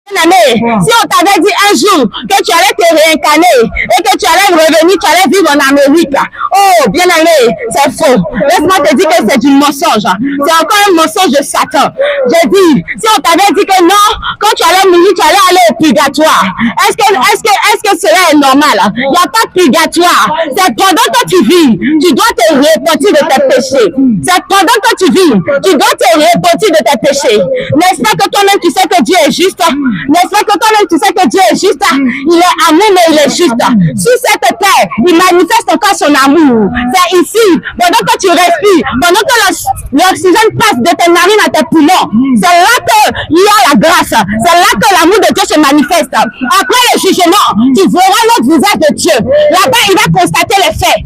Si on t'avait dit un jour que tu allais te réincarner et que tu allais revenir, tu allais vivre en Amérique, oh, bien aimé, c'est faux. Laisse-moi te dire que c'est du mensonge. C'est encore un mensonge de Satan. J'ai dit, si on t'avait dit que non, quand tu allais mourir, tu allais aller au purgatoire. Est-ce que cela est normal? Il n'y a pas de purgatoire. C'est pendant que tu vis, tu dois te repentir de tes péchés. C'est pendant que tu vis, tu dois te repentir de tes péchés. N'est-ce pas que toi-même tu sais que Dieu est juste? N'est-ce pas que toi-même tu sais que Dieu est juste? Il est amour, mais il est juste. Sur cette terre, il manifeste encore son amour. C'est ici, pendant que tu respires, pendant que l'oxygène passe de tes narines à tes poumons, c'est là qu'il y a la grâce. C'est là que l'amour de Dieu se manifeste. Après le jugement, tu verras l'autre visage de Dieu. Là-bas, il va constater les faits.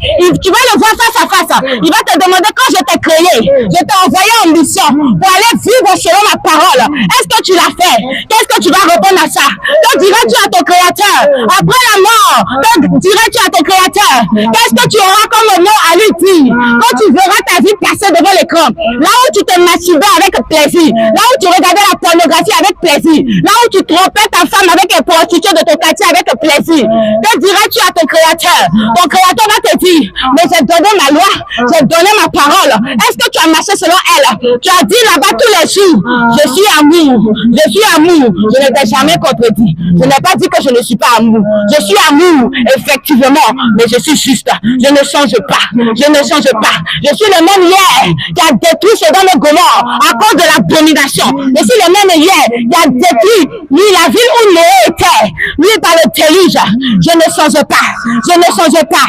Tu vas le voir face à face. Il va te demander quand je t'ai créé, je t'ai envoyé en mission pour aller vivre selon ma parole. Est-ce que tu l'as fait? Qu'est-ce que tu vas répondre à ça? Que diras-tu à ton créateur? Après la mort, que diras-tu à ton créateur? Qu'est-ce que tu auras comme mot à lui dire? Quand tu verras ta vie passer devant l'écran, là où tu te masturbais avec plaisir, là où tu regardais la pornographie avec plaisir, là où tu trompais ta femme avec les prostituées de ton quartier avec plaisir, que diras-tu à ton créateur? Ton créateur va te dire, mais j'ai donné ma loi, j'ai donné ma parole. Est-ce que tu as marché selon elle? Tu as dit là-bas tous les jours, je suis amour, je suis amour. Je ne t'ai jamais contredit. Je n'ai pas dit que je ne suis pas amour. Je suis amour, effectivement, mais je suis juste. Je ne change pas. Je ne change pas. Je suis le même hier qui a détruit Sodome et Gomorrhe à cause de l'abomination. Je suis le même hier qui a détruit la ville où Noé était. Lui par le déluge. Je ne change pas. Je ne change pas.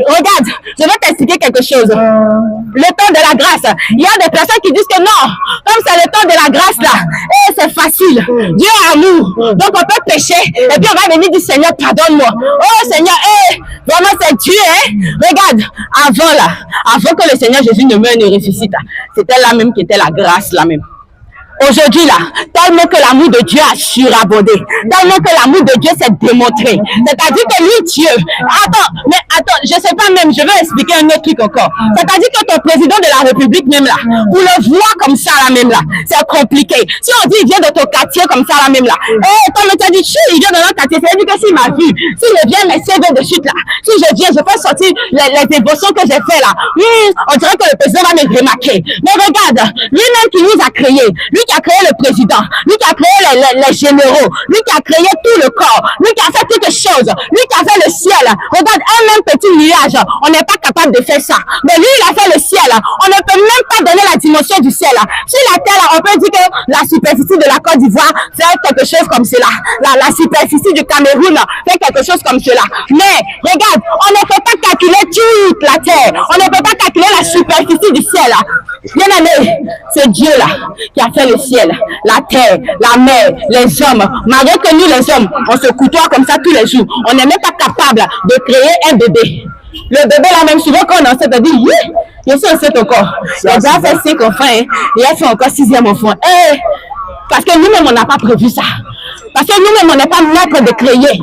Regarde, je vais t'expliquer quelque chose. Le temps de la grâce. Il y a des personnes qui disent que non, comme c'est le temps de la grâce là, et c'est facile. Dieu est amour. Donc on peut pécher et puis on va venir dire Seigneur, pardonne-moi. Oh Seigneur, vraiment c'est Dieu, hein? Regarde, avant que le Seigneur Jésus ne meure et ne ressuscite, c'était là même qui était la grâce là même. Aujourd'hui là, tellement que l'amour de Dieu a surabondé, tellement que l'amour de Dieu s'est démontré. C'est-à-dire que lui, Dieu, attends, je sais pas même, je vais expliquer un autre truc encore. C'est-à-dire que ton président de la République même là, pour le voir comme ça là même là, c'est compliqué. Si on dit il vient de ton quartier comme ça là même là, comme tu as dit, il vient de notre quartier, c'est-à-dire que s'il m'a vu, s'il vient me servir de suite là, si je viens, je fais sortir les dévotions que j'ai fait là, on dirait que le président va me remarquer. Mais regarde, lui-même qui nous a créé, lui qui a créé le président, lui qui a créé les généraux, lui qui a créé tout le corps, lui qui a fait toutes choses, lui qui a fait le ciel. Regarde, un même petit nuage, on n'est pas capable de faire ça. Mais lui, il a fait le ciel. On ne peut même pas donner la dimension du ciel. Sur la terre, on peut dire que la superficie de la Côte d'Ivoire fait quelque chose comme cela. La superficie du Cameroun fait quelque chose comme cela. Mais regarde, on ne peut pas calculer toute la terre. On ne peut pas calculer la superficie du ciel. Bien aimé, c'est Dieu là qui a fait le ciel, la terre, la mer, les hommes. Malgré que nous les hommes, on se côtoie comme ça tous les jours. On n'est même pas capable de créer un bébé. Le bébé là même souvent quand on est enceinte, on dit oui, je suis enceinte encore. Il a déjà fait 5 enfants, et elle fait encore 6e enfant. Parce que nous-mêmes on n'a pas prévu ça. Parce que nous-mêmes on n'est pas maître de créer.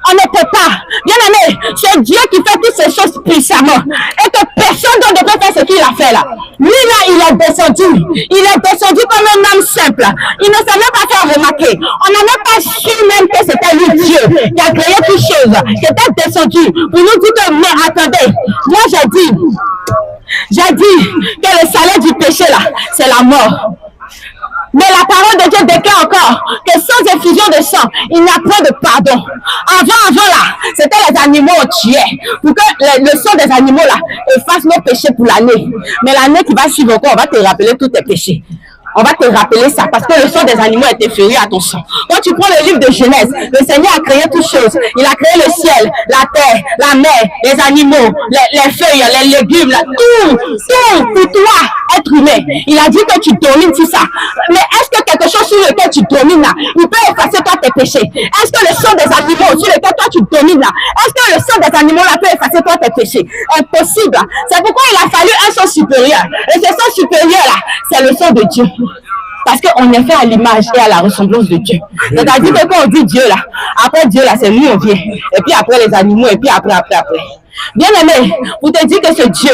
On ne peut pas. Bien aimé, c'est Dieu qui fait toutes ces choses puissamment. Et que personne d'autre ne peut faire ce qu'il a fait là. Lui là, il est descendu. Il est descendu comme un homme simple. Il ne s'est même pas fait remarquer. On n'a même pas su même que c'était lui Dieu qui a créé toutes choses. Qui était descendu pour nous dire que, mais attendez, moi j'ai dit que le salaire du péché là, c'est la mort. Mais la parole de Dieu déclare encore que sans effusion de sang, il n'y a pas de pardon. Avant là, c'était les animaux on tuait. Pour que le sang des animaux là efface nos péchés pour l'année. Mais l'année qui va suivre encore, on va te rappeler tous tes péchés. On va te rappeler ça parce que le sang des animaux est inférieur à ton sang. Quand tu prends le livre de Genèse, le Seigneur a créé toutes choses. Il a créé le ciel, la terre, la mer, les animaux, les feuilles, les légumes, tout pour toi, être humain. Il a dit que tu domines tout ça. Mais est-ce que quelque chose sur lequel tu domines là, il peut effacer toi tes péchés? Est-ce que le sang des animaux sur lequel toi tu domines là, est-ce que le sang des animaux là peut effacer toi tes péchés? Impossible. C'est pourquoi il a fallu un sang supérieur. Et ce sang supérieur là, c'est le sang de Dieu. Parce qu'on est fait à l'image et à la ressemblance de Dieu. C'est-à-dire que quand on dit Dieu là, après Dieu là, c'est nous on vient. Et puis après les animaux, et puis après. Bien aimé, vous te dites que ce Dieu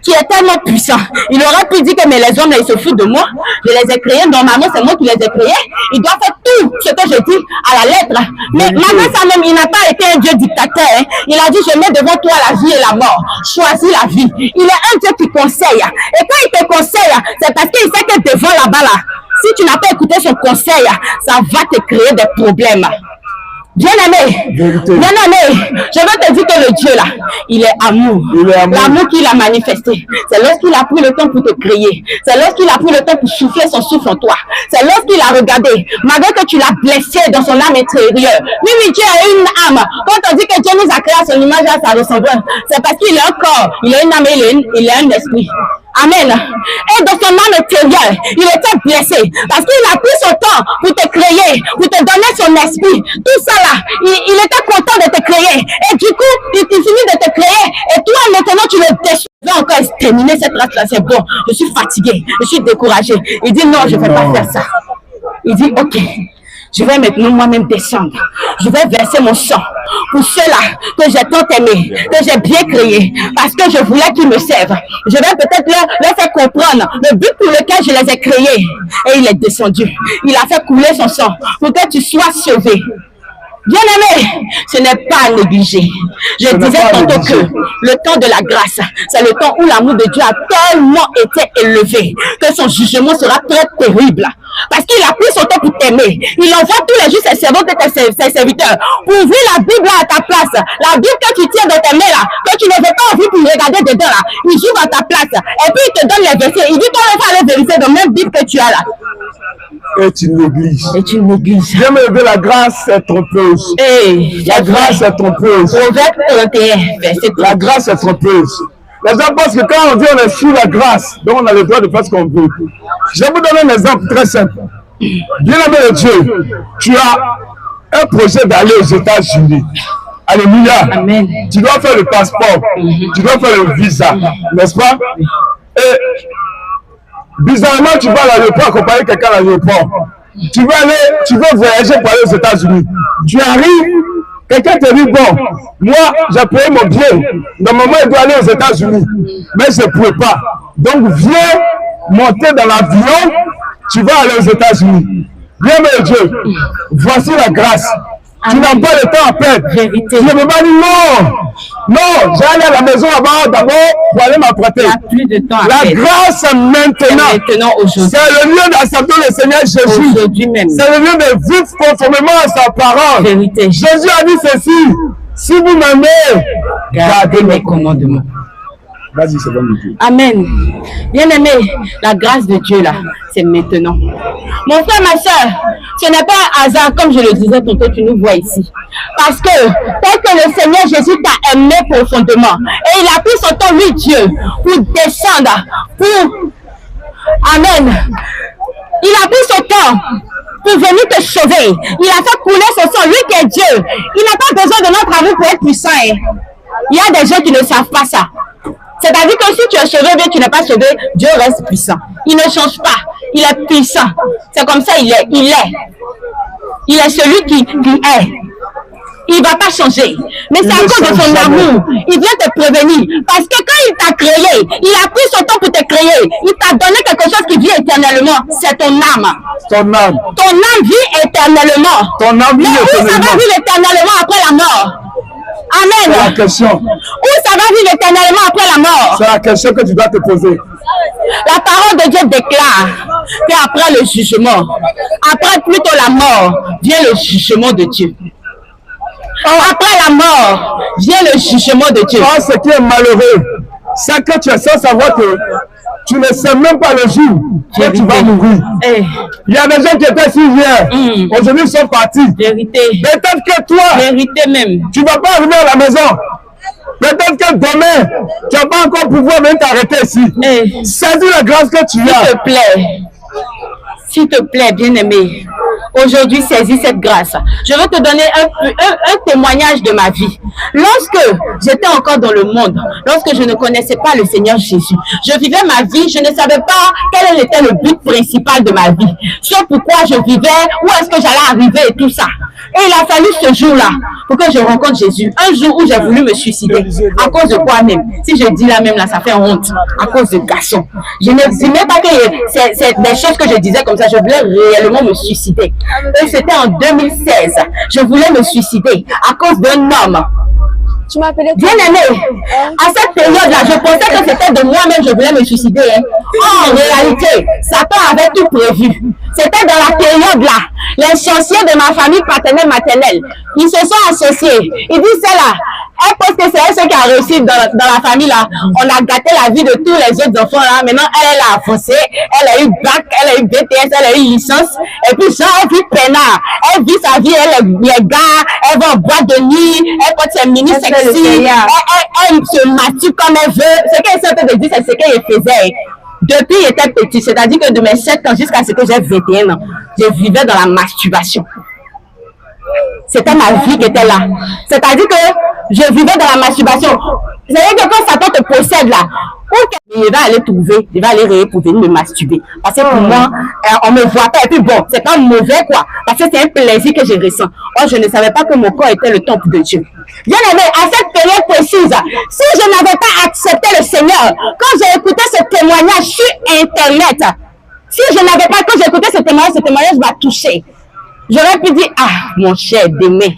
qui est tellement puissant, il aurait pu dire que mais les hommes, ils se foutent de moi. Je les ai créés, normalement c'est moi qui les ai créés. Il doit faire tout ce que je dis à la lettre. Mais malgré ça même, il n'a pas été un Dieu dictateur. Hein. Il a dit, je mets devant toi la vie et la mort. Choisis la vie. Il est un Dieu qui conseille. Et quand il te conseille, c'est parce qu'il sait que devant là-bas, là, si tu n'as pas écouté son conseil, ça va te créer des problèmes. Bien-aimé, je veux te dire que le Dieu là, il est amour. L'amour qu'il a manifesté, c'est lorsqu'il a pris le temps pour te créer. C'est lorsqu'il a pris le temps pour souffler son souffle en toi. C'est lorsqu'il a regardé, malgré que tu l'as blessé dans son âme intérieure. Oui, Dieu a une âme. Quand on dit que Dieu nous a créé à son image et à sa ressemblance, c'est parce qu'il a un corps, il a une âme et il a un esprit. Amen. Et dans son âme intérieure, il était blessé parce qu'il a pris son temps pour te créer, pour te donner son esprit. Tout ça là, il était content de te créer. Et du coup, il finit de te créer. Et toi, maintenant, tu le déçois. Je vais encore terminer cette race-là. C'est bon. Je suis fatigué. Je suis découragé. Il dit non, je ne vais pas faire ça. Il dit ok. Je vais maintenant moi-même descendre. Je vais verser mon sang pour ceux-là que j'ai tant aimé, que j'ai bien créé, parce que je voulais qu'ils me servent. Je vais peut-être leur faire comprendre le but pour lequel je les ai créés. Et il est descendu. Il a fait couler son sang pour que tu sois sauvé. Bien-aimé, ce n'est pas à négliger. Je disais tantôt que le temps de la grâce, c'est le temps où l'amour de Dieu a tellement été élevé que son jugement sera très terrible. Parce qu'il a pris son temps pour t'aimer. Il envoie tous les jours ses servants que ses serviteurs pour ouvrir la Bible à ta place. La Bible que tu tiens dans tes mains là, que tu ne veux pas ouvrir pour regarder dedans là, il joue à ta place. Et puis il te donne les versets. Il dit qu'on va aller vérifier dans la même Bible que tu as là. Et tu négliges. Et tu négliges. J'aime lever la grâce est trompeuse. La grâce est trompeuse. Proverbe 31, verset 3. La grâce est trompeuse. Les gens pensent que quand on dit on est sous la grâce, donc on a le droit de faire ce qu'on veut. Je vais vous donner un exemple très simple. Bien-aimé de Dieu, tu as un projet d'aller aux États-Unis. Alléluia. Amen. Tu dois faire le passeport. Tu dois faire le visa. N'est-ce pas? Et bizarrement, tu vas à l'aéroport accompagner quelqu'un à l'aéroport. Tu veux voyager pour aller aux États-Unis. Tu arrives, quelqu'un te dit, bon, moi, j'ai payé mon billet. Normalement, il doit aller aux États-Unis. Mais je ne pouvais pas. Donc, viens monter dans l'avion, tu vas aller aux États-Unis. Bien, mon Dieu, voici la grâce. Tu n'as pas le temps à perdre. Je ne peux pas dire non. Non, j'ai allé à la maison avant d'abord pour aller m'apprêter. La grâce maintenant. C'est le lieu d'accepter le Seigneur Jésus. C'est le lieu de vivre conformément à sa parole. Jésus a dit ceci. Si vous m'aimez, gardez mes commandements. Vas-y, c'est bon. Amen. Bien-aimé, la grâce de Dieu là, c'est maintenant. Mon frère, ma soeur, ce n'est pas un hasard, comme je le disais tantôt, tu nous vois ici. Parce que, tel que le Seigneur Jésus t'a aimé profondément, et il a pris son temps, lui, Dieu, pour descendre, Amen. Il a pris son temps pour venir te sauver. Il a fait couler son sang, lui qui est Dieu. Il n'a pas besoin de notre amour pour être puissant. Hein. Il y a des gens qui ne savent pas ça. C'est-à-dire que si tu es sauvé, bien tu n'es pas sauvé, Dieu reste puissant. Il ne change pas. Il est puissant. C'est comme ça, il est. Il est celui qui est. Il ne va pas changer. Mais c'est à cause de son amour. Il vient te prévenir. Parce que quand il t'a créé, il a pris son temps pour te créer. Il t'a donné quelque chose qui vit éternellement. C'est ton âme. Ton âme. Ton âme vit éternellement. Ton âme vit éternellement. Mais où ça va vivre éternellement après la mort? Amen. C'est la question. Où ça va vivre éternellement après la mort? C'est la question que tu dois te poser. La parole de Dieu déclare qu'après le jugement, après plutôt la mort, vient le jugement de Dieu. Après la mort, vient le jugement de Dieu. Oh, ce qui est malheureux, c'est que tu es sans savoir que tu ne sais même pas le jour que tu vas mourir. Il y a des gens qui étaient ici hier, aujourd'hui ils sont partis. Peut-être que toi, tu ne vas pas arriver à la maison. Peut-être que demain, tu ne vas pas encore pouvoir même t'arrêter ici. Saisis la grâce que tu as. S'il te plaît, bien-aimé, aujourd'hui saisis cette grâce. Je veux te donner un témoignage de ma vie. Lorsque j'étais encore dans le monde, lorsque je ne connaissais pas le Seigneur Jésus, je vivais ma vie, je ne savais pas quel était le but principal de ma vie. Sur pourquoi je vivais, où est-ce que j'allais arriver et tout ça. Et il a fallu ce jour-là pour que je rencontre Jésus. Un jour où j'ai voulu me suicider. À cause de quoi même? Si je dis là même, là, ça fait honte. À cause de garçons. Je ne dis même pas que c'est des choses que je disais comme ça. Je voulais réellement me suicider. Et c'était en 2016. Je voulais me suicider à cause d'un homme. Tu m'appelais bien aimé, à cette période-là, je pensais que c'était de moi-même je voulais me suicider. Hein. En réalité, Satan avait tout prévu. C'était dans la période-là. Les sorciers de ma famille paternelle, maternelle, ils se sont associés. Ils disent celle-là, elle pense que c'est elle ce qui a réussi dans la famille là. On a gâté la vie de tous les autres enfants là. Maintenant, elle a avancé. Elle a eu bac, elle a eu BTS, elle a eu licence. Et puis, ça, elle vit peinard. Elle vit sa vie, elle est gars, elle va en boîte de nuit, elle porte ses mini sexy, elle se masturbe comme elle veut. Ce qu'elle s'est fait de dire, c'est ce qu'elle faisait. Depuis qu'il était petit, c'est-à-dire que de mes 7 ans jusqu'à ce que j'ai 21 ans, je vivais dans la masturbation. C'était ma vie qui était là. C'est-à-dire que je vivais dans la masturbation. C'est-à-dire que quand Satan te possède là, il va aller trouver, il va aller réer pour venir me masturber. Parce que pour moi, on me voit pas. Et puis bon, c'est pas mauvais quoi. Parce que c'est un plaisir que je ressens. Or, je ne savais pas que mon corps était le temple de Dieu. Bien aimé, à cette période précise, si je n'avais pas accepté le Seigneur, quand j'ai écouté ce témoignage sur Internet, si je n'avais pas, quand j'ai écouté ce témoignage m'a touché. J'aurais pu dire, ah, mon cher, demain.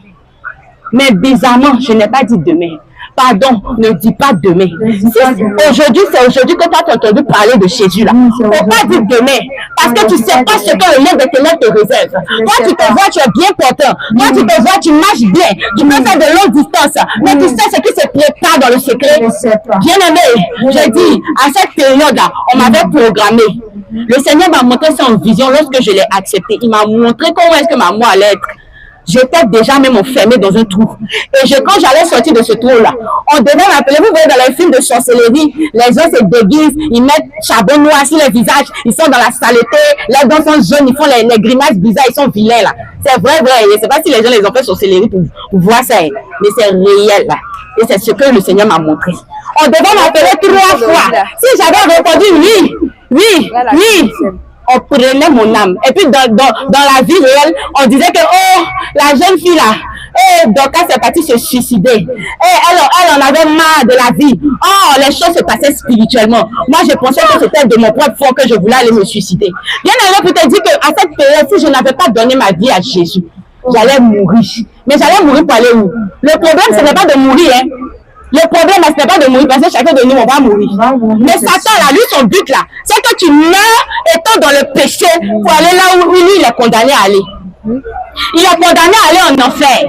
Mais bizarrement, je n'ai pas dit demain. Pardon, ne dis pas demain. Aujourd'hui, c'est aujourd'hui que tu as entendu parler de Jésus là. Il ne faut pas dire demain. Parce que tu ne sais pas ce que le monde de ténèbres te réserve. Toi, tu te vois, tu es bien portant. Toi, tu te vois, tu marches bien. Tu peux faire de longues distances. Mais tu sais ce qui se prépare dans le secret. Bien aimé, j'ai dit, à cette période-là, on m'avait programmé. Le Seigneur m'a montré ça en vision lorsque je l'ai accepté. Il m'a montré comment est-ce que ma mort allait être. J'étais déjà même enfermée dans un trou. Et quand j'allais sortir de ce trou-là, on devait m'appeler. Vous voyez dans les films de sorcellerie, les gens se déguisent, ils mettent charbon noir sur les visages, ils sont dans la saleté, les dents sont jaunes, ils font les grimaces bizarres, ils sont vilains là. C'est vrai. Je ne sais pas si les gens les ont fait sorcellerie pour voir ça, mais c'est réel là. Et c'est ce que le Seigneur m'a montré. On devait m'appeler 3 fois. Si j'avais répondu oui, on prenait mon âme. Et puis dans la vie réelle, on disait que oh, la jeune fille là, Dorcas est partie se suicider. Elle en avait marre de la vie. Oh, les choses se passaient spirituellement. Moi, je pensais que c'était de mon propre fond que je voulais aller me suicider. Bien alors pour te dire qu'à cette période, si je n'avais pas donné ma vie à Jésus, j'allais mourir. Mais j'allais mourir pour aller où? Le problème, ce n'est pas de mourir, hein. Le problème, ce n'est pas de mourir, parce que chacun de nous, on va mourir. Mais Satan, là, lui, son but, là, c'est que tu meurs étant dans le péché pour aller là où lui, il est condamné à aller. Il est condamné à aller en enfer.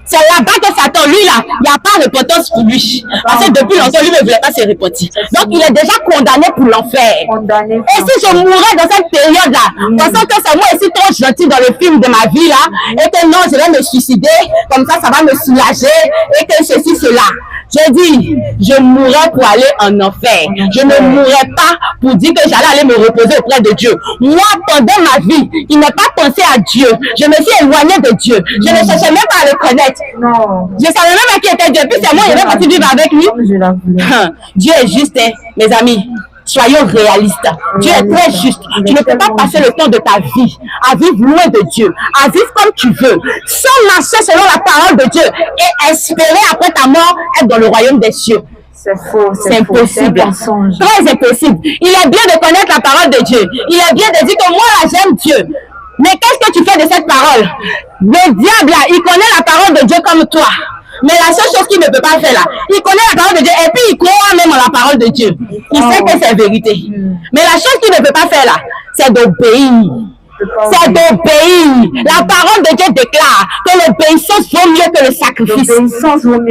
C'est là-bas que Satan, lui, là, il n'y a pas de repentance pour lui. Parce que depuis longtemps, lui ne voulait pas se repentir. Donc, il est déjà condamné pour l'enfer. Et si je mourais dans cette période-là, pensant que c'est moi aussi trop gentil dans le film de ma vie, là, et que non, je vais me suicider, comme ça va me soulager, et que ceci, cela. Je dis, je mourrais pour aller en enfer. Je ne mourrais pas pour dire que j'allais aller me reposer auprès de Dieu. Moi, pendant ma vie, il n'a pas pensé à Dieu. Je me suis éloignée de Dieu. Je ne cherchais même pas à le connaître. Non. Je savais même pas qui était Dieu. Puis c'est moi, il est parti vivre avec lui. Dieu est juste, hein, mes amis. Soyons réalistes. Dieu est très juste. Tu ne peux pas passer le temps de ta vie à vivre loin de Dieu, à vivre comme tu veux, sans marcher selon la parole de Dieu et espérer après ta mort être dans le royaume des cieux. C'est faux, c'est impossible. Très impossible. Il est bien de connaître la parole de Dieu. Il est bien de dire que moi là j'aime Dieu. Mais qu'est-ce que tu fais de cette parole? Le diable là, il connaît la parole de Dieu comme toi. Mais la seule chose qu'il ne peut pas faire là, il connaît la parole de Dieu et puis il croit même en la parole de Dieu. Il sait que c'est vérité. Mais la chose qu'il ne peut pas faire là, c'est d'obéir. C'est d'obéir. La parole de Dieu déclare que l'obéissance vaut mieux que le sacrifice.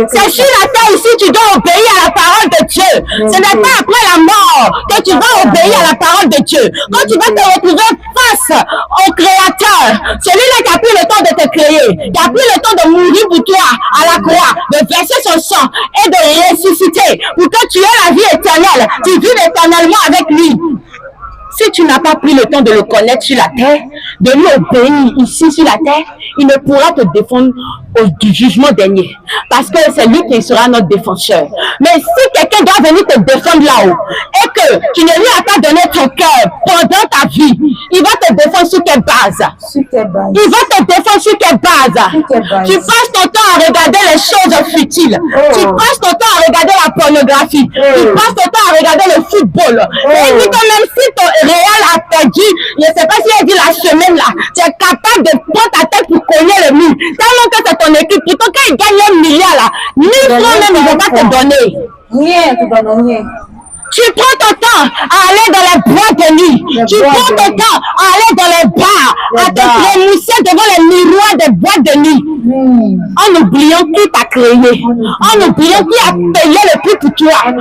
C'est sur la terre ici tu dois obéir à la parole de Dieu. Ce n'est pas après la mort que tu vas obéir à la parole de Dieu. Quand tu vas te retrouver face au Créateur, celui-là qui a pris le temps de te créer, qui a pris le temps de mourir pour toi à la croix, de verser son sang et de ressusciter pour que tu aies la vie éternelle, tu vives éternellement avec lui. Si tu n'as pas pris le temps de le connaître sur la terre, de lui obéir ici sur la terre, il ne pourra te défendre du jugement dernier. Parce que c'est lui qui sera notre défenseur. Mais si quelqu'un doit venir te défendre là-haut et que tu ne lui as pas donné ton cœur pendant ta vie, il va te défendre sur quelle base? Sur quelle base? Il va te défendre sur quelle base? Sur quelle base? Tu passes ton temps à regarder les choses futiles. Tu passes ton temps à regarder la pornographie. Tu passes ton temps à regarder le football. Et il dit que même si ton Real a perdu, je ne sais pas si il a dit la semaine là, tu es capable de prendre ta tête pour cogner le mur. Tellement que c'est ton équipe. Plutôt qu'il gagne 1 milliard là, 1000 francs même, ils ne vont pas te donner. Rien, tu donnes rien. Tu prends ton temps à aller dans les boîtes de nuit. Tu prends ton temps à aller dans les bars, à te remousser devant les miroirs des boîtes de nuit. En oubliant qui t'a créé, en oubliant qui a payé le prix pour toi.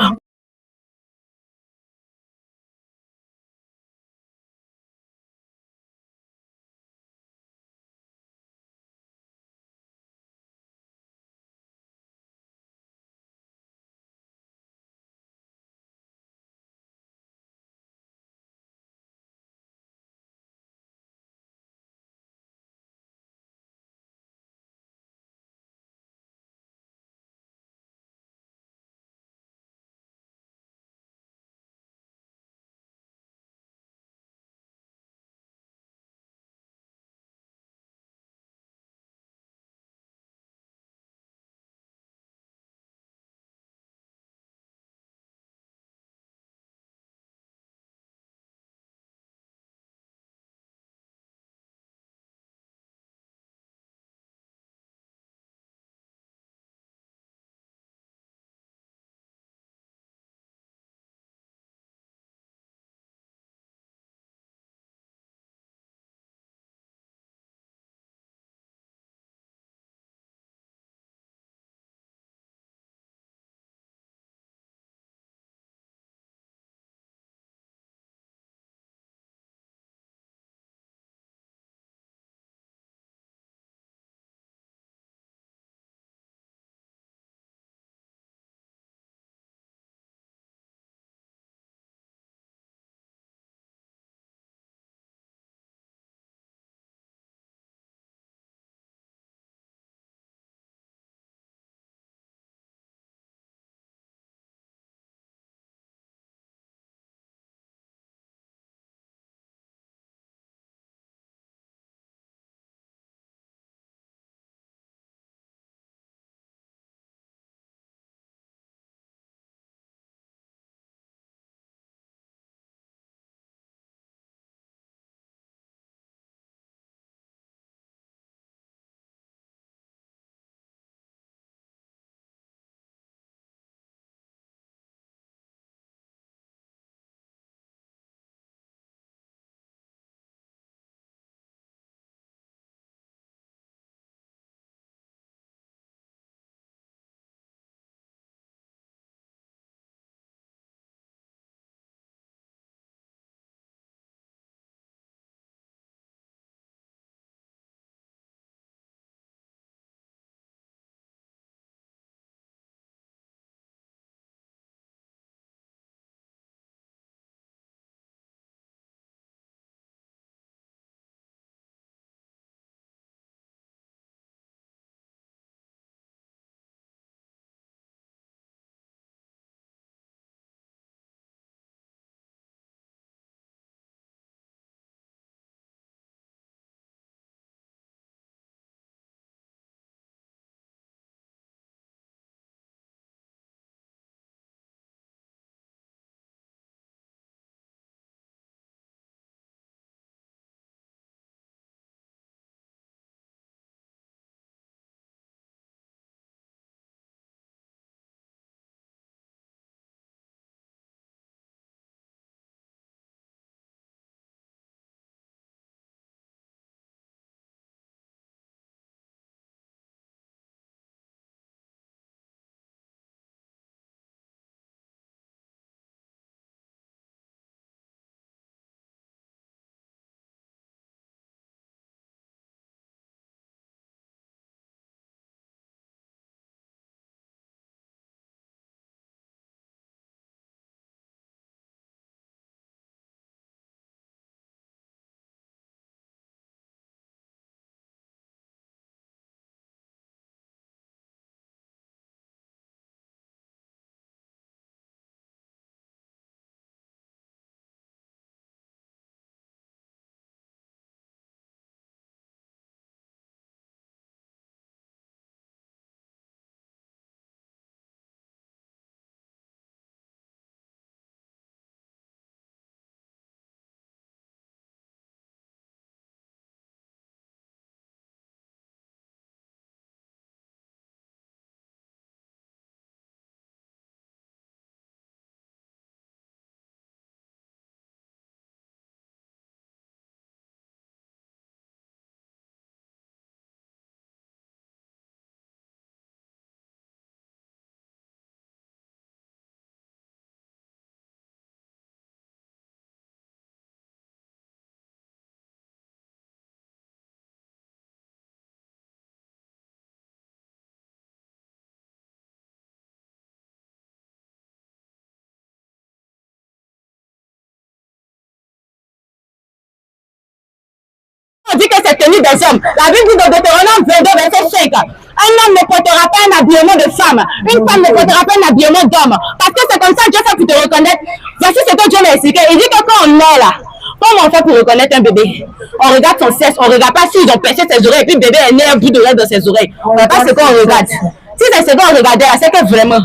On dit que c'est tenu des hommes. La Bible dit dans Deutéronome 22, verset 5. Un homme ne portera pas un habillement de femme. Une femme ne portera pas un habillement d'homme. Parce que c'est comme ça que Dieu fait pour te reconnaître. Voici ce que Dieu m'a expliqué. Il dit que quand on est là, comment on fait pour reconnaître un bébé? On regarde son sexe, on ne regarde pas s'ils ont percé ses oreilles et puis le bébé est né un bout d'oreille dans ses oreilles. On ne regarde pas ce qu'on regarde. Si c'est ce qu'on regardait là, c'est que vraiment,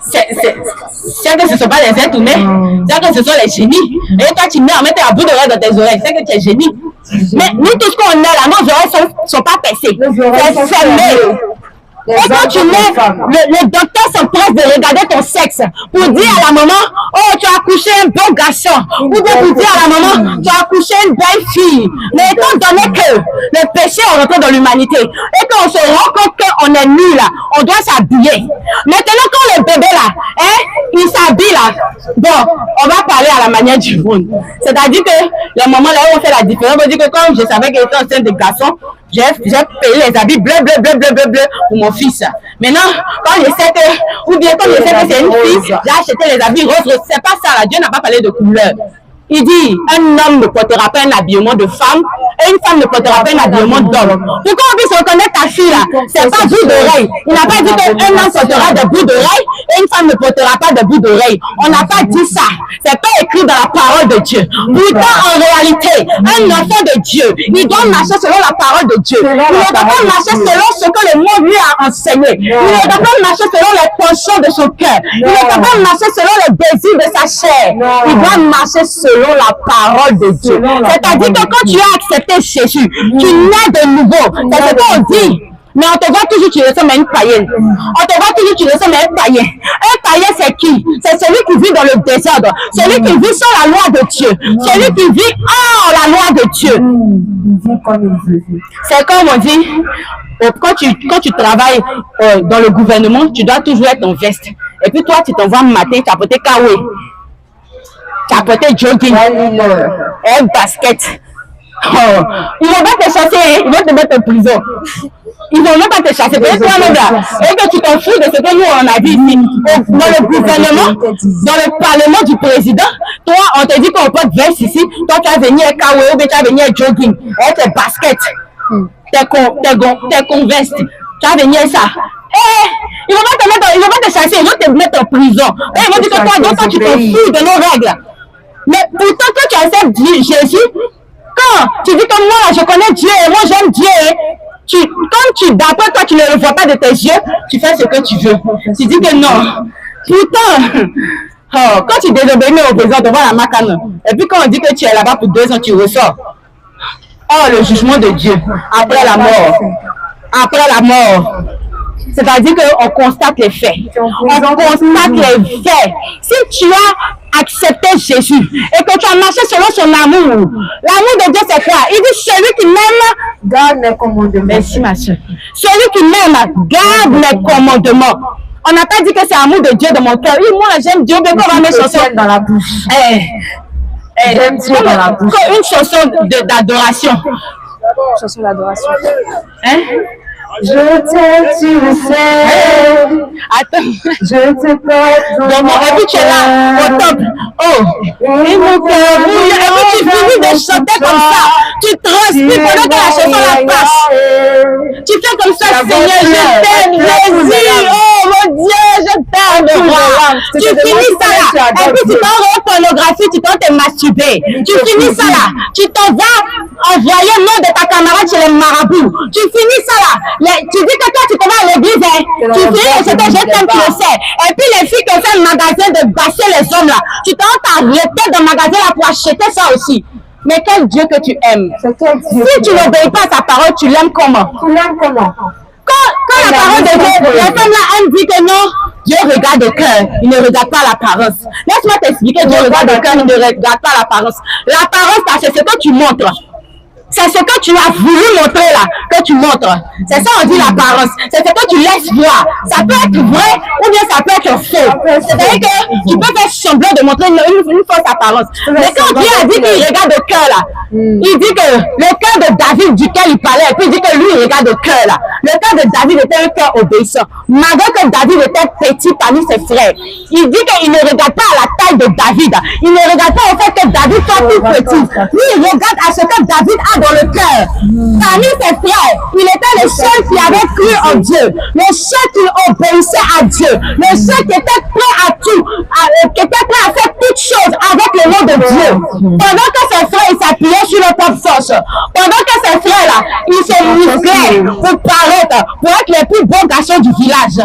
c'est que ce ne sont pas les êtres humains, c'est que ce sont les génies. Et toi, tu mets en mettant un bout d'oreille dans tes oreilles, c'est que tu es génie. Mais nous, tout ce qu'on a là, nos oreilles ne sont pas percées. C'est fermé. Et quand tu mets, le docteur s'empresse de regarder ton sexe pour dire à la maman, oh, tu as accouché un beau garçon. Ou bien pour dire à la maman, tu as accouché une belle fille. Mais étant donné que le péché est rentré dans l'humanité et qu'on se rend compte qu'on est nul là, on doit s'habiller. Maintenant, quand le bébé là, il s'habille là, bon, on va parler à la manière du monde. C'est-à-dire que les moments là où on fait la différence, on dit que quand je savais qu'il était enceinte de garçon, j'ai payé les habits bleu pour mon fils. Maintenant, quand je sais que, ou bien quand je sais que c'est une fille, j'ai acheté les habits roses. C'est pas ça là, Dieu n'a pas parlé de couleur. Il dit, un homme ne portera pas un habillement de femme et une femme ne portera pas un habillement d'homme. Pourquoi on puisse reconnaître ta fille là? C'est pas bout d'oreille. Il n'a pas dit qu'un homme portera des bouts d'oreille et une femme ne portera pas de bouts d'oreille. On n'a pas dit ça. C'est pas écrit dans la parole de Dieu. Pourtant, en réalité, un enfant de Dieu, il doit marcher selon la parole de Dieu. Il ne doit pas marcher selon ce que le monde lui a enseigné. Il ne doit pas marcher selon les penchants de son cœur. Il ne doit pas marcher selon les désirs de sa chair. Il doit marcher selon la parole de Dieu. C'est-à-dire que quand tu as accepté Jésus, tu nais de nouveau. C'est ce qu'on dit. Mais on te voit toujours, tu ressembles à une païenne. On te voit toujours, tu ressembles à un païen. Un païen, c'est qui? C'est celui qui vit dans le désordre. Celui qui vit sans la loi de Dieu. Celui qui vit hors la loi de Dieu. C'est comme on dit, quand tu travailles dans le gouvernement, tu dois toujours être en veste. Et puis toi, tu t'envoies matin, tu as porté kawé. Tu as porté jogging. Un basket. Oh. Ils vont pas te chasser, ils vont te mettre en prison. Ils vont même pas te chasser. Peut-être toi-même là, et que tu t'en fous de ce que nous on a dit ici. Dans le gouvernement, dans le parlement du président, toi on te dit qu'on porte veste ici, toi tu vas venir kawé ou bien tu vas venir jogging, avec tes baskets, tes convestes, tu vas venir ça. Ils vont pas te chasser, ils vont te mettre en prison. Et ils vont dire que toi tu t'en fous de nos règles. Mais pourtant que tu acceptes Jésus, quand tu dis comme moi, je connais Dieu et moi j'aime Dieu, d'après toi, tu ne le vois pas de tes yeux, tu fais ce que tu veux. Tu dis que non. Pourtant, quand tu désobéis au président, devant la macane, et puis quand on dit que tu es là-bas pour 2 ans, tu ressors. Oh, le jugement de Dieu, après la mort. Après la mort. C'est-à-dire qu'on constate les faits. On constate les faits. Si tu as accepté Jésus et que tu as marché selon son amour, l'amour de Dieu c'est quoi? Il dit celui qui m'aime garde mes commandements. Merci ma soeur. Celui qui m'aime garde mes commandements. On n'a pas dit que c'est l'amour de Dieu dans mon cœur. Oui, moi j'aime Dieu, mais comment mes chansons dans la bouche. J'aime Dieu dans la bouche. Une chanson d'adoration. Chanson d'adoration. Hein? Je t'aime, tu le sais. Attends. Je te porte. Et puis tu es là, au top. Oh. Et mon cœur brûle. Et puis tu finis de chanter comme ça. Tu transpires pendant que la chanson la passe. Tu fais comme ça, Seigneur, je t'aime, Jésus. Oh mon Dieu, je t'aime. Tu finis ça là. Et puis tu t'envoies en pornographie, tu t'en te masturber. Tu finis ça là. Tu t'en vas envoyer le nom de ta camarade chez les marabouts. Tu finis ça là. Tu dis que toi tu te vas à l'église, tu finis ce que je t'aime, tu le sais. Et puis les filles qui ont fait le magasin de basser les hommes là, tu t'as arrêté dans le magasin là pour acheter ça aussi. Mais quel Dieu que tu aimes. Si tu n'obéis pas à sa parole, tu l'aimes comment? Tu l'aimes comment? Quand la parole de Dieu, la femme là, elle dit que non, Dieu regarde le cœur, il ne regarde pas l'apparence. Laisse-moi t'expliquer, Dieu regarde le cœur, il ne regarde pas l'apparence. L'apparence, c'est ce que tu montres. C'est ce que tu as voulu montrer là, que tu tu montres. C'est ça, on dit l'apparence. C'est ce que tu laisses voir. Ça peut être vrai ou bien ça peut être faux. C'est-à-dire que tu peux faire semblant de montrer une fausse apparence. Mais quand Dieu a dit qu'il regarde au cœur là, il dit que le cœur de David duquel il parlait, et puis il dit que lui il regarde au cœur là. Le cœur de David était un cœur obéissant. Malgré que David était petit parmi ses frères, il dit qu'il ne regarde pas à la taille de David. Il ne regarde pas au fait que David soit tout petit. Lui, il regarde à ce que David a dans le cœur. Parmi ses frères, il était le seul qui avait cru en Dieu, le seul qui obéissait à Dieu, le seul qui était prêt à tout, qui était prêt à faire toutes choses avec le nom de Dieu. Pendant que ses frères s'appuyaient sur leur propre force, pendant que ses frères là, ils se musclaient pour paraître, pour être les plus beaux garçons du village.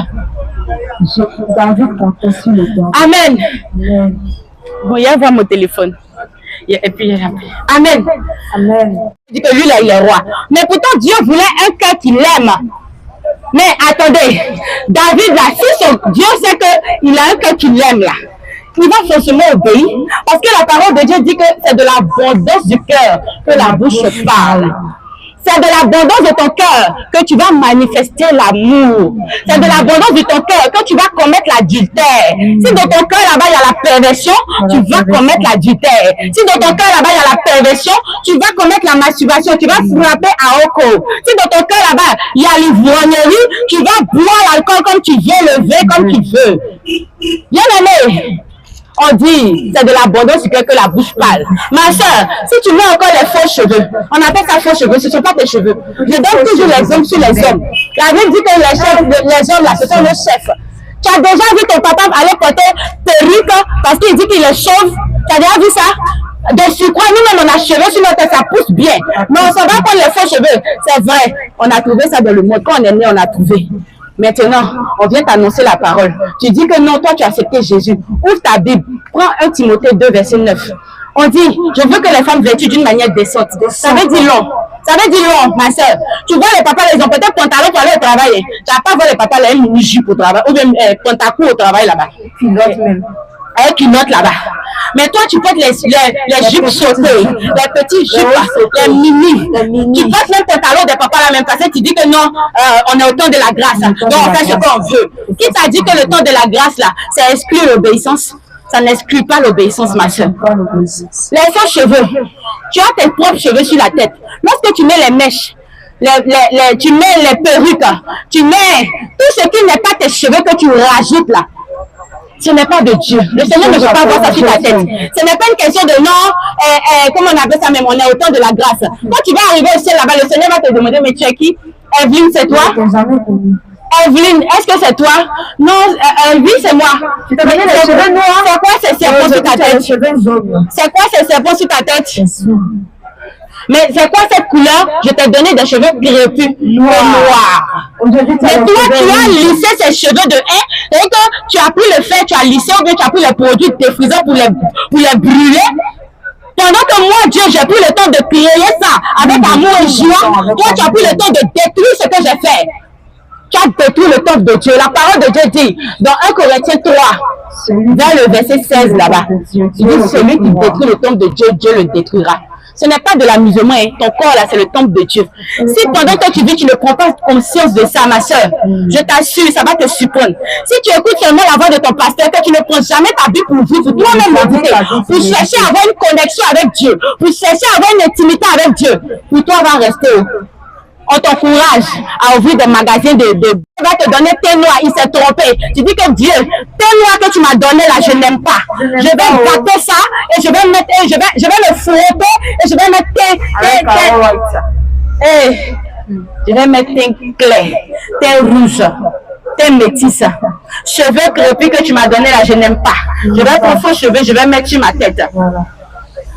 Amen. Bon, il y a voir mon téléphone. Et puis, Amen. Amen. Il dit que lui, là, il est roi. Mais pourtant, Dieu voulait un cœur qui l'aime. Mais attendez, David, là, si son Dieu sait qu'il a un cœur qui l'aime, là, il va forcément obéir. Parce que la parole de Dieu dit que c'est de l'abondance du cœur que la bouche parle. C'est de l'abondance de ton cœur que tu vas manifester l'amour. C'est de l'abondance de ton cœur que tu vas commettre l'adultère. Si dans ton cœur là-bas il y a la perversion, tu vas commettre l'adultère. Si dans ton cœur là-bas il y a la perversion, tu vas commettre la masturbation. Tu vas frapper à Oko. Si dans ton cœur là-bas il y a l'ivrognerie, tu vas boire l'alcool comme tu veux, le vin comme tu veux. Bien aimé. On dit, c'est de l'abondance du cœur que la bouche parle. Ma soeur, si tu mets encore les faux cheveux, on appelle ça faux cheveux, ce ne sont pas tes cheveux. Je donne toujours l'exemple sur les hommes. La Bible dit que les hommes là, ce sont nos chefs. Tu as déjà vu ton papa aller porter perruque parce qu'il dit qu'il est chauve. Tu as déjà vu ça? De surcroît, nous-mêmes, on a cheveux sur notre tête, ça pousse bien. Mais on s'en va prendre les faux cheveux. C'est vrai, on a trouvé ça dans le monde. Quand on est né, on a trouvé. Maintenant, on vient t'annoncer la parole. Tu dis que non, toi, tu as accepté Jésus. Ouvre ta Bible. Prends 1 Timothée 2, verset 9. On dit, je veux que les femmes vêtues d'une manière décente. Ça veut dire long. Ça veut dire long, ma soeur. Tu vois, les papas, ils ont peut-être pantalon pour aller au travail. Tu n'as pas vu les papas, ils ont une jupe au travail. Ou bien pantalon au travail là-bas. Pilote même. Avec une note là-bas. Mais toi, tu portes les jupes sautées, les petites jupes, les mini. Tu portes même pantalon des papas là même parce que tu dis que non, on est au temps de la grâce. Donc on fait ce qu'on veut. Qui t'a dit que le temps de la grâce là, ça exclut l'obéissance? Ça n'exclut pas l'obéissance, ma soeur. Les faux cheveux. Tu as tes propres cheveux sur la tête. Lorsque tu mets les mèches, tu mets les perruques, tu mets tout ce qui n'est pas tes cheveux que tu rajoutes là. Ce n'est pas de Dieu. Le Seigneur ne veut pas voir ça sur ta tête. Ce n'est pas une question de non, comment on appelle ça même, on est au temps de la grâce. Quand tu vas arriver au ciel là-bas, le Seigneur va te demander, mais tu es qui? Evelyne, c'est toi? Evelyne, est-ce que c'est toi? Non, oui, c'est moi. Tu te mets les cheveux noirs. C'est quoi ces serpents sur ta tête? C'est quoi ces serpents sur ta tête? Mais c'est quoi cette couleur? Je t'ai donné des cheveux crépus noirs. Mais toi, tu as lissé ces cheveux de haie et que tu as pris le fer, tu as lissé ou bien tu as pris les produits de friseurs pour les brûler. Pendant que moi, Dieu, j'ai pris le temps de créer ça avec amour et joie. Toi, tu as pris le temps de détruire ce que j'ai fait. Tu as détruit le temple de Dieu. La parole de Dieu dit dans 1 Corinthiens 3, dans le verset 16 là-bas, il dit celui qui détruit le temple de Dieu, Dieu le détruira. Ce n'est pas de l'amusement, hein. Ton corps là, c'est le temple de Dieu. Si pendant que tu vis, tu ne prends pas conscience de ça, ma soeur, je t'assure, ça va te surprendre. Si tu écoutes seulement la voix de ton pasteur, que tu ne prends jamais ta Bible pour vivre, toi-même méditer, pour chercher à avoir une connexion avec Dieu, pour chercher à avoir une intimité avec Dieu, pour toi, va rester. On t'encourage à ouvrir des magasins on va te donner tes noix, il s'est trompé. Tu dis que Dieu, tes noix que tu m'as donné là, je n'aime pas. Je vais gâter ça et je vais mettre, je vais le frotter et je vais mettre je vais mettre tes clairs, tes rouges, tes métis, cheveux crépus que tu m'as donné là, je n'aime pas. Je vais prendre faux cheveux, je vais mettre sur ma tête.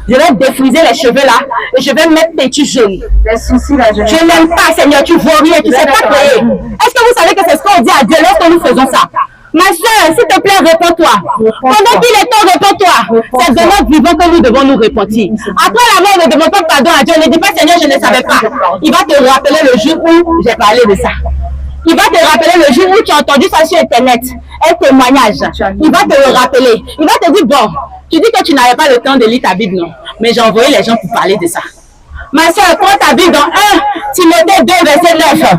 Je vais défriser les cheveux là et je vais mettre tes petits jaunes. Les soucis là, je n'aime pas, Seigneur, tu vois rien, tu ne sais pas créer. Est-ce que vous savez que c'est ce qu'on dit à Dieu lorsque nous faisons ça? Ma soeur, s'il te plaît, réponds-toi. Pendant qu'il est temps, réponds-toi. C'est de notre vivant que nous devons nous repentir. Après la mort, ne demande pas pardon à Dieu. Ne dis pas, Seigneur, je ne savais pas. Il va te rappeler le jour où j'ai parlé de ça. Il va te rappeler le jour où tu as entendu ça sur Internet. Un témoignage. Il va te le rappeler. Il va te dire, bon, tu dis que tu n'avais pas le temps de lire ta Bible, non. Mais j'ai envoyé les gens pour parler de ça. Ma soeur, prends ta Bible dans 1 Timothée 2, verset 9.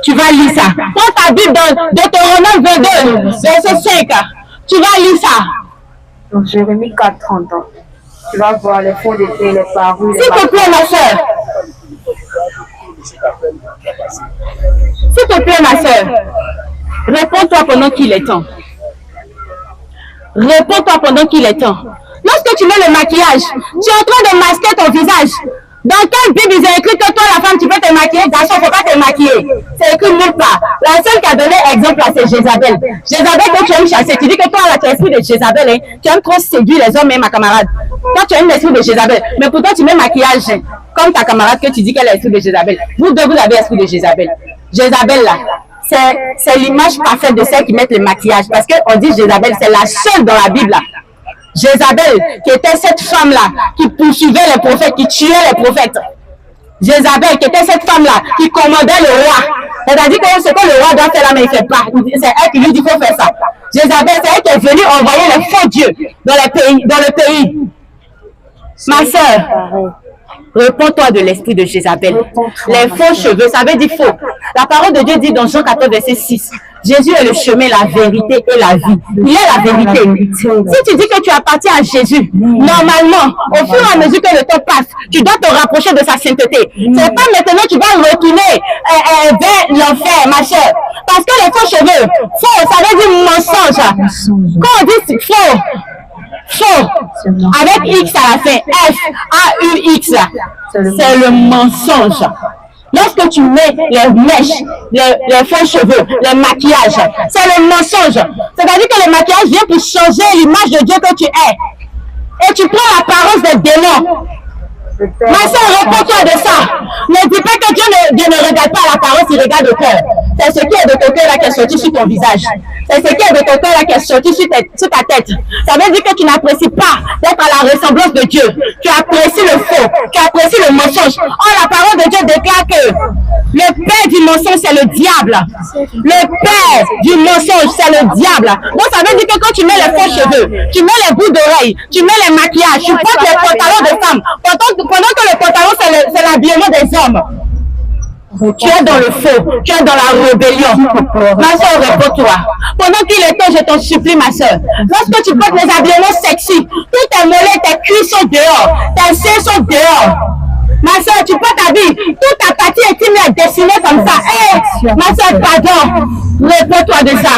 Tu vas lire ça. Prends ta Bible dans Deutéronome 22, verset 5. Tu vas lire ça. Donc, Jérémie 4, 30 ans. Tu vas voir les fonds d'été, les parures. S'il te plaît, ma soeur. S'il te plaît, ma soeur. Réponds-toi pendant qu'il est temps. Réponds-toi pendant qu'il est temps. Lorsque tu mets le maquillage, tu es en train de masquer ton visage. Dans quelle Bible ils ont écrit que toi, la femme, tu peux te maquiller? Garçon, il ne faut pas te maquiller. C'est écrit nulle part. La seule qui a donné exemple là, c'est Jézabel. Jézabel, que tu aimes chasser, tu dis que toi, là, tu es l'esprit de Jézabel, hein. Tu aimes trop séduire les hommes, même ma camarade. Toi, tu aimes l'esprit de Jézabel. Mais pourtant, tu mets maquillage, hein, comme ta camarade que tu dis qu'elle est l'esprit de Jézabel. Vous deux, vous avez l'esprit de Jézabel. Jézabel, là, c'est l'image parfaite de celle qui met le maquillage. Parce qu'on dit Jézabel, c'est la seule dans la Bible, là. Jézabel, qui était cette femme-là, qui poursuivait les prophètes, qui tuait les prophètes. Jézabel, qui était cette femme-là, qui commandait le roi. C'est-à-dire que ce que le roi doit faire là, mais il ne fait pas. C'est elle qui lui dit qu'il faut faire ça. Jézabel, c'est elle qui est venue envoyer les faux dieux dans le pays. Ma soeur, réponds-toi de l'esprit de Jézabel. Les faux cheveux, ça veut dire faux. La parole de Dieu dit dans Jean 14, verset 6, Jésus est le chemin, la vérité et la vie. Il est la vérité. Si tu dis que tu appartiens à Jésus, normalement, au fur et à mesure que le temps passe, tu dois te rapprocher de sa sainteté. C'est pas maintenant que tu vas retourner vers l'enfer, ma chère. Parce que les faux cheveux, faux, ça veut dire mensonge. Quand on dit faux, faux, avec X à la fin, F-A-U-X, c'est le mensonge. Lorsque tu mets les mèches, les faux cheveux, le maquillage, c'est le mensonge. C'est-à-dire que le maquillage vient pour changer l'image de Dieu que tu es. Et tu prends l'apparence des démons. Ma soeur, réponds-toi de ça. Ne dis pas que Dieu ne regarde pas l'apparence, il regarde le cœur. C'est ce qui est de ton cœur là qui est sorti sur ton visage. C'est ce qui est de ton cœur là qui est sorti sur ta tête. Ça veut dire que tu n'apprécies pas d'être à la ressemblance de Dieu. Tu apprécies le faux, tu apprécies le mensonge. Oh, la parole de Dieu déclare que le père du mensonge, c'est le diable. Le père du mensonge, c'est le diable. Donc ça veut dire que quand tu mets les faux cheveux, tu mets les bouts d'oreilles, tu mets les maquillages, tu portes les pantalons de femmes, pendant que le pantalon, c'est l'habillement des hommes. Tu es dans le faux, tu es dans la rébellion. Ma soeur, réponds-toi. Pendant qu'il est temps, je t'en supplie, ma soeur. Lorsque tu portes les habillements sexy, tous tes mollets, tes cuisses sont dehors, tes seins sont dehors. Ma soeur, tu peux t'habiller, toute ta partie intime est dessinée comme ça. Hey, ma soeur, pardon, réponds-toi de ça.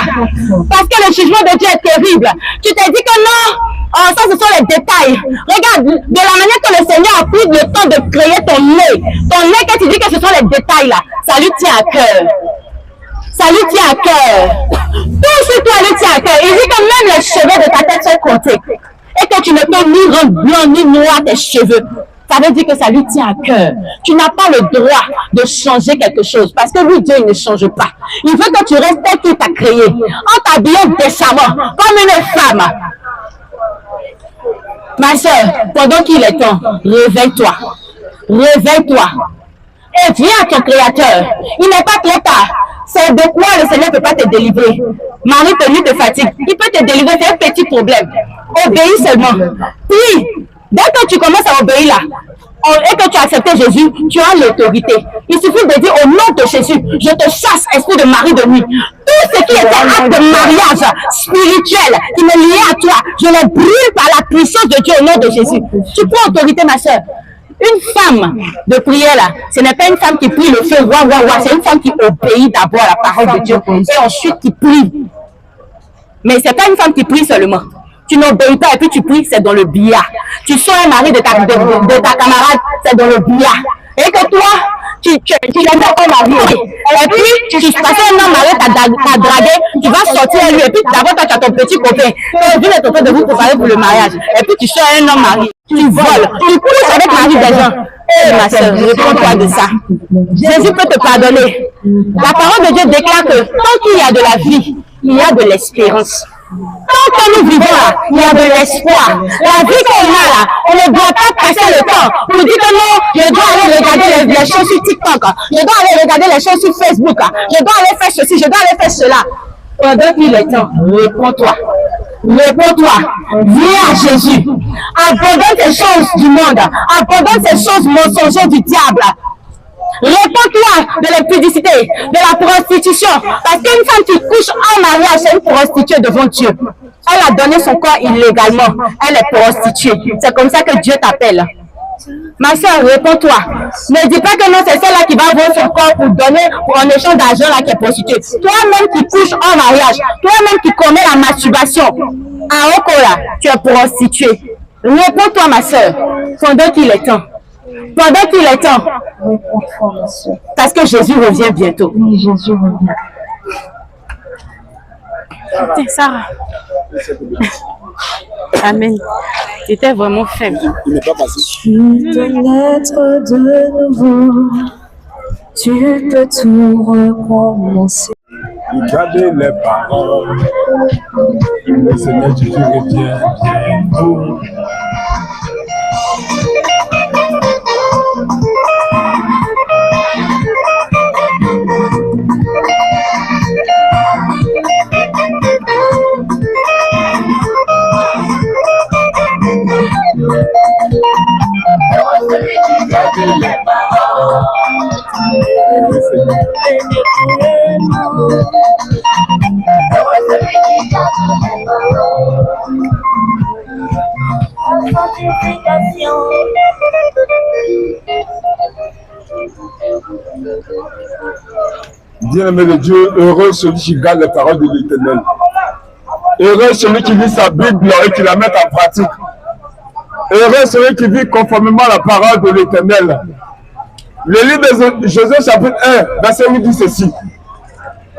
Parce que le jugement de Dieu est terrible. Tu t'es dit que non, oh, ça ce sont les détails. Regarde, de la manière que le Seigneur a pris le temps de créer ton nez que tu dis que ce sont les détails là, ça lui tient à cœur. Ça lui tient à cœur. Tout sur toi lui tient à cœur. Il dit que même les cheveux de ta tête sont comptés. Et que tu ne peux ni rendre blanc ni noir tes cheveux. Ça veut dire que ça lui tient à cœur. Tu n'as pas le droit de changer quelque chose. Parce que lui, Dieu, il ne change pas. Il veut que tu restes tel qu'il t'a créé. En t'habillant décemment, comme une femme. Ma soeur, pendant qu'il est temps, réveille-toi. Réveille-toi. Et viens à ton Créateur. Il n'est pas trop tard. C'est de quoi le Seigneur ne peut pas te délivrer. Marie tenue de fatigue. Il peut te délivrer, c'est un petit problème. Obéis seulement. Puis, dès que tu commences à obéir là, et que tu as accepté Jésus, tu as l'autorité. Il suffit de dire au nom de Jésus, je te chasse, esprit de mari de nuit. Tout ce qui était acte de mariage spirituel qui me liait à toi, je le brûle par la puissance de Dieu au nom de Jésus. Tu prends autorité, ma soeur. Une femme de prière là, ce n'est pas une femme qui prie le feu, c'est une femme qui obéit d'abord à la parole de Dieu et ensuite qui prie. Mais ce n'est pas une femme qui prie seulement. Tu n'obéis pas et puis tu pries, c'est dans le billard. Tu sors un mari de ta camarade, c'est dans le billard. Et que toi, tu l'aimes encore marié. Et puis, tu passes un homme marié, t'as dragué, tu vas sortir à lui. Et puis, d'abord, toi, tu as ton petit copain. Tu es en train de vous préparer pour le mariage. Et puis, tu sors un homme marié. Tu voles. Tu pousses avec Marie des gens. Eh, ma soeur, réponds-toi de ça. Jésus peut te pardonner. La parole de Dieu déclare que tant qu'il y a de la vie, il y a de l'espérance. Tant que nous vivons là, il y a de l'espoir. La vie qu'on a là, on ne doit pas passer le temps. On nous dit que non, je dois aller regarder les choses sur TikTok, je dois aller regarder les choses sur Facebook, je dois aller faire ceci, je dois aller faire cela. Pendant qu'il est temps, réponds-toi. Réponds-toi, viens à Jésus. Abandonne tes choses du monde, abandonne ces choses mensongères du diable. Réponds-toi de l'impudicité, de la prostitution. Parce qu'une femme qui couche en mariage, c'est une prostituée devant Dieu. Elle a donné son corps illégalement. Elle est prostituée. C'est comme ça que Dieu t'appelle. Ma soeur, réponds-toi. Ne dis pas que non, c'est celle-là qui va vendre son corps pour donner en échange d'argent là qui est prostituée. Toi-même qui couches en mariage, toi-même qui commets la masturbation, à Okola, tu es prostituée. Réponds-toi, ma soeur, pendant qu'il est temps. Pendant qu'il est temps. Réponds-toi, ma soeur. Parce que Jésus revient bientôt. Oui, Jésus revient. Tiens, Sarah. Amen. C'était vraiment faible. Tu peux naître de nouveau. Tu peux tout recommencer. Regardez les paroles. Le Seigneur Jésus revient bientôt. Bien-aimé de Dieu, heureux celui qui garde les paroles de l'Éternel. Heureux celui qui lit sa Bible et qui la met en pratique. Heureux celui qui vit conformément à la parole de l'Éternel. Le livre de Josué chapitre 1, verset 8 dit ceci.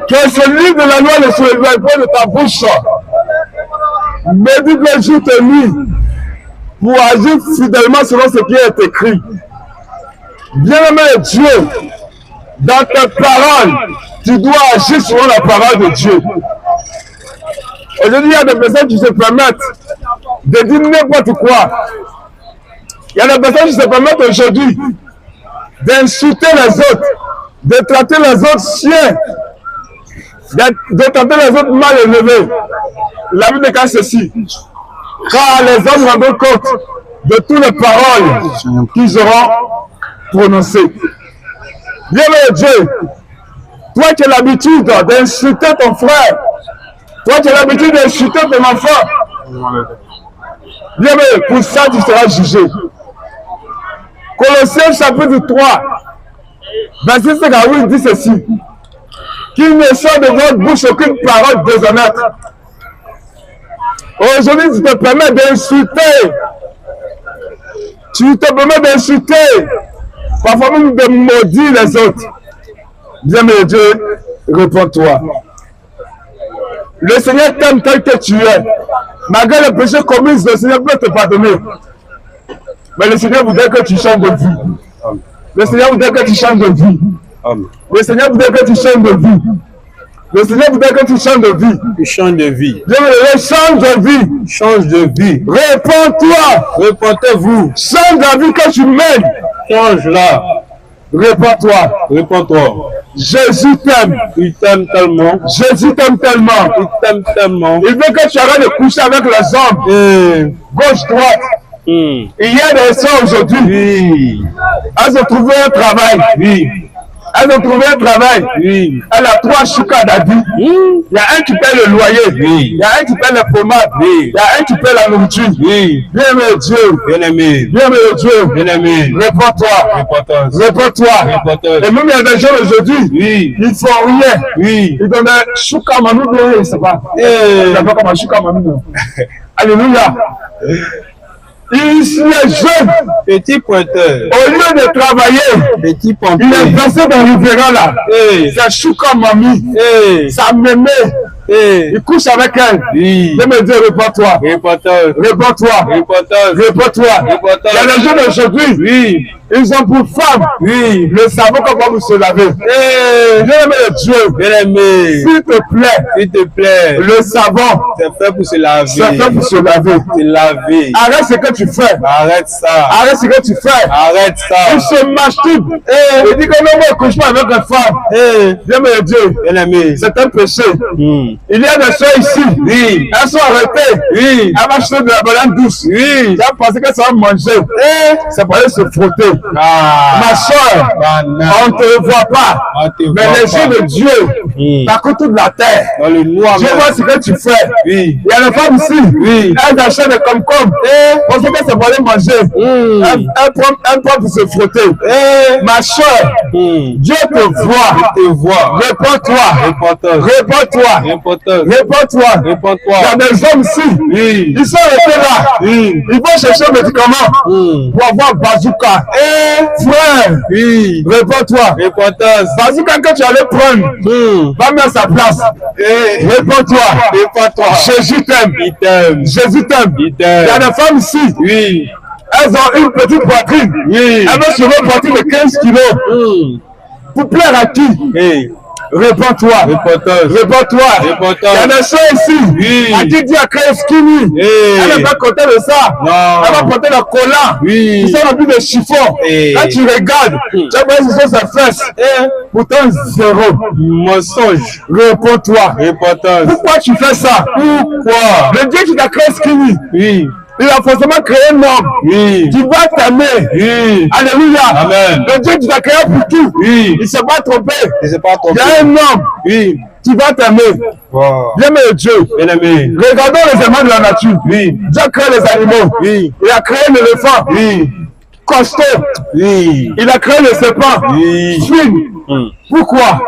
Que ce livre de la loi ne se éloigne pas de ta bouche. Médite le jour et nuit pour agir fidèlement selon ce qui est écrit. Bien-aimé de Dieu, dans tes paroles, tu dois agir selon la parole de Dieu. Aujourd'hui, il y a des personnes qui se permettent de dire n'importe quoi. Il y a des personnes qui se permettent aujourd'hui d'insulter les autres, de traiter les autres chiens, de traiter les autres mal élevés. La Bible dit ceci. Car les hommes rendront compte de toutes les paroles qu'ils auront prononcées. Bien-aimé Dieu, toi qui as l'habitude d'insulter ton frère, toi qui as l'habitude d'insulter ton enfant, bien-aimé, pour ça tu seras jugé. Colossiens chapitre 3, verset 58 dit ceci. Qu'il ne soit de votre bouche aucune parole déshonnête. Aujourd'hui, tu te permets d'insulter. Tu te permets d'insulter. Parfois même de maudire les autres. Bien-aimé Dieu, réponds-toi. Le Seigneur t'aime tel que tu es. Malgré le péché commis, le Seigneur peut te pardonner. Mais le Seigneur voudrait que tu changes de vie. Le Seigneur voudrait que tu changes de vie. Le Seigneur voudrait que tu changes de vie. Le Seigneur voudrait que tu changes de vie. Tu changes de vie. Bien-aimé, change de vie. Change de vie. Réponds-toi. Répondez-vous. Change la vie que tu mènes. Change-la. Réponds-toi. Réponds-toi. Jésus t'aime. Il t'aime tellement. Jésus t'aime tellement. Il t'aime tellement. Il veut que tu arrêtes de coucher avec les hommes. Gauche-droite. Il y a des soeurs aujourd'hui. Oui. Elles ont trouvé un travail. Oui. Elles ont trouvé un travail. Oui. Elle a 3 choukas d'habits. Il y a un qui paie le loyer. Oui. Il y a un qui paie les pommades. Oui. Il y a un qui paie la nourriture. Oui. Bien-aimé Dieu. Bien-aimé. Bien-aimé Dieu. Bien-aimé. Réponds-toi. Réponds-toi. Réponds-toi. Réponds-toi. Et même il y a des gens aujourd'hui. Oui. Ils font rien. Oui. Ils donnent un chouka manou. C'est pas. Eh. C'est pas comme un chouka manou. Alléluia. Il est jeune. Petit pointeur. Au lieu de travailler, Petit il pompier. est versé dans le rivière là. Eh. C'est chouka mamie. Eh. Ça m'aimait. Eh. Il couche avec elle. Oui. Je me dis, réponds-toi. Réponds-toi. Réponds-toi. Réponds-toi. Réponds-toi. Réponds-toi. Il y a des gens d'aujourd'hui. Oui. Ils ont pour femme. Oui. Le savon comment vous se laver. Bien-aimé de Dieu. Bien-aimé. S'il te plaît. S'il te plaît. Le savon. C'est fait pour se laver. C'est fait pour se laver. Se laver. Arrête ce que tu fais. Arrête ça. Arrête ce que tu fais. Arrête ça. Il se masturbe. Il dit que non, moi, je couche pas avec une femme. Bien-aimé de Dieu. Bien-aimé. C'est un péché. Il y a des soeurs ici. Oui. Elles sont arrêtées. Oui. Elles vont acheter de la banane douce. Oui. Elles pensent que ça va manger. C'est pour aller se frotter. Ah. Ma soeur, Banane. on ne te voit pas. On te Mais voit les pas. yeux de Dieu parcourent toute la terre. Dans le noir. Dieu voit ce que tu fais. Oui. Il y a des femmes ici. Oui. Elles achètent des comme-comme. Parce que c'est pour aller manger. Elles prennent pour se frotter. Ma soeur, Dieu te voit. Te voir. Réponds-toi. Importance. Réponds-toi. Importance. Réponds-toi. Réponds-toi. Il y a des hommes ici. Oui. Ils sont restés là. Oui. Ils vont chercher un médicament pour avoir bazooka. Frère, Oui. réponds-toi. Importance. Bazooka que tu allais prendre, va mettre sa place. Réponds-toi. Réponds-toi. Jésus t'aime. Il t'aime. Jésus t'aime. Il Il y a t'aime. des femmes ici. Oui. Elles ont une petite poitrine. Oui. Elles veulent sur une poitrine de 15 kilos. Pour plaire à qui? Hey. Réponds-toi. Importance. Réponds-toi. Réponds-toi. Il y a des soeurs ici. Oui. À qui dit à créer skinny. Hey. Elle n'est pas contente de ça. Non. Elle va porter le collant. Oui. Ils sont remplis de chiffon. Hey. Quand tu regardes, tu vas voir ce sont ses fesses. Pourtant, zéro. Mensonge. Réponds-toi. Importance. Pourquoi tu fais ça? Pourquoi? Le Dieu qui t'a créé skinny, Oui. il a forcément créé un homme. Oui. Tu vas t'aimer. Oui. Alléluia. Amen. Le Dieu qui t'a créé pour tout. Oui. Il ne s'est pas trompé. Je ne sais pas Il y trompé. a un homme Oui. qui va t'aimer. Wow. Bien-aimé Dieu. Bien aimé. Regardons les éléments de la nature. Oui. Dieu a créé les animaux. Oui. Il a créé l'éléphant. Oui. Costaud. Oui. Il a créé le serpent. Oui. Fine. Pourquoi?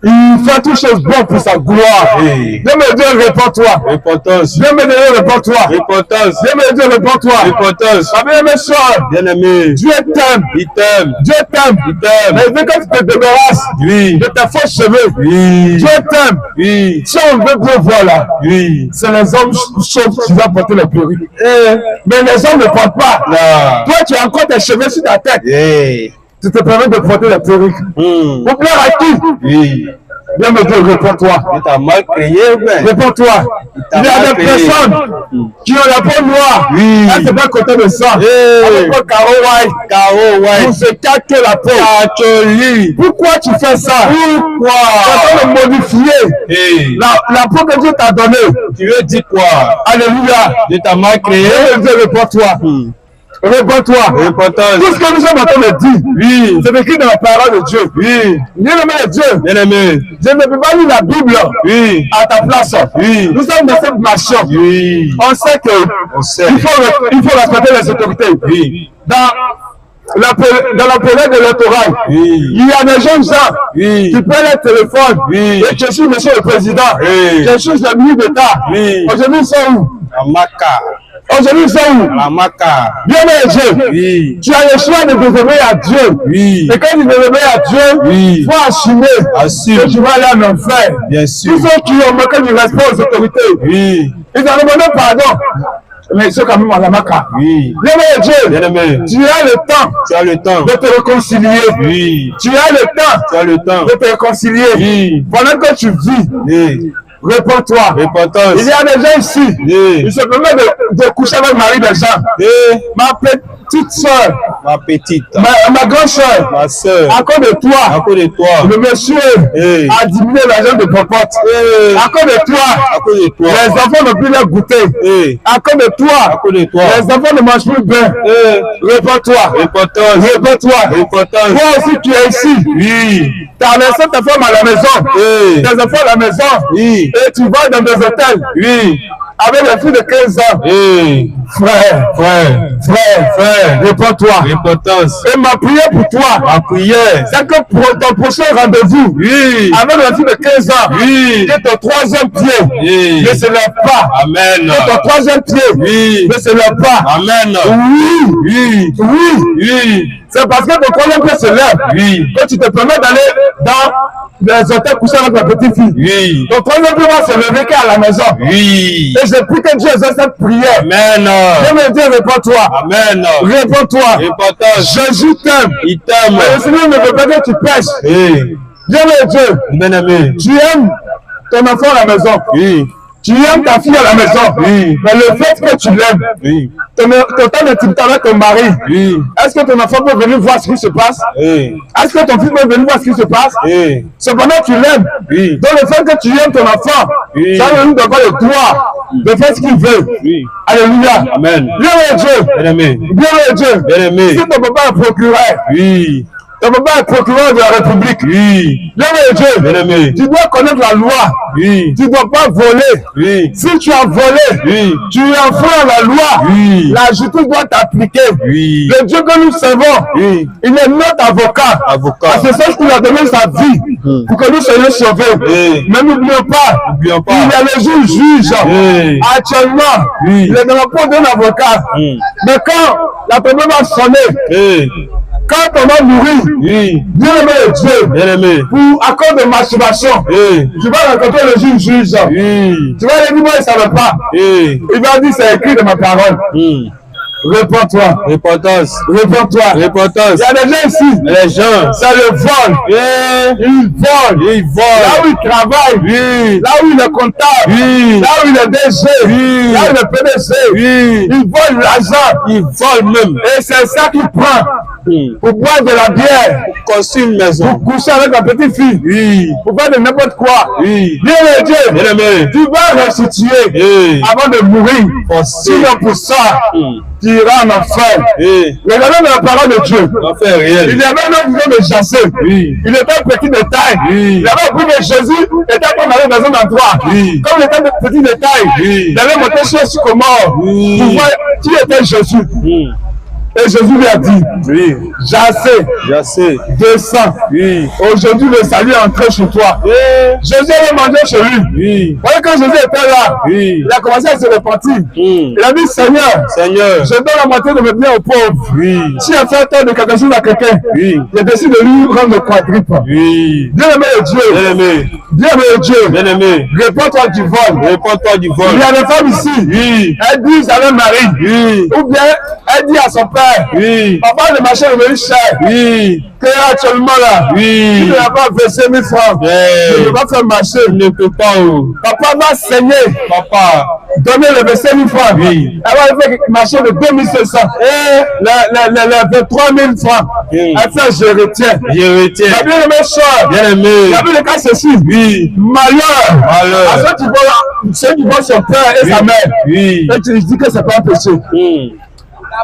Il fait toutes choses bonnes pour sa gloire. Oui. Bien-aimé Dieu, réponds-toi. Importance. Bien-aimé Dieu, réponds-toi. Importance. Bien-aimé Dieu, réponds-toi. Importance. Ma bien-aimée soeur, Bien aimé. Dieu t'aime. Il t'aime. Dieu t'aime. Il t'aime. Mais il veut que tu te débarrasses Oui. de tes faux cheveux. Oui. Dieu t'aime. Oui. Si on veut bien voir là, Oui. c'est les hommes chauves qui vont porter les perruques. Mais les hommes ne portent pas. Là. Toi, tu as encore tes cheveux sur ta tête. Hey. Tu te permets de porter les perruques. Pour plaire à qui? Oui. Bien me dire, réponds-toi. Tu t'as mal créé, ben. Réponds-toi. Il y a des personnes qui ont la peau noire. Oui. Elles se battent côté de ça. Hey. Avec le carreau white. K.O. Pour ouais. se cacher la peau. Catholique. Pourquoi tu fais ça? Pourquoi? Tu vas le modifier. Hey. La peau que Dieu t'a donnée. Tu veux dire quoi? Alléluia. Tu t'as mal créé. Bien me dire, réponds-toi. Réponds-toi. Importance. Tout ce que nous sommes en train de dire, Oui. c'est écrit dans la parole de Dieu. Oui. Bien-aimé de Dieu, Bien aimé. je ne peux pas lire la Bible Oui. à ta place. Oui. Nous sommes dans cette nation. Oui. On sait que On sait. il faut respecter les autorités. Oui. Dans la période électorale, Oui. il y a des jeunes gens Oui. qui prennent le téléphone Oui. et je suis monsieur le président, Oui. je suis le ministre d'État. Oui. Aujourd'hui, ils sont où? La maca. Aujourd'hui, ils sont où? La maca. Bien-aimé Dieu, Oui. tu as le choix de désobéir à Dieu. Oui. Et quand tu désobéis à Dieu, Oui. il faut assumer Assume. que tu vas aller en enfer. Bien sûr. Tous ceux qui ont manqué du respect aux autorités, Oui. ils ont demandé pardon. Mais ils sont quand même à la maca. Oui. Bien-aimé Dieu, Bien aimé. tu as le temps Tu as le temps. de te réconcilier. Oui. Tu as le temps Tu as le temps. de te réconcilier. Oui. Pendant que tu vis, Oui. réponds-toi. Importance. Il y a des gens ici, Oui. ils se permettent de coucher avec Marie des gens. Et Ma petite soeur, ma petite. ma grande soeur, Ma soeur. à cause de À toi, cause de toi. le monsieur Hey. a diminué l'argent de popote. Hey. À cause de À toi, cause de toi. les enfants n'ont plus leur goûter. Hey. À cause de À toi, cause de toi. les enfants ne mangent plus bien. Hey. Réponds-toi. Importance. Réponds-toi. Importance. Toi aussi, tu es ici. Oui. Tu as laissé ta femme à la maison, Hey. tes enfants à la maison, Oui. et tu vas dans des hôtels Oui. avec des filles de 15 ans. Hey. Frère, frère, réponds-toi. Importance. Et ma prière pour toi, Ma prière. c'est que pour ton prochain rendez-vous, Oui. avec la fille de 15 ans, Oui. que ton troisième pied Oui. ne se lève pas. Amen. Que ton troisième pied Oui. ne se lève pas. Amen. Oui, Oui. oui. Oui. C'est parce que ton troisième pied se lève Oui. que tu te permets d'aller dans des hôtels coucher avec la petite fille. Oui. Ton troisième pied va se lever qu'à la maison. Oui. Et je prie que Dieu exauce cette prière. Amen. Dieu me dit, réponds-toi. Amen. Réponds-toi. Importance. Jésus t'aime. Il t'aime. Mais le Seigneur ne veut pas que tu pêches. Hey. Dieu me dit, Bien aimé. tu aimes ton enfant à la maison. Oui. Tu aimes ta fille à la maison. Oui. Mais le fait que tu l'aimes, Oui. ton temps d'intimité avec ton mari, Oui. est-ce que ton enfant peut venir voir ce qui se passe? Oui. Est-ce que ton fils peut venir voir ce qui se passe? Oui. Cependant, tu l'aimes. Oui. Donc, le fait que tu aimes ton enfant, Oui. ça veut dire le droit de faire ce qu'il veut. Oui. Alléluia. Amen. Bien Dieu. Bien-aimé. Bien Dieu. Bien-aimé. Si ton papa est procureur, Oui. ton papa est procureur de la République, Oui. bien Dieu, Bien-aimé. tu dois connaître la loi. Oui. Tu ne dois pas voler. Oui. Si tu as volé, Oui. tu enfreins la loi. Oui. La justice doit t'appliquer. Oui. Le Dieu que nous servons, Oui. il est notre avocat. Avocat. À ce sens qu'il a donné sa vie pour que nous soyons sauvés. Oui. Mais n'oublions pas, N'oublions pas. il y a le jour juge. Oui. Actuellement, Oui. il est dans la peau d'un avocat. Mais quand la tombée va sonner, Oui. quand on va mourir, Oui. bien-aimé Dieu, Bien-aimé. pour accord de masturbation, Oui. tu vas rencontrer le juge juge. Oui. Tu vas lui dire, moi, il ne savait pas. Oui. Il va dire, c'est écrit de ma parole. Réponds-toi. Repentance. Réponds-toi. Repentance. Il y a des gens ici, Les gens. c'est le vol. Oui. Ils volent. Ils Là volent. où ils travaillent, Oui. là où il est comptable, Oui. là où il est DG, Oui. là où il est PDC, Oui. ils volent l'argent. Ils volent même. Et c'est ça qu'il prend pour boire de la bière, Construire une maison. pour coucher avec la petite fille, Oui. pour faire de n'importe quoi. Oui. Bien le Dieu, Bien-aimé. tu vas restituer Oui. avant de mourir. Forcé. Sinon pour ça, tu iras en enfer. Oui. Regardez la parole de Dieu. L'enfer réel. Il y avait un homme de Jassé. Oui. Il était petit de taille. Oui. Il avait appris que Jésus était comme aller dans un endroit. Oui. Comme il était petit de taille, Oui. il avait monté chez Sycomore Oui. pour voir qui était Jésus. Et Jésus lui a dit, Oui. Jassé, Jassé. descends. Oui. Aujourd'hui, le salut est entré chez toi. Oui. Jésus avait mangé chez lui. Oui. Voyez, quand Jésus était là, Oui. il a commencé à se repentir. Il a dit, Seigneur, Seigneur. je donne la moitié de mes biens aux pauvres. Oui. Si il a fait tort de quelque chose à quelqu'un, Oui. il décide de lui rendre le quadruple. Oui. Bien-aimé Dieu, Bien-aimé. bien-aimé Dieu, Bien-aimé. réponds-toi du vol. Réponds-toi du vol. Il y a des femmes ici, Oui. elles disent à leur mari, Oui. ou bien elles disent à son père, Oui. papa, le marché est venu cher, Oui. que actuellement là, Oui. il ne va pas verser 1000 francs, Eh. il ne va pas faire marcher. Tu ne peux pas. Oh. Papa va saigner, Papa. donner le verset 1000 francs, Oui. elle va faire marcher de 2500 et les 23 000 francs. Oui. Elle fait, je retiens. Je retiens. La bien aimé soeur, Bien aimé. la Bible cas ceci. Oui. Malheur. Malheur. À ceux qui voient son père et sa mère. Oui. Et tu dis que c'est pas un péché.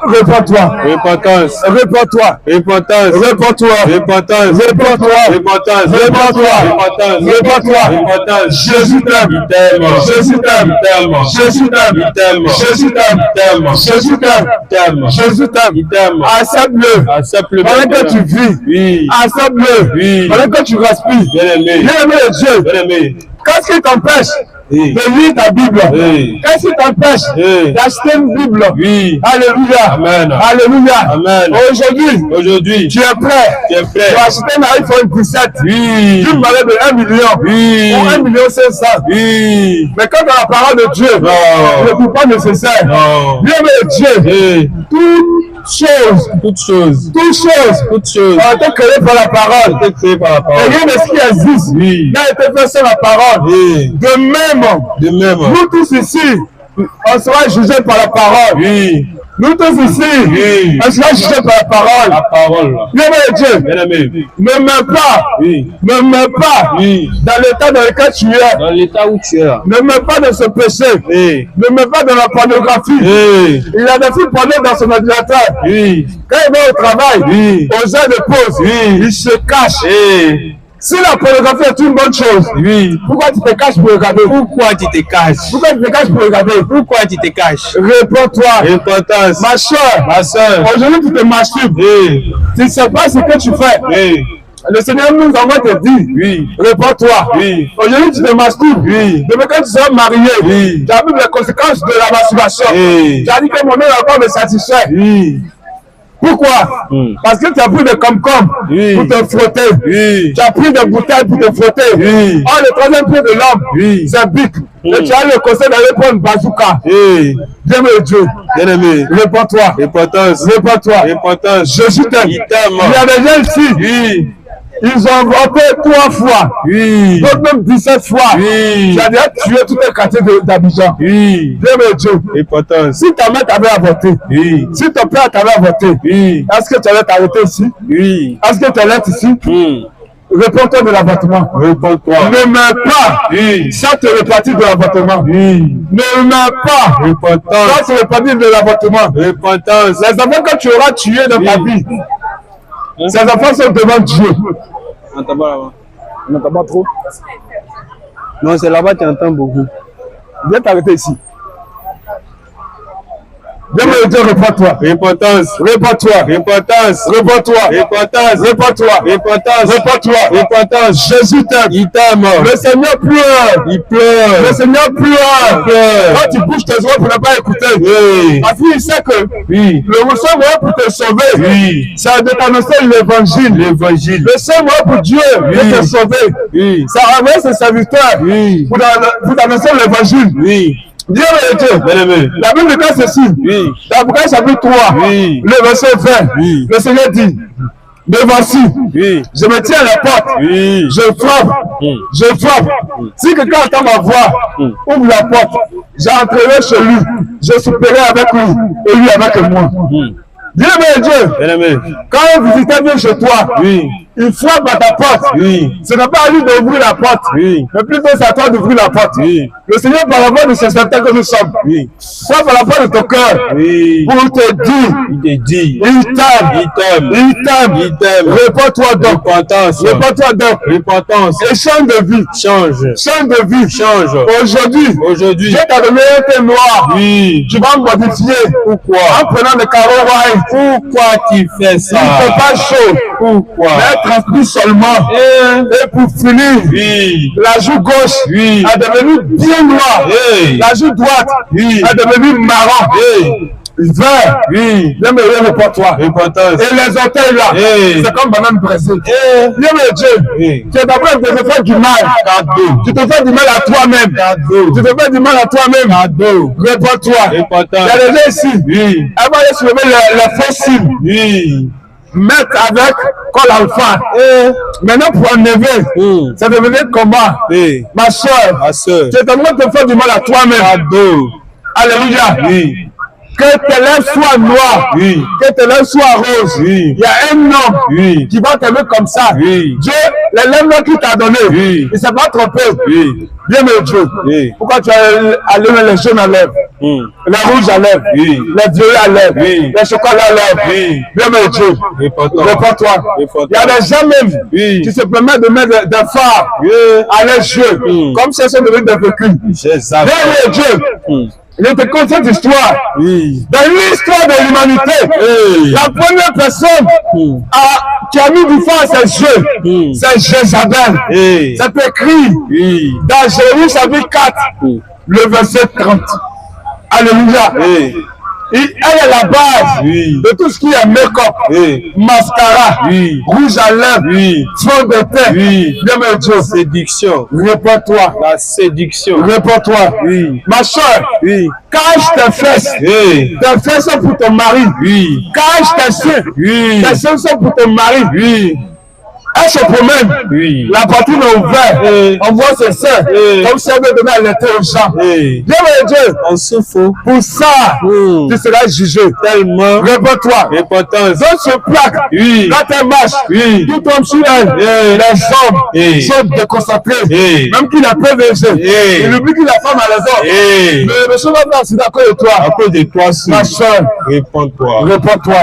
Réponds-toi. Repentance. Réponds-toi. Repentance. Réponds-toi. Repentance. Réponds-toi. Repentance. Réponds-toi. Repentance. Réponds-toi. Repentance. Jésus t'aime. Il t'aime. Jésus t'aime. Il t'aime. Jésus t'aime. Il t'aime. Jésus t'aime. Il t'aime. Jésus t'aime. Il t'aime. Jésus t'aime. Il t'aime. Accepte-le. Accepte-le. Pendant que tu vis. Oui. Accepte-le. Oui. Pendant que tu respires. Bien aimé. Bien aimé de Dieu. Bien aimé. Qu'est-ce qui t'empêche Oui. de lire ta Bible? Oui. Qu'est-ce qui t'empêche Oui. d'acheter une Bible? Oui. Alléluia. Amen. Alléluia. Amen. Aujourd'hui, Aujourd'hui, tu es prêt. tu es prêt. Tu as acheté un iPhone 17. Oui. D'une valeur de 1 million. Oui. Ou 1 million 500. Oui. Mais quand dans la parole de Dieu, Non. ne trouve pas nécessaire. Non. Bien aimé de Dieu, Oui. toutes choses Toutes choses ont été créées par la parole. ont été créées par la Et parole. rien de ce qui existe Oui. n'a été fait sans la parole. Oui. De même, De même. nous tous ici, on sera jugés par la parole. Oui. Nous tous ici, Oui. on sera jugés par la parole. La parole. Bien aimé Dieu, Bien aimé. ne mets pas, Oui. ne mets pas Oui. dans l'état dans lequel tu es. Dans l'état où tu es là. Ne mets pas dans ce péché. Oui. Ne mets pas dans la pornographie. Oui. Il y a des filles porno dans son ordinateur. Oui. Quand il va au travail, Oui. aux heures de pause, Oui. il se cache. Oui. Si la pornographie est une bonne chose, Oui. pourquoi tu te caches pour regarder? Pourquoi tu te caches? Pourquoi tu te caches pour regarder? Pourquoi tu te caches? Réponds-toi. Repentance. Ma soeur, Ma soeur. aujourd'hui tu te masturbes. Oui. Tu ne sais pas ce que tu fais. Oui. Le Seigneur nous envoie te dire. Oui. Réponds-toi. Oui. Aujourd'hui tu te masturbes. Oui. Demain quand tu seras marié, Oui. tu as vu les conséquences de la masturbation. Oui. Tu as dit que mon œil encore me satisfait. Oui. Pourquoi? Parce que tu as pris des com-com Oui. pour te frotter. Oui. Tu as pris des bouteilles pour te frotter. Oui. Or, le troisième pied de l'homme, Oui. c'est Bic. Et tu as le conseil d'aller prendre bazooka. Oui. Bien aimé Dieu, Bien aimé. réponds-toi. Repentance. Réponds-toi. Repentance. Jésus t'aime. Il Il t'aime. y a des gens ici, Oui. Ils ont voté 3 fois. Oui. D'autres même 17 fois. Oui. J'ai déjà tué tout un quartier d'Abidjan. Oui. Dieu me Dieu. Importance. Si ta mère t'avait avorté, Oui. si ton père t'avait avorté, Oui. est-ce que tu allais t'arrêter ici? Oui. Est-ce que tu allais être ici? Réponds-toi de l'avortement. Réponds-toi. Ne meurs pas. Oui. Ça te répartit de l'avortement. Oui. Ne meurs pas. Repentance. Ça te répartit de l'avortement. Repentance. Les enfants que tu auras tués dans ta vie, ces enfants sont devant Dieu. On t'entend là-bas. On n'entend pas trop. Non, c'est là-bas que tu entends beaucoup. Viens t'arrêter ici. Viens me dire, réponds-toi. Repentance. Réponds-toi. Repentance. Réponds-toi. Repentance. Réponds-toi. Repentance. Réponds-toi. Repentance. Jésus t'aime. Il t'aime. Le Seigneur pleure. Il pleure. Le Seigneur pleure. pleure. Quand tu bouges tes oreilles pour ne pas écouter. Oui. Parce qu'il sait que Oui. le seul moyen pour te sauver, Oui. c'est de t'annoncer l'évangile. L'évangile. Le seul moyen pour Dieu de te sauver, Oui. c'est envoyer ses serviteurs Oui. pour t'annoncer l'évangile. Oui. Dieu est Dieu. Bien-aimé. La Bible dit ceci. Oui. Dans Apocalypse chapitre 3, Oui. le verset 20, Oui. le Seigneur dit, de voici, Oui. je me tiens à la porte, Oui. je frappe, je frappe. Si quelqu'un entend ma voix, ouvre la porte, j'entrerai chez lui, je souperai avec lui et lui avec moi. Dieu est Dieu. Bien-aimé. Quand un visiteur vient chez toi, Oui. il frappe à ta porte. Oui. Ce n'est pas à lui d'ouvrir la porte, Oui. mais plutôt c'est à toi d'ouvrir la porte. Oui. Le Seigneur, par la voix de ces serviteurs que nous sommes, Oui. frappe à la porte de ton cœur Oui. pour te dire, Il te dit. il t'aime, Il t'aime. il t'aime, Il t'aime. réponds-toi donc, Repentance. réponds-toi donc, Repentance. et change de vie, Change. change de vie. Change. Aujourd'hui, Aujourd'hui. Dieu t'a donné un thé noir, Oui. tu vas modifier Pourquoi? en prenant le carreau white. Pourquoi tu fais Il ça? ne fait pas chaud, Pourquoi? mais transpire seulement. Et pour finir, Oui. la joue gauche Oui. est devenue bien noire. Hey. La joue droite Oui. est devenue marron. Hey. Vert. Oui. Viens me dire pour toi. Repentance. Et les orteils là, Hey. c'est comme banane pressée. Hey. Viens me dire, Hey. tu es d'abord de te faire du mal. Cadeau. Tu te fais du mal à toi-même. Cadeau. Tu te fais du mal à toi-même. Cadeau. Réponds-toi. Il y Repentance. a des gens ici. Oui. Elle va aller soulever les faux signes. Oui. Mettre avec col alpha. Maintenant pour enlever, c'est devenu combat. Hey. Ma soeur, Ma soeur. tu es en train de te faire du mal à toi-même. Cadeau. Alléluia. Oui. Que tes lèvres soient noires, Oui. que tes lèvres soient roses. Oui. Il y a un homme Oui. qui va t'aimer comme ça. Oui. Dieu, les lèvres qu'il t'a donné, Oui. il ne s'est pas trompé. Oui. Bien mon Dieu. Oui. Pourquoi tu as allumé les jaunes à lèvres, les rouges à lèvres, Oui. les violets à lèvres, Oui. les chocolats à lèvres. Oui. Bien mon Dieu. Réponds-toi. Réponds-toi. Réponds-toi. Il y a des gens même Oui. qui se permettent de mettre des phares Oui. à leurs yeux, comme si elles sont devenues des véhicules. J'ai ça. Bien mon Dieu. Je te conte cette histoire. Oui. Dans l'histoire de l'humanité, Hey. la première personne qui a mis du feu à ses yeux, c'est Jézabel. Hey. C'est écrit Oui. dans Jérémie chapitre 4, le verset 30. Alléluia. Hey. Elle est la base Oui. de tout ce qui est make-up, Hey. mascara, Oui. rouge à lèvres, Oui. fond de teint. Oui. Bien mon Dieu. Séduction. Réponds-toi. La séduction. Réponds-toi. Oui. Ma soeur, Oui. cache tes fesses. Hey. Tes fesses sont pour ton mari. Oui. Cache tes seins. Oui. Tes seins sont pour ton mari. Oui. Elle se promène. Oui. La poitrine est ouverte. Hey. On voit ses seins. Hey. Comme si elle veut donner à l'été aux gens. Hey. Dieu mon Dieu. On se fout. Pour ça, tu seras jugé. Tellement. Réponds-toi. Repentance. Dans ce plaque, Oui. quand elle marche, Oui. tout tombe sur elle. Hey. Les hommes Hey. sont déconcentrés. Hey. Même qu'il a peu de Hey. il oublie qu'il a femme à la maison. Hey. Mais le monsieur va faire accident à cause de toi. À cause de toi, Ma soeur, réponds-toi. réponds-toi.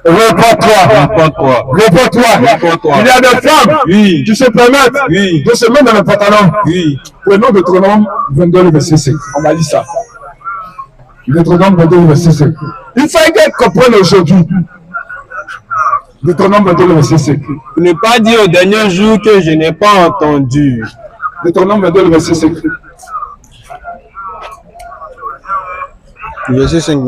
Réponds-toi. Réponds-toi. Réponds-toi. Réponds-toi. Il y a des femmes Oui. qui se permettent Oui. de se mettre dans le pantalon. Oui. Prenons Deutéronome 22, le verset 5. On m'a dit ça. Deutéronome 22, le verset 5. Il faut qu'elle comprenne aujourd'hui. Deutéronome 22, le verset 5. Pour ne pas dire au dernier jour que je n'ai pas entendu. Deutéronome 22, le verset 5. Verset 5.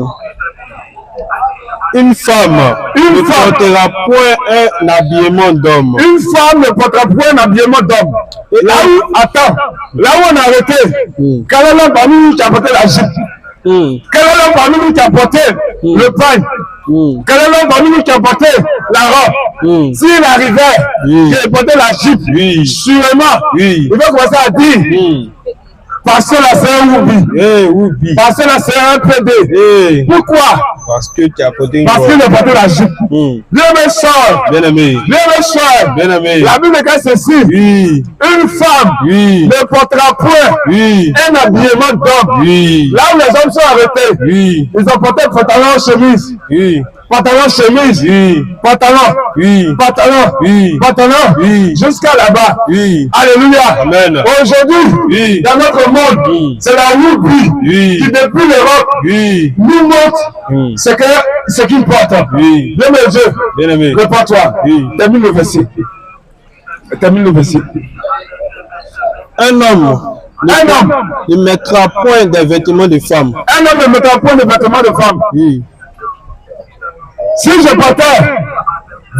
Une femme ne femme. portera point un habillement d'homme. Une femme ne portera point un habillement d'homme. Là où, attends, là où on a arrêté, quel est l'homme parmi nous qui a porté la jupe? Quel est l'homme parmi nous qui a porté le pain? Quel est l'homme parmi nous qui a porté la robe? S'il arrivait, il a porté la jupe, sûrement, il va commencer à dire, parce que là c'est un Woubi, parce que là c'est un PD. Pourquoi? Parce que tu as porté une Parce qu'il a porté la jupe. Bien-aimé soeur, la Bible dit ceci, une femme ne portera point un habillement d'homme. Là où les hommes sont arrêtés, ils ont porté pantalon, chemise. Pantalon, chemise, pantalon, jusqu'à là-bas. Alléluia. Amen. Aujourd'hui, dans notre monde, c'est la Woubi qui, depuis l'Europe, nous montre ce qu'il porte. Bien-aimé Dieu, répare-toi. Termine le verset. Un homme ne mettra point des vêtements de femme. Un homme ne mettra point de vêtements de femme. Si je portais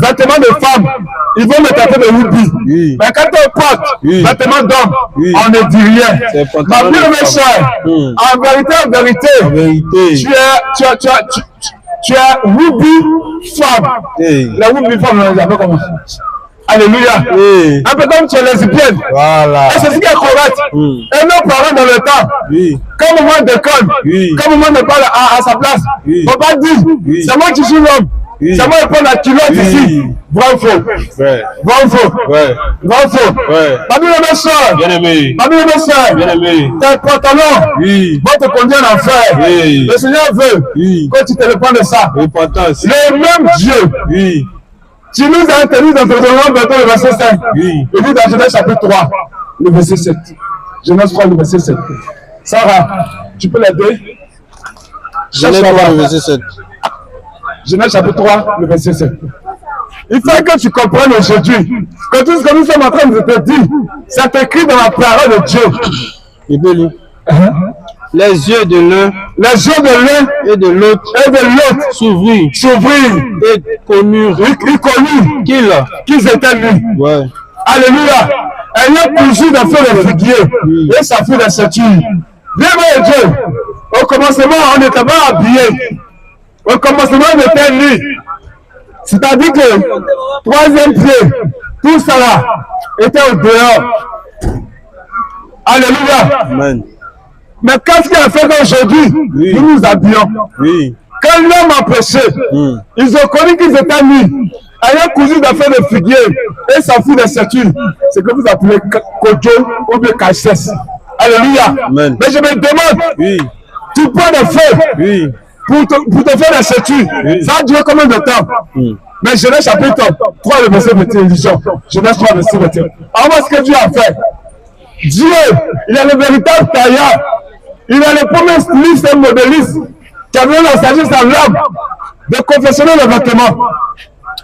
vêtements de femme, ils vont me taper de Woubi. Mais quand on porte vêtements d'homme, on ne dit rien. Ma bien-aimée soeur, en vérité, tu es Woubi femme. La Woubi femme, on les appelle comment? Alléluia. Un peu comme tu es lesbienne. Voilà. Et c'est ce qui est correct. Et nos parents dans le temps, quand maman déconne, quand maman ne parle à sa place, il ne faut pas dire, c'est moi qui suis l'homme. C'est moi qui prends la culotte ici. Vrai ou faux? Vrai ou faux? Vrai ou faux? Ma bien-aimée soeur, tes pantalons vont te conduire en enfer. Le Seigneur veut que tu te répandes de ça. Le même Dieu. Tu nous as interdit dans le verset 5. Il dit dans Genèse chapitre 3, le verset 7. Genèse 3, le verset 7. Sarah, tu peux l'aider? Genèse 3, le verset 7. Genèse chapitre 3, le verset 7. Il faut que tu comprennes aujourd'hui que tout ce que nous sommes en train de te dire, c'est écrit dans la parole de Dieu. Il peut lire. Les yeux de l'un et de l'autre s'ouvrirent et connurent qu'ils étaient nus. Alléluia. Ayant cousu d'un feu de figuier et ça fut la ceinture. Bien mon Dieu, au commencement on n'était pas habillé. Au commencement on était nus. C'est-à-dire que troisième pied, tout ça là était au dehors. Alléluia. Amen. Mais qu'est-ce qui a fait qu'aujourd'hui, nous nous habillons? Quand l'homme a péché, ils ont connu qu'ils étaient nus, ayant cousu d'affaires de figuier et ça fout des ceintures. C'est que vous appelez Kojo ou bien Kachès. Alléluia. Amen. Mais je me demande, tu prends des feux pour te faire des ceintures. Ça a duré combien de temps? Mais Genèse chapitre 3, le verset 21. Genèse 3, verset 21. Alors, ce que Dieu a fait, Dieu, il est le véritable tailleur. Il est le premier styliste et modéliste qui a donné la sagesse à l'homme de confectionner les vêtements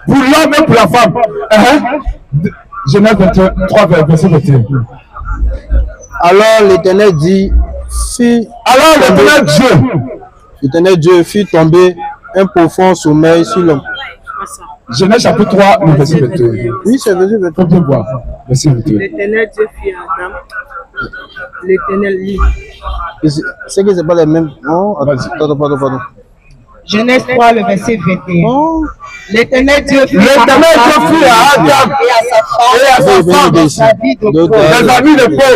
pour l'homme et pour la femme. Genèse 3, verset 21. Alors l'Éternel dit, l'Éternel Dieu fit tomber un profond sommeil sur l'homme. Genèse chapitre 3, le verset 21. Oui, c'est le verset 21. Faut bien voir. Verset 21. L'Éternel Dieu fit Adam. L'Éternel lit. C'est que c'est pas les mêmes. Oh, pardon. Genèse 3, le verset 21. Oh. L'Éternel Dieu fit à Adam et à sa femme des habits de peau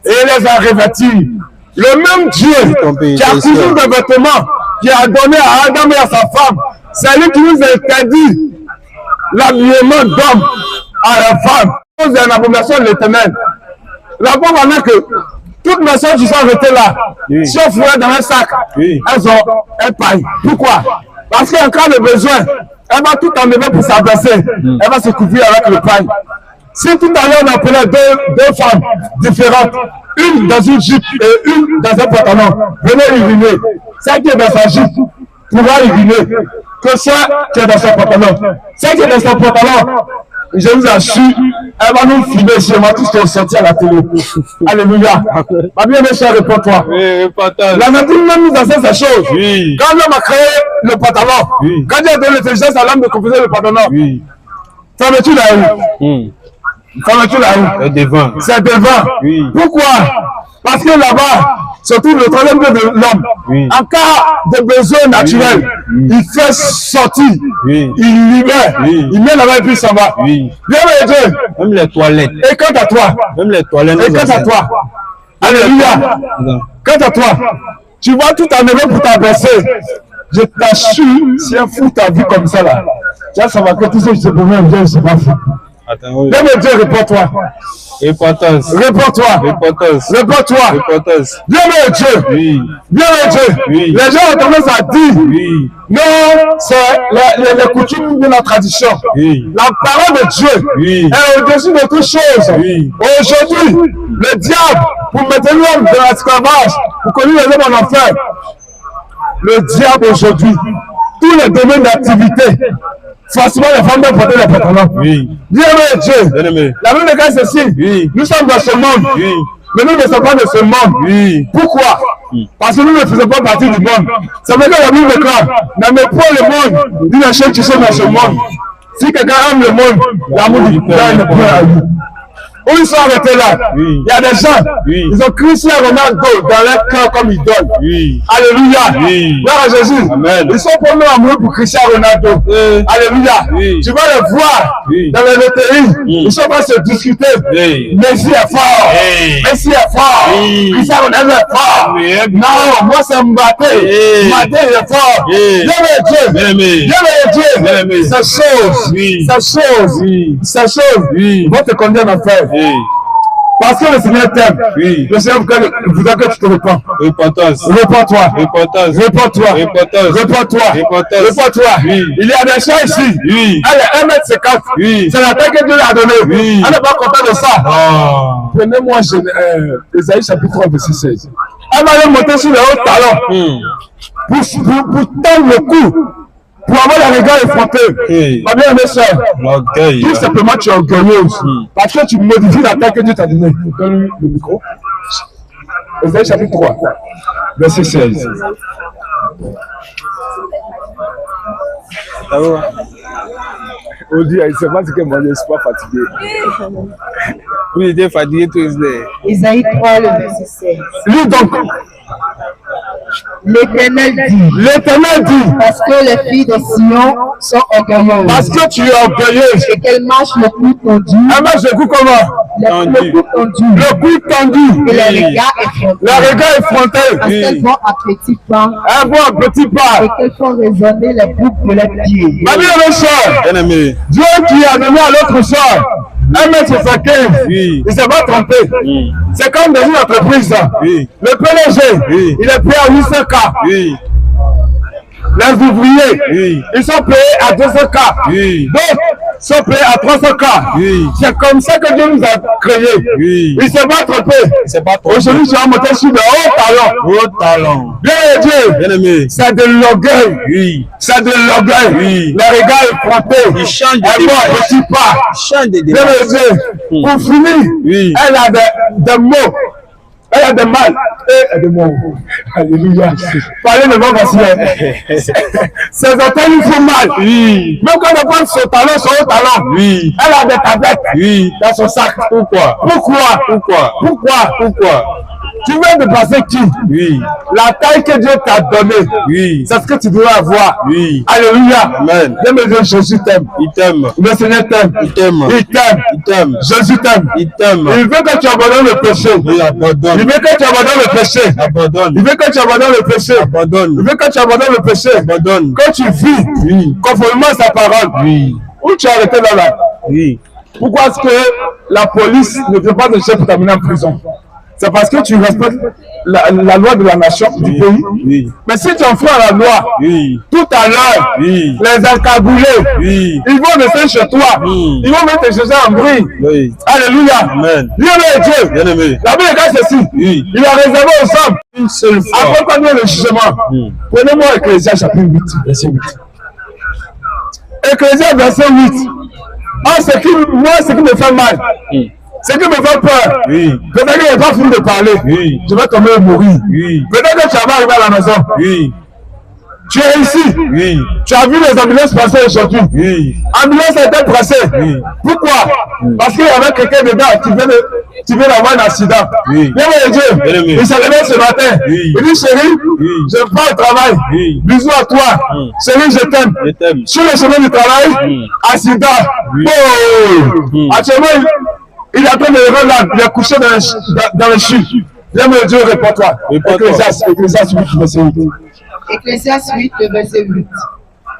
et les a revêtis. Le même Dieu qui a cousu des vêtements, qui a donné à Adam et à sa femme, c'est lui qui nous a interdit l'habillement d'homme à la femme. C'est une abomination de l'Éternel. La pauvre en a que toutes mes soeurs qui sont arrêtées là, si on fouillait dans un sac, elles paillent. Pourquoi? Parce qu'en cas de besoin, elle va tout enlever pour s'abaisser. Elle va se couvrir avec le paille. Si tout à l'heure on appelait deux femmes différentes, une dans une jupe et une dans un pantalon, venez uriner. Celle qui est dans sa jupe pourra uriner que celle qui est dans son pantalon. Celle qui est dans son pantalon, je vous assure, elle va nous filmer chez moi, tout ce qui est sorti à la télé. Alléluia. Ma bien-aimée chère, réponds-toi. La nature même nous enseigne ces choses. Quand l'homme a créé le pantalon, quand Dieu a donné l'intelligence à l'homme de composer le pantalon, ferme-tu là où? Ferme-tu là où? C'est devant. C'est devant. Pourquoi? Parce que là-bas, surtout le troisième œil de l'homme. Oui. En cas de besoin naturel, il fait sortir, Oui. il libère, il met là-bas et puis il s'en va. Oui. Bien Dieu. Même les toilettes. Et quant à toi, Même les toilettes. et quant à toi, alléluia, quant à toi, tu vois tout en Europe pour t'abaisser. Je t'assure, si un fou t'a vu comme ça là, tu vas savoir que tout ce que je te promets, Dieu ne sera pas fou. Attends, oui. Bien Dieu, réponds-toi. Repentance. Réponds-toi. Repentance. Réponds-toi. Repentance. Bien Dieu. Oui. Bien Dieu. Oui. Les gens ont tendance à dire, Oui. non, c'est les coutumes de la tradition. Oui. La parole de Dieu Oui. est au-dessus de toutes choses. Oui. Aujourd'hui, le diable, pour mettre l'homme dans l'esclavage, pour conduire les hommes en enfer, le diable aujourd'hui, tous les domaines d'activité, forcément les femmes doivent porter les pantalons. Oui. Bien Dieu. Bien-aimé. La même cas, c'est ceci. Oui. Nous sommes dans ce monde. Oui. Mais nous ne sommes pas de ce monde. Oui. Pourquoi? Parce que nous ne faisons pas partie du monde. Ça veut dire que la Bible déclare, n'aimez pas le monde, dis la chose qui sont dans ce monde. Si quelqu'un aime le monde, l'amour du Père ne peut à lui. Où ils sont arrêtés là? Oui. Il y a des gens, Oui. ils ont Cristiano Ronaldo dans leur cœur comme idole. Oui. Alléluia. Oui. Gloire à Jésus. Amen. Ils sont pour nous amoureux pour Cristiano Ronaldo. Alléluia. Oui. Tu vas les voir Oui. dans les loteries. Ils sont en train de se discuter. Oui. Messi est fort. Oui. Messi est fort. Oui. Cristiano Ronaldo est fort. Oui. Non, moi c'est Mbappé. Oui. Mbappé est fort. Oui. Bien Dieu. Bien-aimé. Bien Dieu. Bien-aimé. Ces choses. Oui. Ces choses. Oui. Ces choses. Oui. Vont te conduire en enfer. Oui. Parce que le Seigneur t'aime. Oui. Le Seigneur voudrait que tu te répands. Repentance. Répands-toi. Repentance. Répands-toi. Repentance. Répands-toi. Repentance. Répands-toi. Oui. Il y a des gens ici. Oui. Elle est 1m50. Oui. C'est la taille que Dieu lui a donnée. Oui. Elle n'est pas contente de ça. Oh. Prenez-moi Ésaïe chapitre 3, verset 16. Elle va aller monter sur le haut talon pour tendre le cou, pour avoir les regards effrontés. Oui. Ma bien-aimée sœur, L'orgueil. tout simplement tu es orgueilleuse parce que tu modifies la taille que Dieu t'a donnée. Donne le micro. Ésaïe chapitre 3, verset 16. On dit, c'est pas ce que moi je ne suis pas fatigué. Vous étiez fatigué tous les. Isaïe 3, le verset 16. Lis donc. L'Éternel dit, L'Éternel dit, parce que les filles de Sion sont orgueilleuses parce que tu es orgueilleuse. et qu'elles marchent le cou tendu, Elle marche le cou comment? le cou tendu Le cou tendu. et les regards effrontés. Le regard effronté. Parce qu'elles vont à petits pas Elle voit un petit pas. et qu'elles font résonner les boucles de leurs pieds. Ma bien-aimée sœur, Bien-aimé. Dieu qui a donné à l'autre sœur 1m75, Oui. il ne s'est pas trompé. C'est comme dans une entreprise. Oui. Le PDG, Oui. il est payé à 800K. Oui. Les ouvriers, Oui. ils sont payés à 200K. Oui. D'autres sont payés à 300K. Oui. C'est comme ça que Dieu nous a créés. Oui. Il ne s'est pas trompé. C'est pas trop. Aujourd'hui, tu vas monter sur de hauts talons. Gros talent. Bien Dieu, Bien-aimé. c'est de l'orgueil. Oui. C'est de l'orgueil. Oui. Les regards effrontés. Il change de Elle voit un démarche. petit pas. Change de Bien démarche. Dieu, pour finir, Oui. elle a des mots. Elle a des mal. Et des mots. Alléluia. Parlez de mots facile. Ses orteils lui font mal. Oui. Même quand on prend son talon, son haut talon, Oui. elle a des tablettes Oui. dans son sac. Pourquoi? Pourquoi? Pourquoi? Pourquoi? Pourquoi? Tu veux dépasser qui? Oui. La taille que Dieu t'a donnée, Oui. c'est ce que tu dois avoir. Oui. Alléluia. Amen. Bien Dieu, Jésus t'aime. Il t'aime. Le Seigneur t'aime. Il t'aime. Il t'aime. Il t'aime. Jésus t'aime. Il t'aime. Il veut que tu abandonnes le péché. Il Il abandonne. veut que tu abandonnes le péché. Abandonne. Il veut que tu abandonnes le péché. Il Abandonne. veut que tu abandonnes le péché. Abandonne. Que tu vis Oui. conformément à sa parole. Oui. Où tu es arrêté là. Oui. Pourquoi est-ce que la police ne peut pas te chercher pour t'amener en prison? C'est parce que tu respectes la loi de la nation, du pays. Oui. Mais si tu enfreins la loi, Oui. tout à l'heure, Oui. les encagoulés, Oui. ils vont rester chez toi. Oui. Ils vont même te chercher en bruit. Oui. Alléluia. Amen. Dieu est Dieu. Bien-aimé. La Bible est ceci. Oui. Il a réservé aux hommes. Une seule fois. Après qu'on ait le jugement. Prenez-moi Ecclésias chapitre 8, verset 8. Ecclésias verset 8. Ah, ce qui me fait mal. Ce qui me fait peur. Oui. Peut-être que je n'ai pas fini de parler. Oui. Je vais tomber et mourir. Oui. Peut-être que tu vas arriver à la maison. Oui. Tu es ici. Oui. Tu as vu les ambulances passer aujourd'hui. Oui. Ambulance a été pressée. Oui. Pourquoi? Parce qu'il y avait quelqu'un dedans tu viens d'avoir un accident. Oui. Bien mon Dieu, il s'est levé ce matin. Oui. Il dit chérie, je pars au travail. Oui. Bisous à toi. Chérie, je t'aime. Je t'aime. Sur le chemin du travail, accident. Oh. Actuellement, il est en train de lever là, il est couché dans le chute. Bien mon Dieu, réponds-toi. Ecclésiaste 8, verset 8. Ecclésiaste 8, verset 8.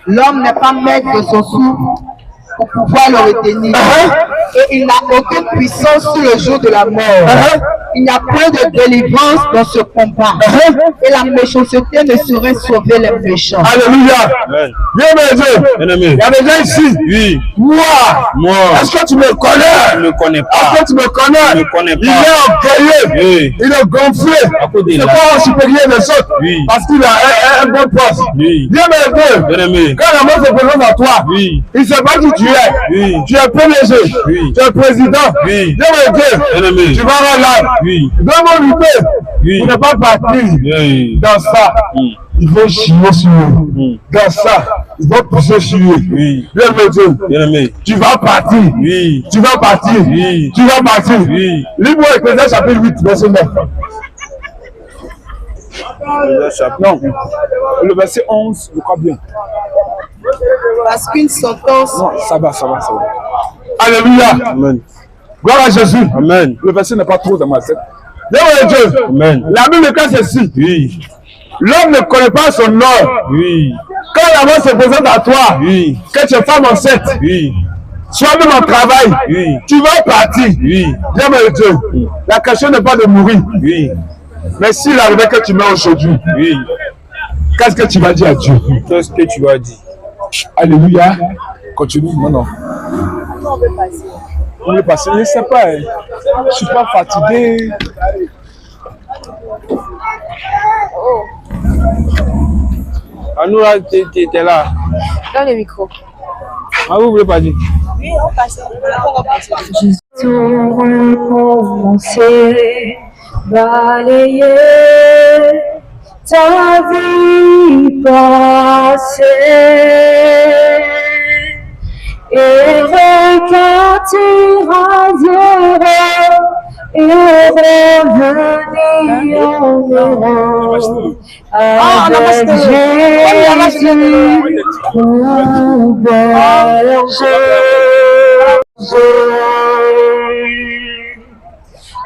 L'homme n'est pas maître de son souffle pour pouvoir le retenir. Et il n'a aucune puissance sur le jour de la mort. Il n'y a point de délivrance dans ce combat. Et la méchanceté ne saurait sauver les méchants. Alléluia. Bien mon Dieu. Il y a des gens ici. Oui. Moi. Est-ce que tu me connais? Je ne connais pas. Est-ce que tu me connais? Je ne connais pas. Il est orgueilleux. Oui. Il est gonflé. Il n'est pas supérieur des autres. Oui. Parce qu'il a un bon poste. Oui. Bien mon Dieu. Quand la mort se présente à toi, il ne sait pas qui tu es. Oui. Tu es PDG. Oui. Tu es président. Oui. Bien mon Dieu. Tu vas là. Oui. Donne-moi lutter. Oui. Pour ne pas partir dans ça. Il faut chier sur eux. Dans ça, il faut pousser sur eux. Oui. Bien mon Dieu. Tu vas partir. Oui. Tu vas partir. Oui. Tu vas partir. Oui. Lis-moi Ecclésiaste chapitre 8, verset 9. Non, le verset 11, je crois bien. Parce qu'une sentence. Non, ça va. Alléluia. Amen. Gloire à Jésus. Amen. Le verset n'est pas trop dans ma tête. Bien mon Dieu. Amen. La Bible dit ceci. Oui. L'homme ne connaît pas son or. Oui. Quand la mort se présente à toi, Oui. que tu es femme enceinte, Oui. soit même en travail, Oui. tu vas partir. Oui. Bien mon Dieu. La question n'est pas de mourir. Oui. Mais s'il arrivait que tu meurs aujourd'hui, Oui. qu'est-ce que tu vas dire à Dieu? Qu'est-ce que tu vas dire? Alléluia. Continue. Non. On veut passer. On est passé. Je ne sais pas. Je ne suis pas fatigué. Ah, nous là, t'es là. Dans le micro. Ah, vous voulez pas dire? Oui, on passe. On va passer. Tout recommencer, balayer ta vie passée et repartir à zéro et revenir en Europe avec Jésus, mon berger.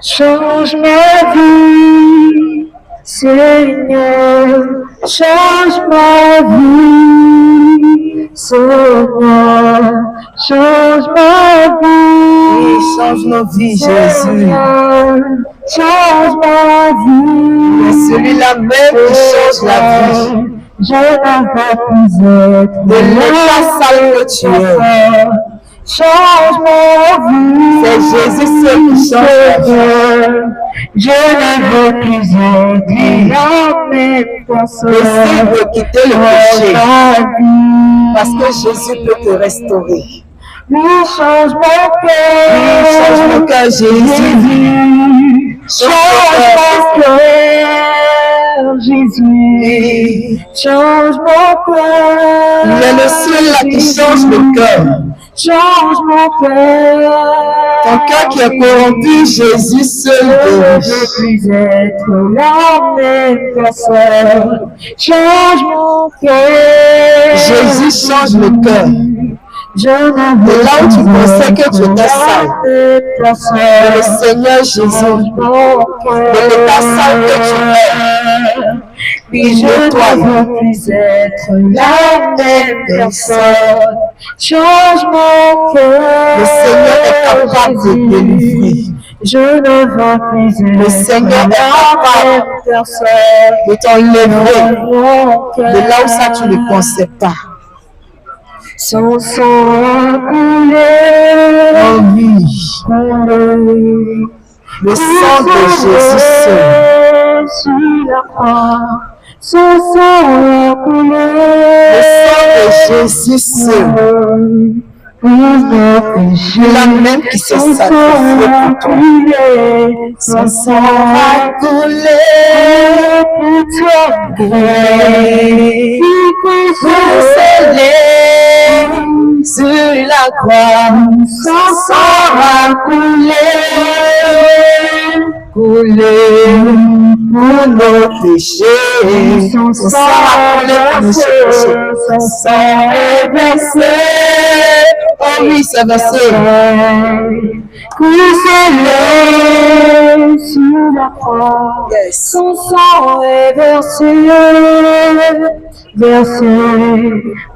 Change ma vie, Seigneur, change ma vie, Seigneur, change ma vie, Change nos vies, Jésus. change ma vie, C'est celui-là même qui change la vie. je ne veux plus être De l'état sale que tu es. change ma vie. C'est Jésus seul qui change la vie. Je ne veux plus être la même personne. Décide de quitter le péché. Parce Parce que Jésus peut te restaurer. lui change mon cœur. Change mon cœur, Jésus. Change mon cœur, Jésus. Change mon cœur. Il est le seul là qui change le cœur. Change mon cœur. Ton cœur qui est corrompu, Jésus seul Je ne guérit. veux plus être la même personne. Change mon cœur. Jésus change le cœur. Je ne veux Et là où tu pensais que tu étais sale, personne. le Seigneur Jésus, de l'état sale que tu es, Puis je nettoie. ne veux plus être la même personne. Change mon cœur. Le Seigneur est capable de délivrer. Je ne veux plus être Le Seigneur est la capable même personne. de t'enlever Mon cœur. de là où ça tu ne pensais pas. Son sang a coulé. Oh oui, Coulé. le sang de Jésus seul. Sur la croix, son sang a coulé. Le sang de Jésus seul. La même qui s'est sacrifié pour toi. Son sang a coulé pour toi. Sur la croix, Son sang a coulé nos péchés. Son sang a versé, son sang est versé. Oh oui, c'est versé. Couchez-le sur la croix. Son sang est versé, versé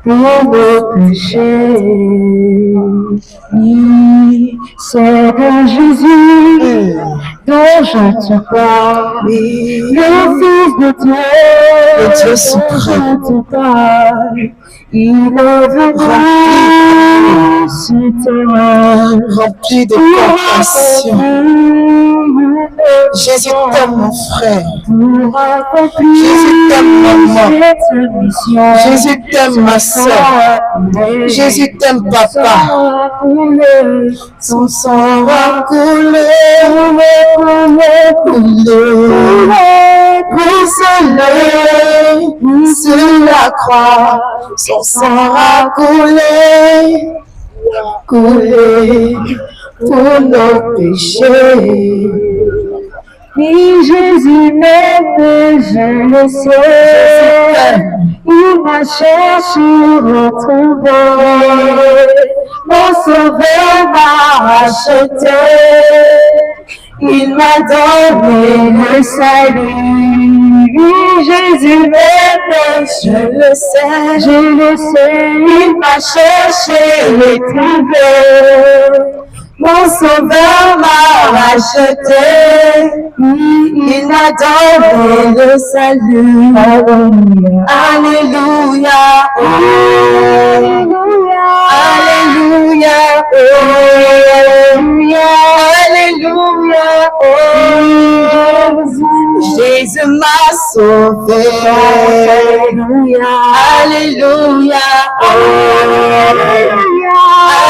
pour nos péchés. Oui, c'est de Jésus dont je te parle, le Fils de Dieu, le Dieu suprême. Je te parle. Il est venu sur terre, rempli de compassion. Jésus t'aime mon frère. Jésus t'aime maman. Jésus t'aime ma soeur. Jésus t'aime papa. Son sang a coulé, sur la croix. Son sang a coulé pour nos péchés. Oui, Jésus m'aime, je le sais. Il m'a cherché, retrouvé. Mon sauveur m'a racheté. Il m'a donné le salut. Oui, Jésus m'aime, je le sais. Il m'a cherché, retrouvé. Mon sauveur m'a racheté. Il m'a donné le salut. Alléluia. Alléluia. Alléluia. Jésus m'a sauvé. Alléluia. Alléluia.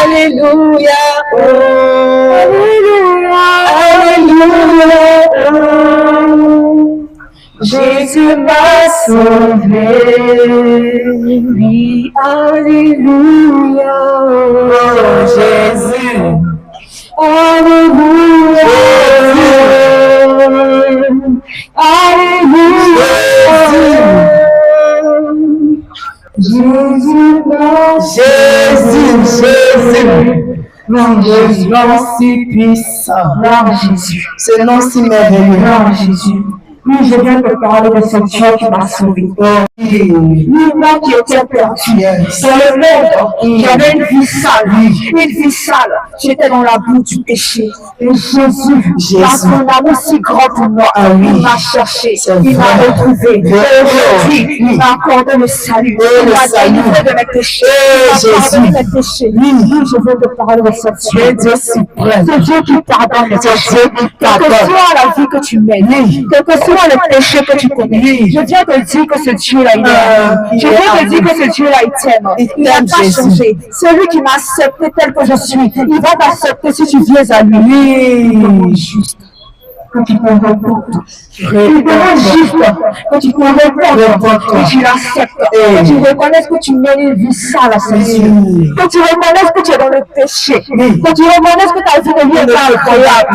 Alléluia. Jésus m'a sauvé. Oui, alléluia. Oh, Jésus. Alléluia. Alléluia. Jésus, non, Jésus, nom si puissant, non, Jésus, ce nom si merveilleux, non, Jésus. Oui, je viens te parler de ce Dieu qui m'a sauvé. Moi qui étais perdu dans le monde, j'avais une vie sale, j'étais dans la boue du péché. Et Jésus, par son amour si grand pour moi, il m'a cherché, il m'a retrouvé. Et aujourd'hui, il m'a accordé le salut, il m'a délivré de mes péchés, il m'a pardonné mes péchés. Oui, je veux te parler de ce Dieu suprême, ce Dieu qui pardonne, ce Dieu qui pardonne. Quelle que soit la vie que tu mènes, quel que soit le péché que tu connais, je viens te dire que ce Dieu-là, il t'aime. Je viens te dire que ce Dieu-là, il t'aime. Il n'a pas changé. Celui qui m'a accepté tel que je suis, il va t'accepter si tu viens à lui. Juste que tu te repentes. Il demande juste que tu te repentes, que tu l'acceptes, que tu reconnaisses que tu mènes une vie sale à ses yeux, que tu reconnaisses que tu es dans le péché, que tu reconnaisses que ta vie ne vient pas incroyable,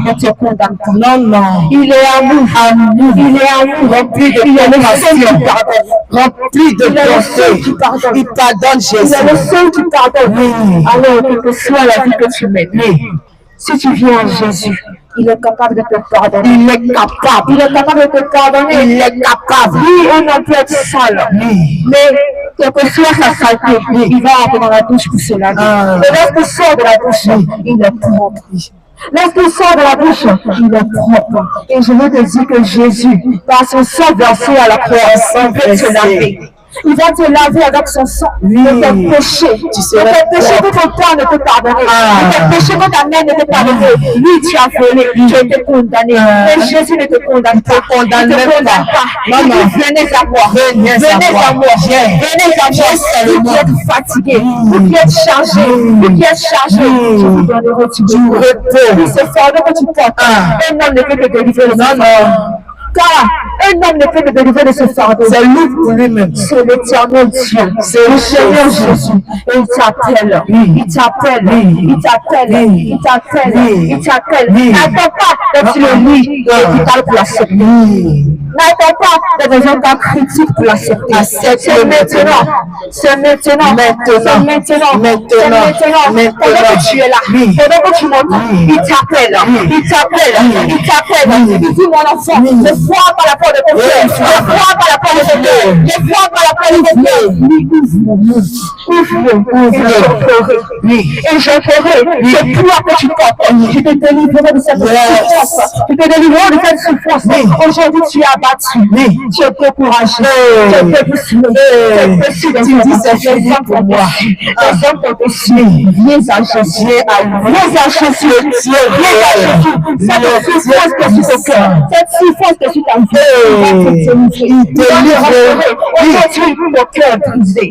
ne te condamne pas. Non, non. Il est amour, il est amour, rempli de compassion, rempli de bonté. Il pardonne, Jésus. Il est le seul qui pardonne. Alors, quelle que soit la vie que tu mènes, si tu viens à Jésus, il est capable de te pardonner. Il est capable. Il est capable de te pardonner. Il est capable. Oui, on a peut être sale. Mais quelle que soit sa saleté, il va entrer dans la douche pour se laver. Et lorsqu'il sort de la douche, il est propre. Lorsqu'il sort de la douche, il est propre. Et je veux te dire que Jésus, par son sang versé à la croix, il veut te laver. Il va te laver avec son sang de tes péchés. De tes péchés que ton père ne peut pardonner. De tes péchés que ta mère ne peut pardonner. Lui, tu as volé, tu as été condamné. Mais Jésus ne te condamne pas. Il ne te condamne pas. Il dit, venez à moi. Venez à moi. Venez à moi. Vous qui êtes fatigué, vous qui êtes chargé, vous qui êtes chargé, je vous donnerai du repos. Ce fardeau que tu portes, un homme ne peut te délivrer. Non. Car un homme ne peut te délivrer de ce fardeau. C'est lui pour lui-même. C'est l'éternel Dieu. C'est le Seigneur Jésus. Et il t'appelle. Il t'appelle. Il t'appelle. Il t'appelle. Il t'appelle. N'attends pas que tu le lis et qu'il parle pour la seconde. N'attends pas d'être dans un cas critique pour l'accepter. C'est maintenant. C'est maintenant. Pendant que tu es là, pendant que tu m'entends, il t'appelle. Il dit, mon enfant, ne frappe pas la porte de ton cœur. Ne frappe pas la porte de ton cœur. Ne frappe pas la porte de ton cœur. Et je ferai ce poids que tu portes. Je te délivrerai de cette souffrance. Je te délivrerai de cette souffrance. Aujourd'hui, tu es abattu. Tu es découragé. Tu es déboussolé. Tu dis, c'est fini pour moi. Les hommes t'ont déçu. Viens à Jésus. Viens à Jésus. Cette souffrance que sur ton cœur. Cette souffrance que sur ta vie. Il te délivre. Aujourd'hui, mon cœur est brisé.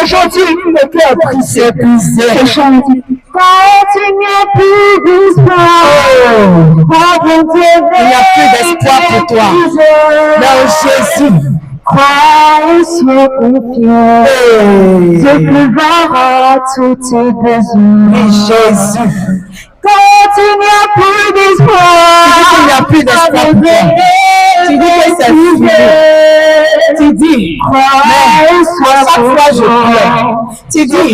Aujourd'hui, mon cœur est brisé. Continue plus d'espoir. Il n'y a plus d'espoir pour toi. Dans Jésus. Crois et sois confiant. Dieu pourvoira tous tes besoins. Jésus. Continue à plus d'espoir. Il n'y a plus d'espoir pour toi. Tu dis que c'est fini. Tu dis, crois et sois confiant. Je pleure. Tu dis,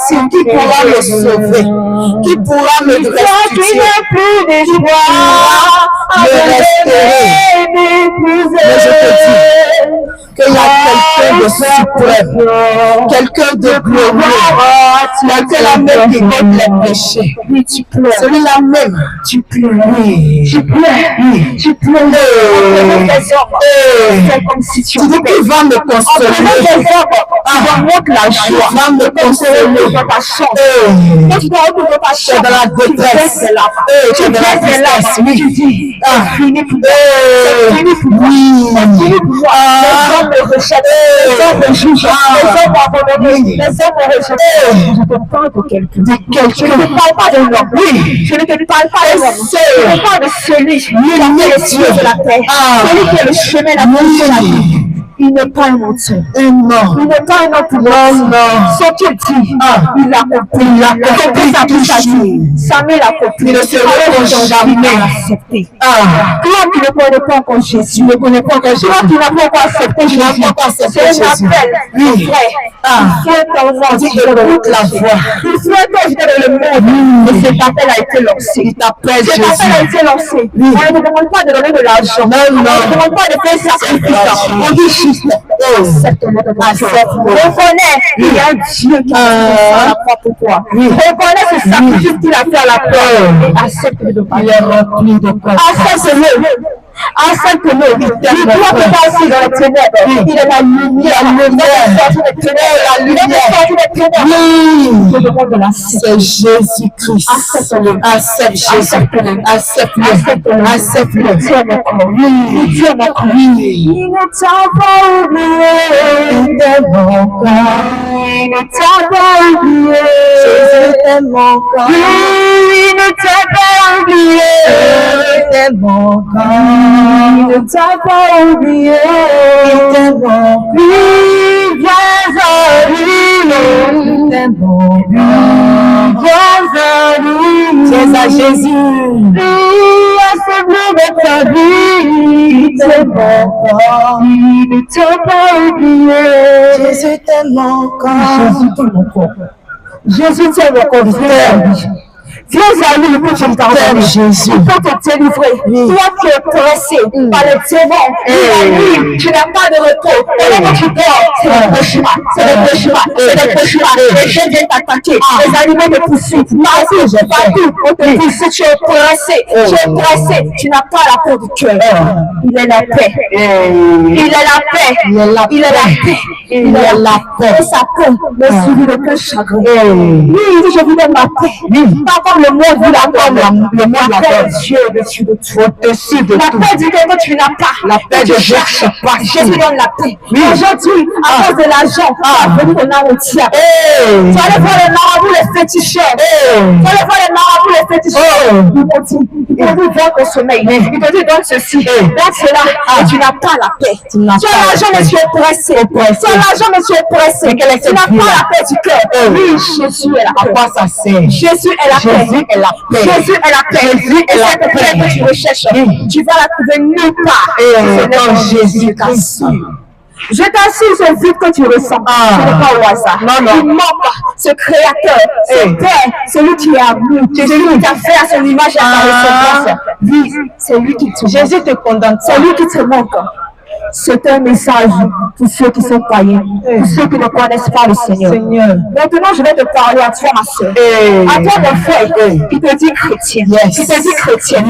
c'est difficile. Qui pourra me sauver? Qui pourra me restituer? Il n'y a plus d'espoir. Me restaurer. Mais je te dis qu'il y a quelqu'un de suprême, quelqu'un de glorieux, quelqu'un même qui aime les péchés. Tu pleures. Celui-là même, tu pleures. Tu pleures. Tu pleures. C'est comme si tu dis qu'il va me consoler. Tu vas mettre la joie. Il va me consoler dans ta chambre. Quand tu dois retourner dans ta chambre, dans la détresse. Tu es dans la détresse. Tu dis, c'est fini pour moi. C'est fini pour moi. C'est fini pour moi. Les hommes me rejettent. Les hommes me jugent. Les hommes m'abandonnent. Les hommes me rejettent. Je te parle de quelqu'un. Je ne te parle pas de l'homme. Oui. Je ne te parle pas de l'homme. Je te parle de celui qui a fait les cieux de la terre. Celui qui est le chemin, la vie de la vie. Il n'est pas un menteur. Non. Il n'est pas un homme pour moi. Non. Ce qu'il dit, il l'a compris. Il l'a compris. Samuel l'a compris. Il ne se jamais accepté. Toi qui ne connais pas encore Jésus, ne connais pas encore Jésus. Toi qui n'as pas encore accepté Jésus, c'est un appel. Oui. Frère, viens dans le monde. Écoute la voix. Il souhaite que je dans le monde. Et cet appel a été lancé. Il t'appelle Jésus. Cet appel a été lancé. On ne demande pas de donner de l'argent. On ne demande pas de faire sacrifice. On dit reconnais qu'il y a un Dieu qui a fait la croix pour toi. Reconnais ce sacrifice qu'il a fait à la croix et accepte-le de parler. Accepte-le. Accepte-le. Il doit te passer dans les ténèbres. Il est la lumière. Il est sorti des ténèbres. La lumière. Je demande de l'accepter. C'est Jésus-Christ. Accepte-le. Accepte Jésus. Accepte-le. Accepte-le. Dieu mon corps. Il ne t'a pas oublié. Il t'aime encore. Il ne t'a pas oublié. Jésus t'aime encore. Il ne t'a pas oublié. Il t'aime encore. Il ne t'a pas oublié. Il t'aime encore. Viens à lui. Il t'aime encore. Viens à lui. Viens à Jésus. Lui a sauvé de ta vie. Il t'aime encore. Il ne t'a pas oublié. Jésus t'aime encore. Jésus t'aime encore. Jésus t'aime encore. Viens à lui pour te pardonner. Jésus. Il peut te délivrer. Toi qui es pressé par les démons, tu n'as pas de retour. Et là, tu dors, c'est le péchement. C'est le péchement. C'est le péchement. Les gens viennent t'attaquer. Les animaux te poursuivent. Partout, on te pousse. Tu es pressé. Tu es pressé. Tu n'as pas la paix du cœur. Il est la paix. Il est la paix. Il est la paix. Il est la paix. Et sa paix ne subit aucun chagrin. Oui, je vous donne ma paix. Pas comme le monde vous la donne. Le monde la donne. Dieu au-dessus de tout. Au-dessus de tout. La paix dit que tu n'as pas. La paix ne cherche pas. Jésus donne la paix. Aujourd'hui, à cause de l'argent, tu as venu ton âme entière. Tu allais voir les marabouts, les féticheurs. Tu allais voir les marabouts, les féticheurs. Ils t'ont dit, donne ton sommeil. Ils t'ont dit, donne ceci, donne cela. Et tu n'as pas la paix. Tu as l'argent, mais tu es pressé. Tu as l'argent, mais tu es pressé. Tu n'as pas la paix du cœur. Oui, Jésus est la paix. À quoi ça sert? Jésus est la paix. Jésus est la paix. Jésus est la paix. Jésus est la Cette paix que tu recherches, tu vas la trouver nulle part. Et dans Jésus-Christ. Je t'assure, ce vide que tu ressens, ce n'est pas au hasard. Il manque ce créateur, ce Père, celui qui est amour, celui qui t'a fait à son image et à sa ressemblance. Oui, c'est lui qui te Jésus te condamne. C'est lui qui te manque. C'est un message pour ceux qui sont païens, pour ceux qui ne connaissent pas le Seigneur. Maintenant, je vais te parler à toi, ma soeur. À toi, mon frère, qui te dit chrétien. Qui te dit chrétien.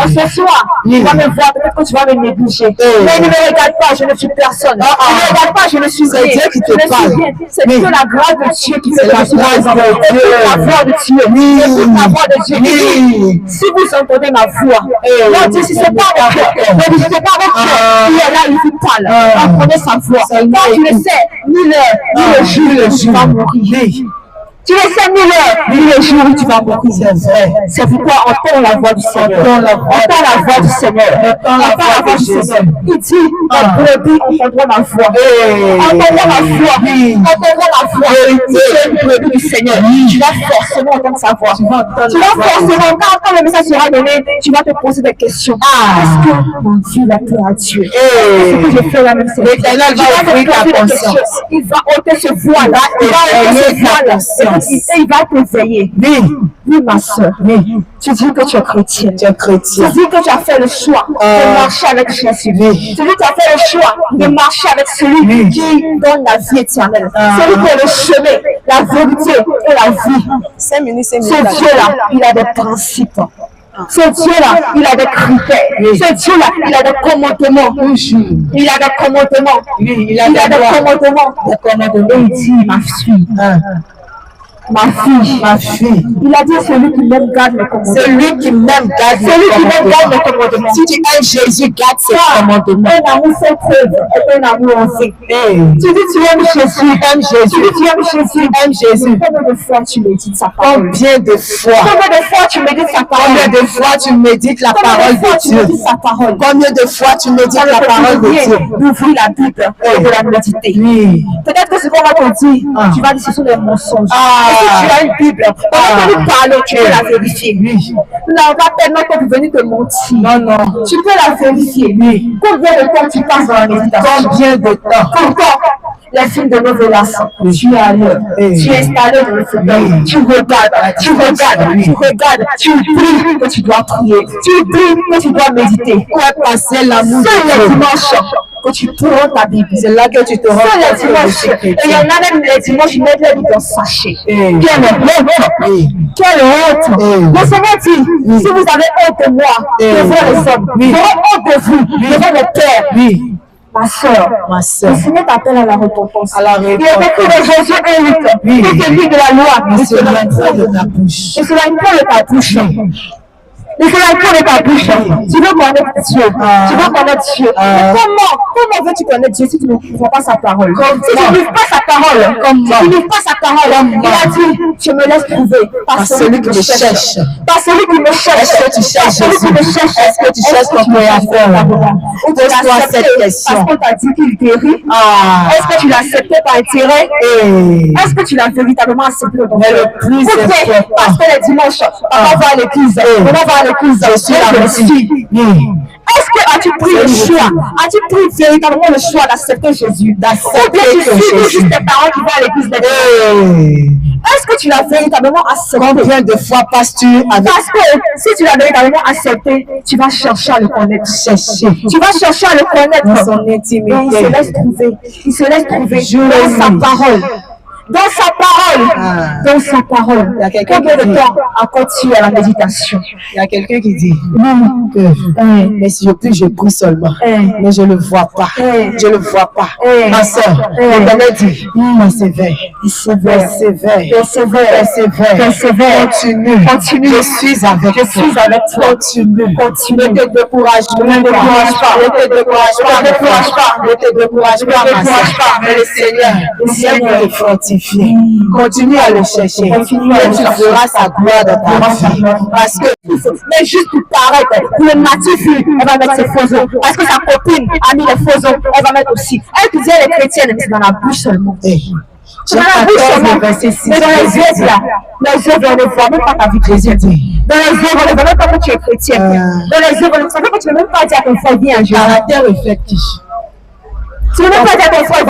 Ce soir, tu vas me voir, peut-être que tu vas me négliger. Mais ne me regarde pas, je ne suis personne. Ne me regarde pas, je ne suis rien. C'est Dieu qui te parle. C'est que la grâce de Dieu qui fait que je suis présent. Écoute la voix de Dieu. Écoute la voix de Dieu. Si vous entendez ma voix, non, Dieu, si ce n'est pas mon cœur, si ce n'est pas mon cœur, il est là, il vous parle. Apprenez sa voix. Quand tu le sais, ni l'heure, ni le jour, tu vas mourir. Tu ne sais ni l'heure, ni le jour où tu vas mourir. C'est pourquoi entends la voix du Seigneur. Entends la voix du Seigneur. Entends la voix du Seigneur. Il dit, en brebis, entendront ma voix. Entendront ma voix. Entendront ma voix. Si tu es une brebis du Seigneur, tu vas forcément entendre sa voix. Tu vas forcément, quand le message sera donné, tu vas te poser des questions. Est-ce que mon Dieu va plaire à Dieu? Est-ce que j'ai fait la même chose? L'Éternel va ouvrir ta conscience. Il va ôter ce voile-là. Il va ôter ce voile-là. Et il va t'éveiller. Oui, ma soeur. Tu dis que tu es chrétienne. Tu dis que tu as fait le choix de marcher avec Jésus. Tu dis que tu as fait le choix de marcher avec celui qui donne la vie éternelle. Celui qui est le chemin, la vérité et la vie. Ce Dieu-là, il a des principes. Ce Dieu-là, il a des critères. Ce Dieu-là, il a des commandements. Il a des commandements. Il a des commandements. Et il dit, ma fille. Ma fille, il a dit celui qui m'aime garde mes commandements. Celui qui m'aime garde mes commandements. Si tu aimes Jésus, garde ses commandements. Un amour fait preuve est un amour en vrai. Tu dis tu aimes Jésus, aime Jésus. Combien de fois tu médites sa parole? Combien de fois tu médites sa parole? Combien de fois tu médites la parole de Dieu? Combien de fois tu médites la parole de Dieu? D'ouvrir la Bible et de la méditer. Peut-être que ce qu'on va te dire, tu vas dire ce sont des mensonges. Si tu as une Bible, pendant que nous parlons, tu peux la vérifier. Nous n'avons pas tellement temps pour venir te mentir. Non. Tu peux la vérifier. Combien de temps tu passes dans la méditation? Combien de temps? Quand les films de novelas, tu es à l'heure, tu es installé dans le fauteuil, tu regardes, tu pries que tu dois prier, tu pries que tu dois méditer. Où est passé l'amour de Dieu? Dieu? Que tu prends ta Bible. C'est là que tu te rends compte. Et il y en a même les dimanches, ils mettent les Bibles dans sachet. Quelle honte! Le Seigneur dit, si vous avez honte de moi, devant les hommes, j'aurai honte de vous, devant le Père. Ma soeur, le Seigneur t'appelle à la repentance. Il est écrit de Jésus 1:8. Qui te lit de la loi, et cela impose de ta bouche. Mais c'est la de ta bouche. Tu veux connaître Dieu. Mais comment veux-tu connaître Dieu si tu ne comprends pas sa parole? Si tu ne lis pas sa parole, il a dit, je me laisse trouver par celui qui me cherche. Par celui qui me cherche. Est-ce que tu cherches Jésus? Est-ce que tu cherches ton créateur? Pose-toi cette question. Parce qu'on t'a dit qu'il guérit. Est-ce que tu l'as accepté par intérêt? Est-ce que tu l'as véritablement accepté? Mais le plus important. Parce que les dimanches, on va à l'église. Je suis la Messie. Est-ce que as-tu pris le choix? As-tu pris véritablement le choix d'accepter Jésus? Ou bien tu suis juste tes parents qui vont à l'église? Est-ce que tu l'as véritablement accepté? Combien de fois passes-tu avec? Parce que si tu l'as véritablement accepté, tu vas chercher à le connaître. Tu vas chercher à le connaître. Dans son intimité. Et il se laisse trouver dans sa parole. Dans sa parole. Combien de temps as-tu à la méditation? Il y a quelqu'un qui dit que mais si je prie, je prie seulement. Mais je ne le vois pas. Ma soeur, l'Éternel dit, persévère. Continue. Je suis avec toi. Continue. Ne te décourage pas. Ne te décourage pas, ma soeur. Mais le Seigneur te fortifie. Continue à le chercher. Continue à tu verras sa gloire dans ta vie. Parce que, mais juste pour paraître, pour le natif, elle va mettre ses faux os. Parce que sa copine a mis les faux os, elle va mettre aussi. Elle disait les chrétiennes, mais c'est dans la bouche seulement. Jean 14, verset 6. Mais dans les yeux, là, les yeux, on ne voit même pas ta vie chrétienne. Dans les yeux, on ne voit même pas que tu es chrétien. Dans les yeux, on ne voit même pas que tu ne peux même pas dire qu'on fait bien. Caractère effectif. Tu ne peux pas dire qu'on fait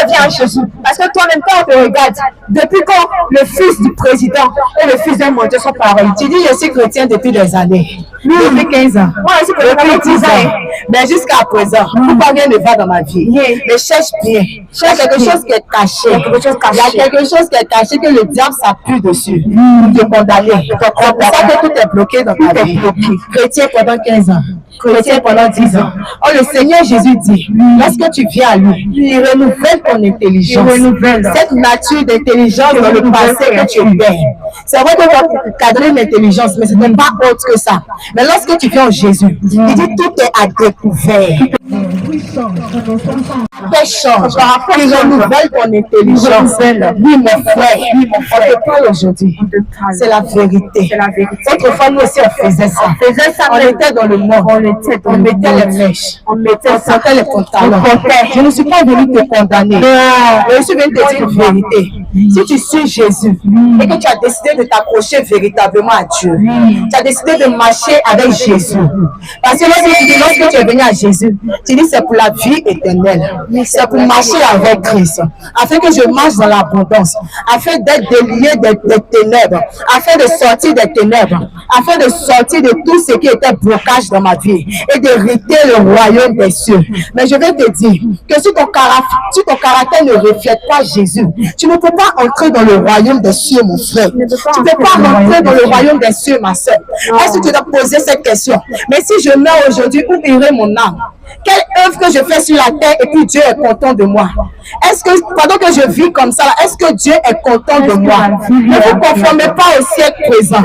bien à Jésus. Parce que toi-même, quand on te regarde, depuis quand le fils du président et le fils d'un menteur sont pareils, tu dis je suis chrétien depuis des années. Depuis 15 ans. Moi aussi, depuis 10 ans. Mais jusqu'à présent, pourquoi rien ne va dans ma vie? Mais cherche bien. Cherche quelque chose qui est caché. Il y a quelque chose qui est caché que le diable s'appuie dessus. Pour te condamner. C'est pour ça que tout est bloqué dans ta vie. Chrétien pendant 15 ans. Chrétien pendant 10 ans. Oh, le Seigneur Jésus dit, lorsque tu viens à lui, il renouvelle ton intelligence. Cette nature d'intelligence dans le passé que tu perds. C'est vrai que tu as cadré l'intelligence, mais ce n'est pas autre que ça. Mais lorsque tu viens en Jésus, il dit tout est à découvert. Change. Il renouvelle ton intelligence. Oui, mon frère, on te parle aujourd'hui. C'est la vérité. Autrefois, nous aussi, on faisait ça. On était dans le monde. On mettait les mèches. On sentait les pantalons. Je ne suis pas venu te condamner. Je suis venu te dire une vérité. Si tu suis Jésus et que tu as décidé de t'accrocher véritablement à Dieu, tu as décidé de marcher avec Jésus. Parce que lorsque tu es venu à Jésus, tu dis c'est pour la vie éternelle. C'est pour marcher avec Christ. Afin que je marche dans l'abondance. Afin d'être délié des ténèbres. Afin de sortir des ténèbres. Afin de sortir de tout ce qui était blocage dans ma vie. Et d'hériter le royaume des cieux. Mais je vais te dire que si ton caractère ne reflète pas Jésus, tu ne peux pas entrer dans le royaume des cieux, mon frère. Tu ne peux pas rentrer dans le royaume des cieux, ma soeur. Est-ce que tu dois poser cette question? Mais si je meurs aujourd'hui, où irait mon âme? Quelle œuvre que je fais sur la terre et puis Dieu est content de moi? Est-ce que pendant que je vis comme ça, est-ce que Dieu est content de moi? Ne vous conformez pas au siècle présent.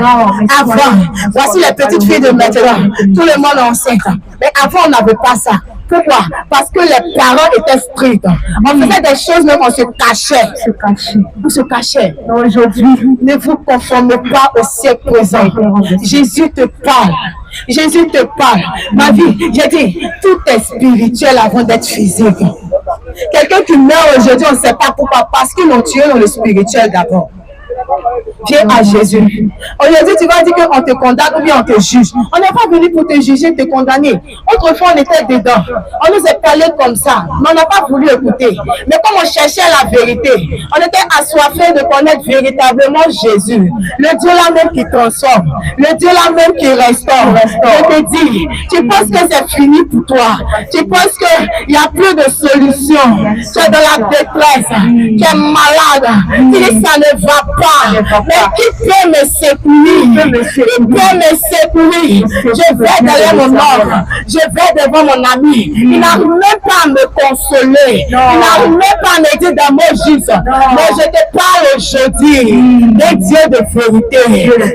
Avant, voici les petites filles de maintenant. Tout le monde est enceinte. Mais avant, on n'avait pas ça. Pourquoi? Parce que les parents étaient stricts. On faisait des choses, même on se cachait. On se cachait. Aujourd'hui, ne vous conformez pas au siècle présent. Jésus te parle. Jésus te parle. Ma vie, j'ai dit, tout est spirituel avant d'être physique. Quelqu'un qui meurt aujourd'hui, on ne sait pas pourquoi. Parce qu'ils l'ont tué dans le spirituel d'abord. Viens à Jésus. Aujourd'hui, tu vas dire qu'on te condamne ou bien on te juge. On n'est pas venu pour te juger, te condamner. Autrefois, on était dedans. On nous a parlé comme ça, mais on n'a pas voulu écouter. Mais comme on cherchait la vérité, on était assoiffés de connaître véritablement Jésus. Le Dieu là même qui transforme. Le Dieu là même qui restaure. Je te dis, tu penses que c'est fini pour toi. Tu penses qu'il n'y a plus de solution. Tu es dans la détresse. Tu es malade. Tu dis ça ne va pas. Mais qui peut me secourir? Qui peut me secourir? Je vais derrière mon homme. Je vais devant mon ami. Il n'arrive même pas à me consoler. Il n'arrive même pas à me dire dans mon juste. Mais je te parle aujourd'hui des dieux de vérité,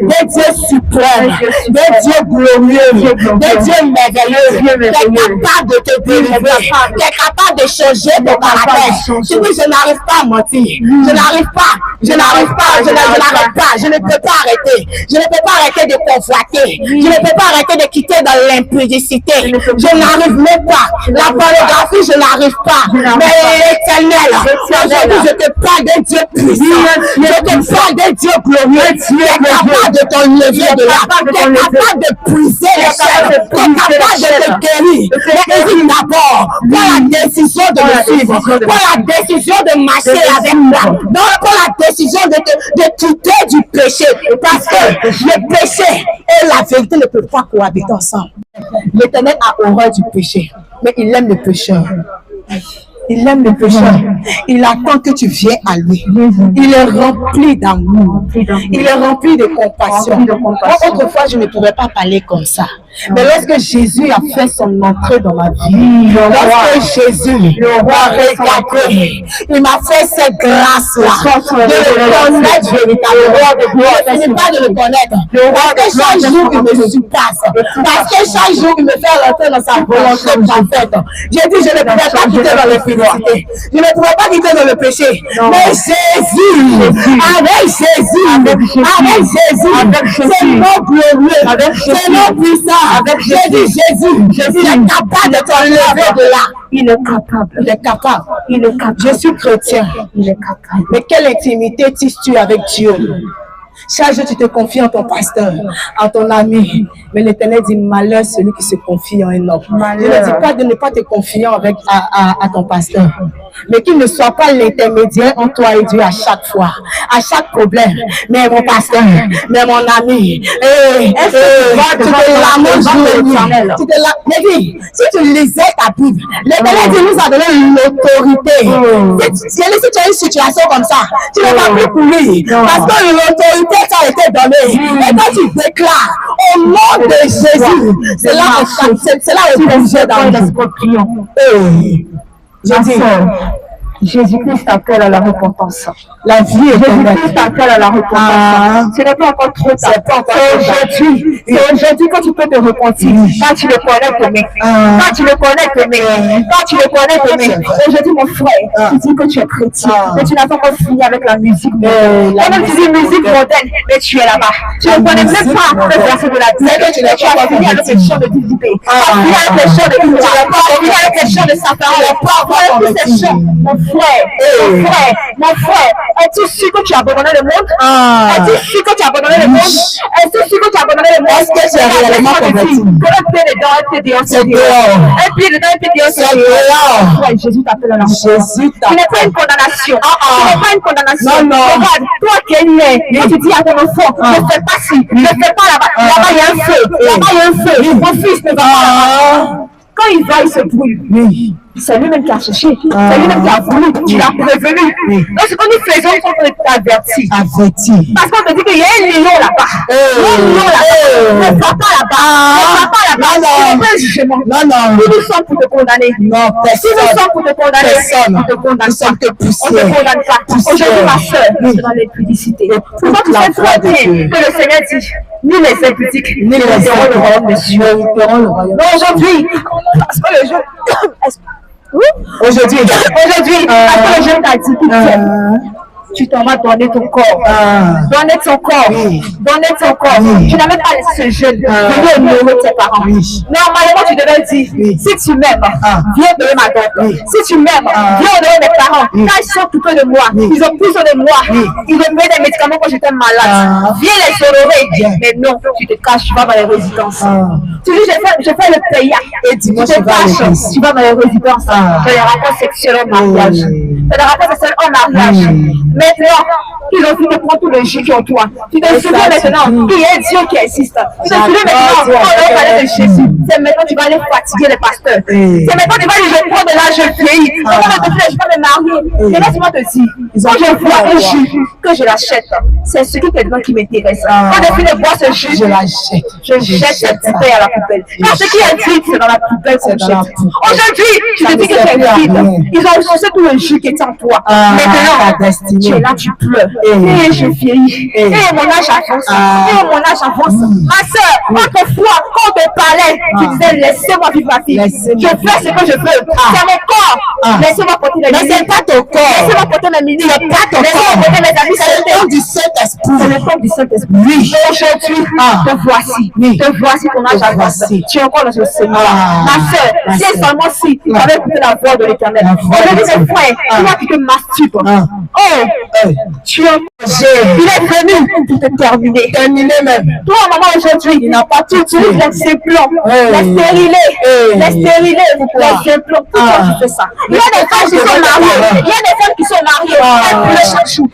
des dieux suprêmes, des dieux glorieux, des dieux merveilleux, qui est capable de te délivrer, qui est capable de changer ton caractère. Tu dis, je n'arrive pas à mentir. Je n'arrive pas. Je n'arrive pas. Je n'arrête pas, je ne peux pas arrêter. Je ne peux pas arrêter de convoiter. Je ne peux pas arrêter de quitter dans l'impudicité. Je n'arrive même pas. La pornographie, je n'arrive pas. Mais l'éternel, aujourd'hui, je te parle d'un Dieu puissant. Je te parle d'un Dieu glorieux qui est capable de t'enlever de là, qui est capable de briser les chaînes, qui est capable de te guérir. Mais hésite d'abord, prends la décision de me suivre, prends la décision de marcher avec moi, prends la décision de quitter du péché, parce que le péché et la vérité ne peuvent pas cohabiter ensemble. L'Éternel a horreur du péché, mais il aime le pécheur. Il aime le pécheur. Il attend que tu viennes à lui. Il est rempli d'amour. Il est rempli de compassion. Moi, autrefois, je ne pouvais pas parler comme ça. Mais lorsque Jésus a fait son entrée dans ma vie, lorsque Jésus m'a regardé, il m'a fait cette grâce-là de le connaître véritablement. Je ne pas de le connaître. Parce que chaque jour, il me surpasse. Parce que chaque jour, il me fait rentrer dans sa volonté parfaite. J'ai dit, je ne pouvais pas quitter dans l'infidélité. Je ne pouvais pas quitter dans le péché. Mais Jésus, avec Jésus, c'est nom glorieux, c'est nom puissant. avec Jésus, il est capable de t'enlever de là. Il est capable. Il est capable. Il est capable. Je suis chrétien. Il est capable. Mais quelle intimité tisses-tu avec Dieu? Chaque jour, tu te confies en ton pasteur, en ton ami. Mais l'Éternel dit malheur celui qui se confie en un homme. Je ne dis pas de ne pas te confier à ton pasteur. Mais qu'il ne soit pas l'intermédiaire entre toi et Dieu à chaque fois, à chaque problème. Mais mon pasteur, mais mon ami, tu te lamentes, si tu lisais ta Bible, l'Éternel dit nous a donné l'autorité. Si tu as une situation comme ça, tu ne vas plus courir. Parce que l'autorité t'a été donnée. Et quand tu déclares au nom de Jésus, c'est là où tu es dans l'esprit priant. Je dis, Jésus-Christ appelle à la repentance. La vie est Jésus-Christ appelle à la repentance. Ce n'est pas encore trop tard. C'est aujourd'hui que tu peux te repentir. Quand tu le connais, quand tu le connais, quand tu le connais, aujourd'hui, mon frère, tu dis que tu es chrétien, mais tu n'as pas encore fini avec la musique. Quand tu dis musique moderne, mais tu es là-bas. Tu ne connais même pas le verset de la Bible. Tu as fini avec les chants de divinité. Tu as fini avec les chants de divinité. Tu as fini avec les chants de Satan. Tous ces chants. Mon frère, es-tu sûr que tu as abandonné le monde? Es-tu sûr que tu as abandonné le monde? Est-ce sûr que tu as abandonné le monde? Est-ce que tu as réellement converti? Que un pied dedans, un pied dehors, c'est dehors. Un pied dedans, un pied dehors, c'est dehors. Jésus t'appelle à la repentance. Ce n'est pas une condamnation. Ce n'est pas une condamnation. Non. Regarde, toi qui es né, quand tu dis à ton enfant, ne fais pas ci, ne fais pas là-bas. Là-bas, il y a un feu. Là-bas, il y a un feu. Mon fils ne va pas là-bas. Quand il va, il se brûle. Oui. C'est lui-même qui a cherché. C'est lui-même qui a voulu. Tu l'as prévenu. Donc, ce que nous faisons, c'est qu'on est averti. Parce qu'on te dit qu'il y a un lion là-bas. Ne va pas là-bas. Ne va pas là-bas. Non. Pas un jugement. Non. Si nous sommes pour te condamner. Non, si nous sommes pour te condamner, on ne te condamne pas. On ne te condamne pas. Aujourd'hui, ma soeur, c'est dans l'impudicité. Pourquoi tu sais très bien que le Seigneur dit, ni les impudiques, ni les héros le royaume des cieux. Non, aujourd'hui, parce que le jour. Aujourd'hui, parce que le jeune t'a dit tu t'en vas donner ton corps. Donner ton corps. Donner ton corps. Tu n'as même pas laissé ce jeune venir honorer tes parents. Normalement, tu devais dire, si tu m'aimes, viens donner ma dot. Si tu m'aimes, viens honorer mes parents. Quand ils sont coupés de moi, ils ont pris soin de moi. Ils ont mis des médicaments quand j'étais malade. Viens les honorer. Mais non, tu te caches, tu vas dans les résidences. Tu dis, je fais le pays. Et tu te caches, tu vas dans les résidences. Tu as des rapports sexuels en mariage. Tu as des rapports sexuels en mariage. Maintenant, ils ont fini de prendre tout le jus qui est en toi. Tu te souviens maintenant qu'il y a un Dieu qui existe. Tu te souviens maintenant, on va parler de Jésus. C'est maintenant que tu vas aller fatiguer les pasteurs. C'est maintenant que tu vas dire, je prends de l'âge, je vieillis. Je vais me marier. Et laisse-moi te dire, quand je vois un jus, que je l'achète, c'est ce qui est dedans qui m'intéresse. Quand je finis de boire ce jus, je l'achète. Je jette cette bouteille à la poubelle. Quand ce qui est vide, c'est dans la poubelle qu'on jette. Aujourd'hui, tu te dis que c'est vide. Ils ont reçu tout le jus qui est en toi. Maintenant, tu es là, tu pleures. Et je vieillis. Et mon âge avance. Et mon âge avance. Ma soeur, autrefois, quand on te parlait, tu disais, laissez-moi vivre ma vie. Je fais ce que je veux. C'est mon corps. Laissez-moi porter la musique. Mais c'est pas ton corps. Laissez-moi porter la musique. C'est pas ton corps. Laissez-moi porter mes amis. C'est le temps du Saint-Esprit. C'est le temps du Saint-Esprit. Oui. Aujourd'hui, te voici. Te voici, ton âge avance. Tu es encore dans le Seigneur. Ma soeur, c'est seulement si tu avais écouté la voix de l'Éternel. Aujourd'hui, mes frères, tu vois qui te masturbe. Oh, tu es il est venu pour te terminer. Terminer même. Toi, maman, aujourd'hui, il n'a pas tout les implants, les stérilés, les implants. Pourquoi tu fais ça? Il y a des femmes qui sont mariées. Il y a des femmes qui sont mariées. Elles pleurent chaque jour.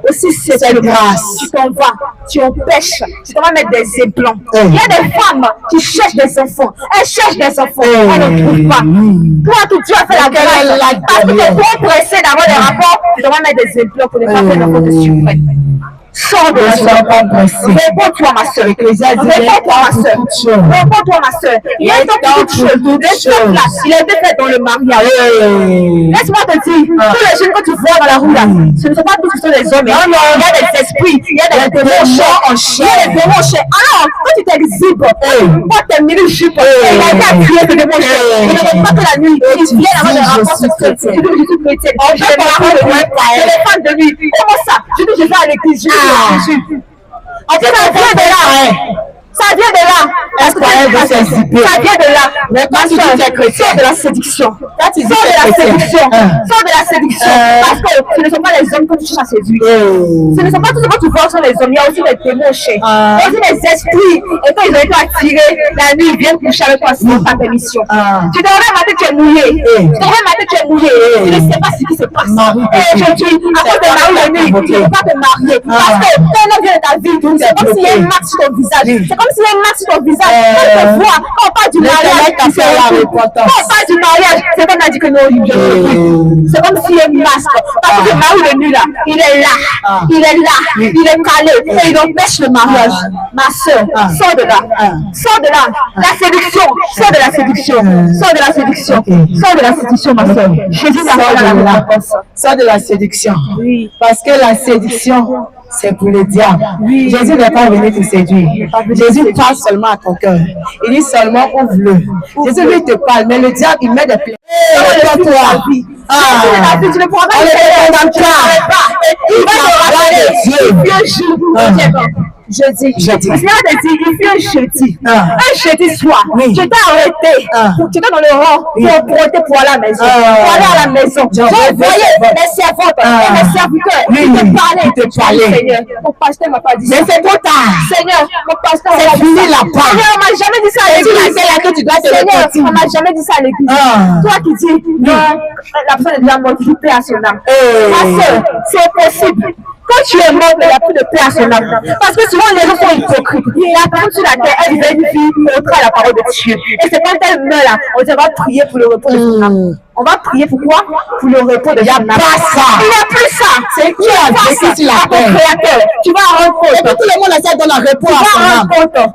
Aussi, c'est de grâce. Tu t'en vas, tu empêches, tu t'en vas mettre des implants. Il y a des femmes qui cherchent des enfants. Elles cherchent des enfants. Elles ne trouvent pas. Toi, tout Dieu a fait la grâce. Parce que tu es trop pressé d'avoir des rapports, tu dois mettre des implants pour ne pas faire l'enfant de surprenne. Sors de la soeur. Réponds-toi, ma soeur. Réponds-toi, ma soeur. Réponds-toi, ma soeur. Il y a une petite chose. Laisse-toi place. Il a été fait dans le mariage. Laisse-moi te dire, tous les jeunes que tu vois dans la rue là, ce ne sont pas tous qui sont des hommes. Non, il y a des esprits, il y a des démons en chair. Il y a des démons en chair. Alors, quand tu t'exhibes, quand tu es mini-jupe, il a été à crier des démons en chair. Il ne veut pas que la nuit, il vient avoir des rapports sexuels. Tu dis que je suis chrétienne. Je vais me marier. C'est les femmes de nuit. Comment ça? Je dis que je vais à l'église. Jésus. Ça vient de là. Ça vient de là. Ça vient de là. Mais quand tu dis que chrétien, de la séduction. Sors de la séduction. Sors de la séduction. Parce que ce ne sont pas les hommes que tu cherches à séduire. Ce ne sont pas tout ce que tu vois sur les hommes. Il y a aussi des démons chez. Il y a aussi des esprits. Et quand ils ont été attirés, la nuit, ils viennent coucher avec toi sans ta permission. Tu devrais mater, tu es mouillé. Tu devrais mater, tu es mouillé. Tu ne sais pas ce qui se passe. Et je dis, à cause de Marie la nuit, tu ne peux pas te marier. Parce que quand on vient de ta vie, c'est comme s'il y a une marque sur ton visage. C'est comme s'il y a une marque sur ton visage. Quand on voit, quand on parle du mariage, quand on parle du mariage, c'est comme on a dit que non, c'est comme s'il y a une masque. Parce que Marie le nuit là, il est là, il est là, il est calé et il empêche le mariage. Ma soeur, sors de là, sors de là. La séduction, sors de la séduction, sors de la séduction, sors de la séduction, ma soeur. Jésus sors de la séduction. Oui. Parce que la séduction, c'est pour le diable. Oui. Jésus n'est pas venu te séduire. Jésus parle seulement à ton cœur. Il dit seulement ouvre-le. Jésus lui te parle, mais le diable il met des plaies. Tu ne pourras pas le faire dans toi. Il va te rappeler. Je dis, le Seigneur te dit, il fait un jeudi. Un jeudi soir, tu t'es arrêté. Tu étais dans le rang pour aller à la maison. Pour aller à la maison. J'ai envoyé mes servantes et mes serviteurs qui te parlaient. Seigneur, mon pasteur m'a pas dit ça. Mais c'est trop tard. Seigneur, mon pasteur m'a pas dit ça. C'est fini la part. Seigneur, on m'a jamais dit ça à l'église. Seigneur, on m'a jamais dit ça à l'église. Toi qui dis, non, la personne est déjà morte, je paie à son âme. Ma soeur, c'est possible. Quand tu es mort, il n'y a plus de paix à son âme. Parce que souvent, les gens sont hypocrites. La personne sur la terre, elle vérifie contre la parole de Dieu. Et c'est quand elle meurt là, on dit on va prier pour le repos de son âme. On va prier pourquoi? Pour le repos de son âme. Il n'y a pas ça. Il n'y a plus ça. C'est qui a vécu sur la terre? Créateur. Tu vas rendre compte. Et puis tout le monde essaie de donner un repos à son âme.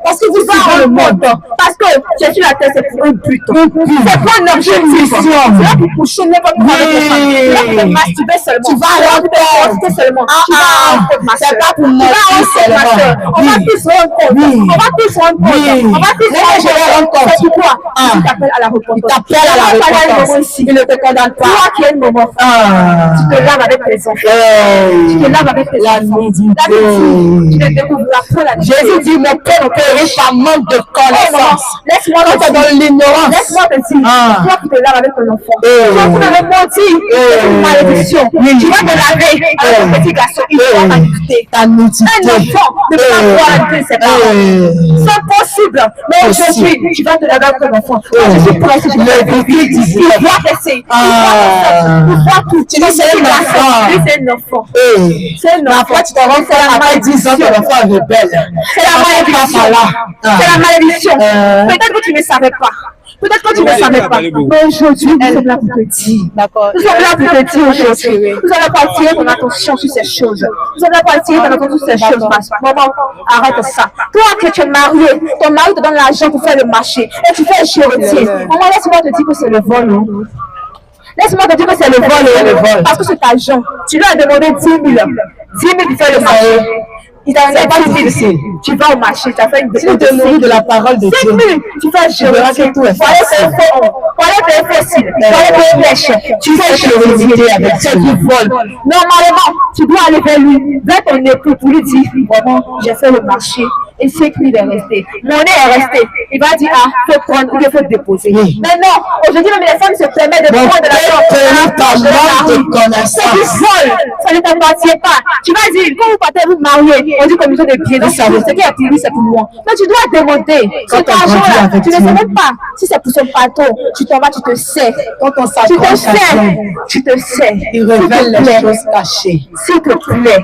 Parce que vous vas rendre compte. Parce que c'est sur la terre, c'est pour un but. C'est pas un objectif. C'est là pour coucher n'importe quoi avec les femmes. C'est là pour te masturber seulement. Tu vas rendre compte seulement. C'est pas pour mentir seulement. On va tous rendre compte. On va tous rendre compte. On va tous rendre compte. C'est pourquoi tu t'appelles à la repentance. Tu t'appelles à la repentance. Il ne te condamne pas. Toi qui es un moment, tu te laves avec tes enfants. Tu te laves avec tes enfants. Tu ne découvriras pas la vie. Jésus dit, mon père périt par manque de connaissance. Laisse-moi te dire, l'ignorance. Laisse-moi te dire, toi qui te laves avec ton enfant. Toi qui te repentis, c'est une malédiction. Tu vas te laver avec ton petit garçon. Il faut ta nudité. Un enfant ne peut pas voir la nudité de ses parents. C'est possible. Mais aujourd'hui, tu vas te laver avec ton enfant. Je suis prêt si je le vis. Il voit tes seins. Il voit tout. Tu dis c'est un enfant. C'est un enfant. C'est un enfant. Après, tu te rends compte après 10 ans, ton enfant est rebelle. C'est la malédiction. C'est la malédiction. Peut-être que tu ne savais pas. Peut-être que tu ne savais pas. Mais aujourd'hui, nous sommes là pour te dire. D'accord. Nous sommes là pour te dire aujourd'hui. Nous allons pas attirer ton attention sur ces choses. Nous allons pas attirer ton attention sur ces choses. Maman, arrête ça. Toi que tu es marié, ton mari te donne l'argent pour faire le marché. Et tu fais un chéretier. Maman, laisse-moi te dire que c'est le vol. Laisse-moi te dire que c'est le vol. Parce que cet argent, tu lui as demandé 10 000. 10 000 pour faire le marché. Il t'a pas difficile. Tu vas au marché, tu as fait une décision de la parole de Dieu. Tu fais un chéretier. Pour aller faire un fossile, pour aller faire une mèche. Tu fais un chéretier avec ceux qui volent. Normalement, tu dois aller vers lui, vers ton époux pour lui dire, vraiment, j'ai fait le marché. Et c'est qu'il est resté. Mon nez est resté. Il va dire, ah, il faut prendre ou il faut déposer. Mais non, aujourd'hui, même les femmes se permettent de prendre de l'argent. C'est du vol. Ça ne t'appartient pas. Tu vas dire, quand vous partez vous marier, on dit commission de pieds, ce qui est pour lui, c'est pour moi. Mais tu dois demander. Cet argent-là, tu ne sais même pas si c'est pour son patron. Tu t'en vas, tu te sais. Quand on s'approche, tu te sais. Il révèle les choses cachées. S'il te plaît.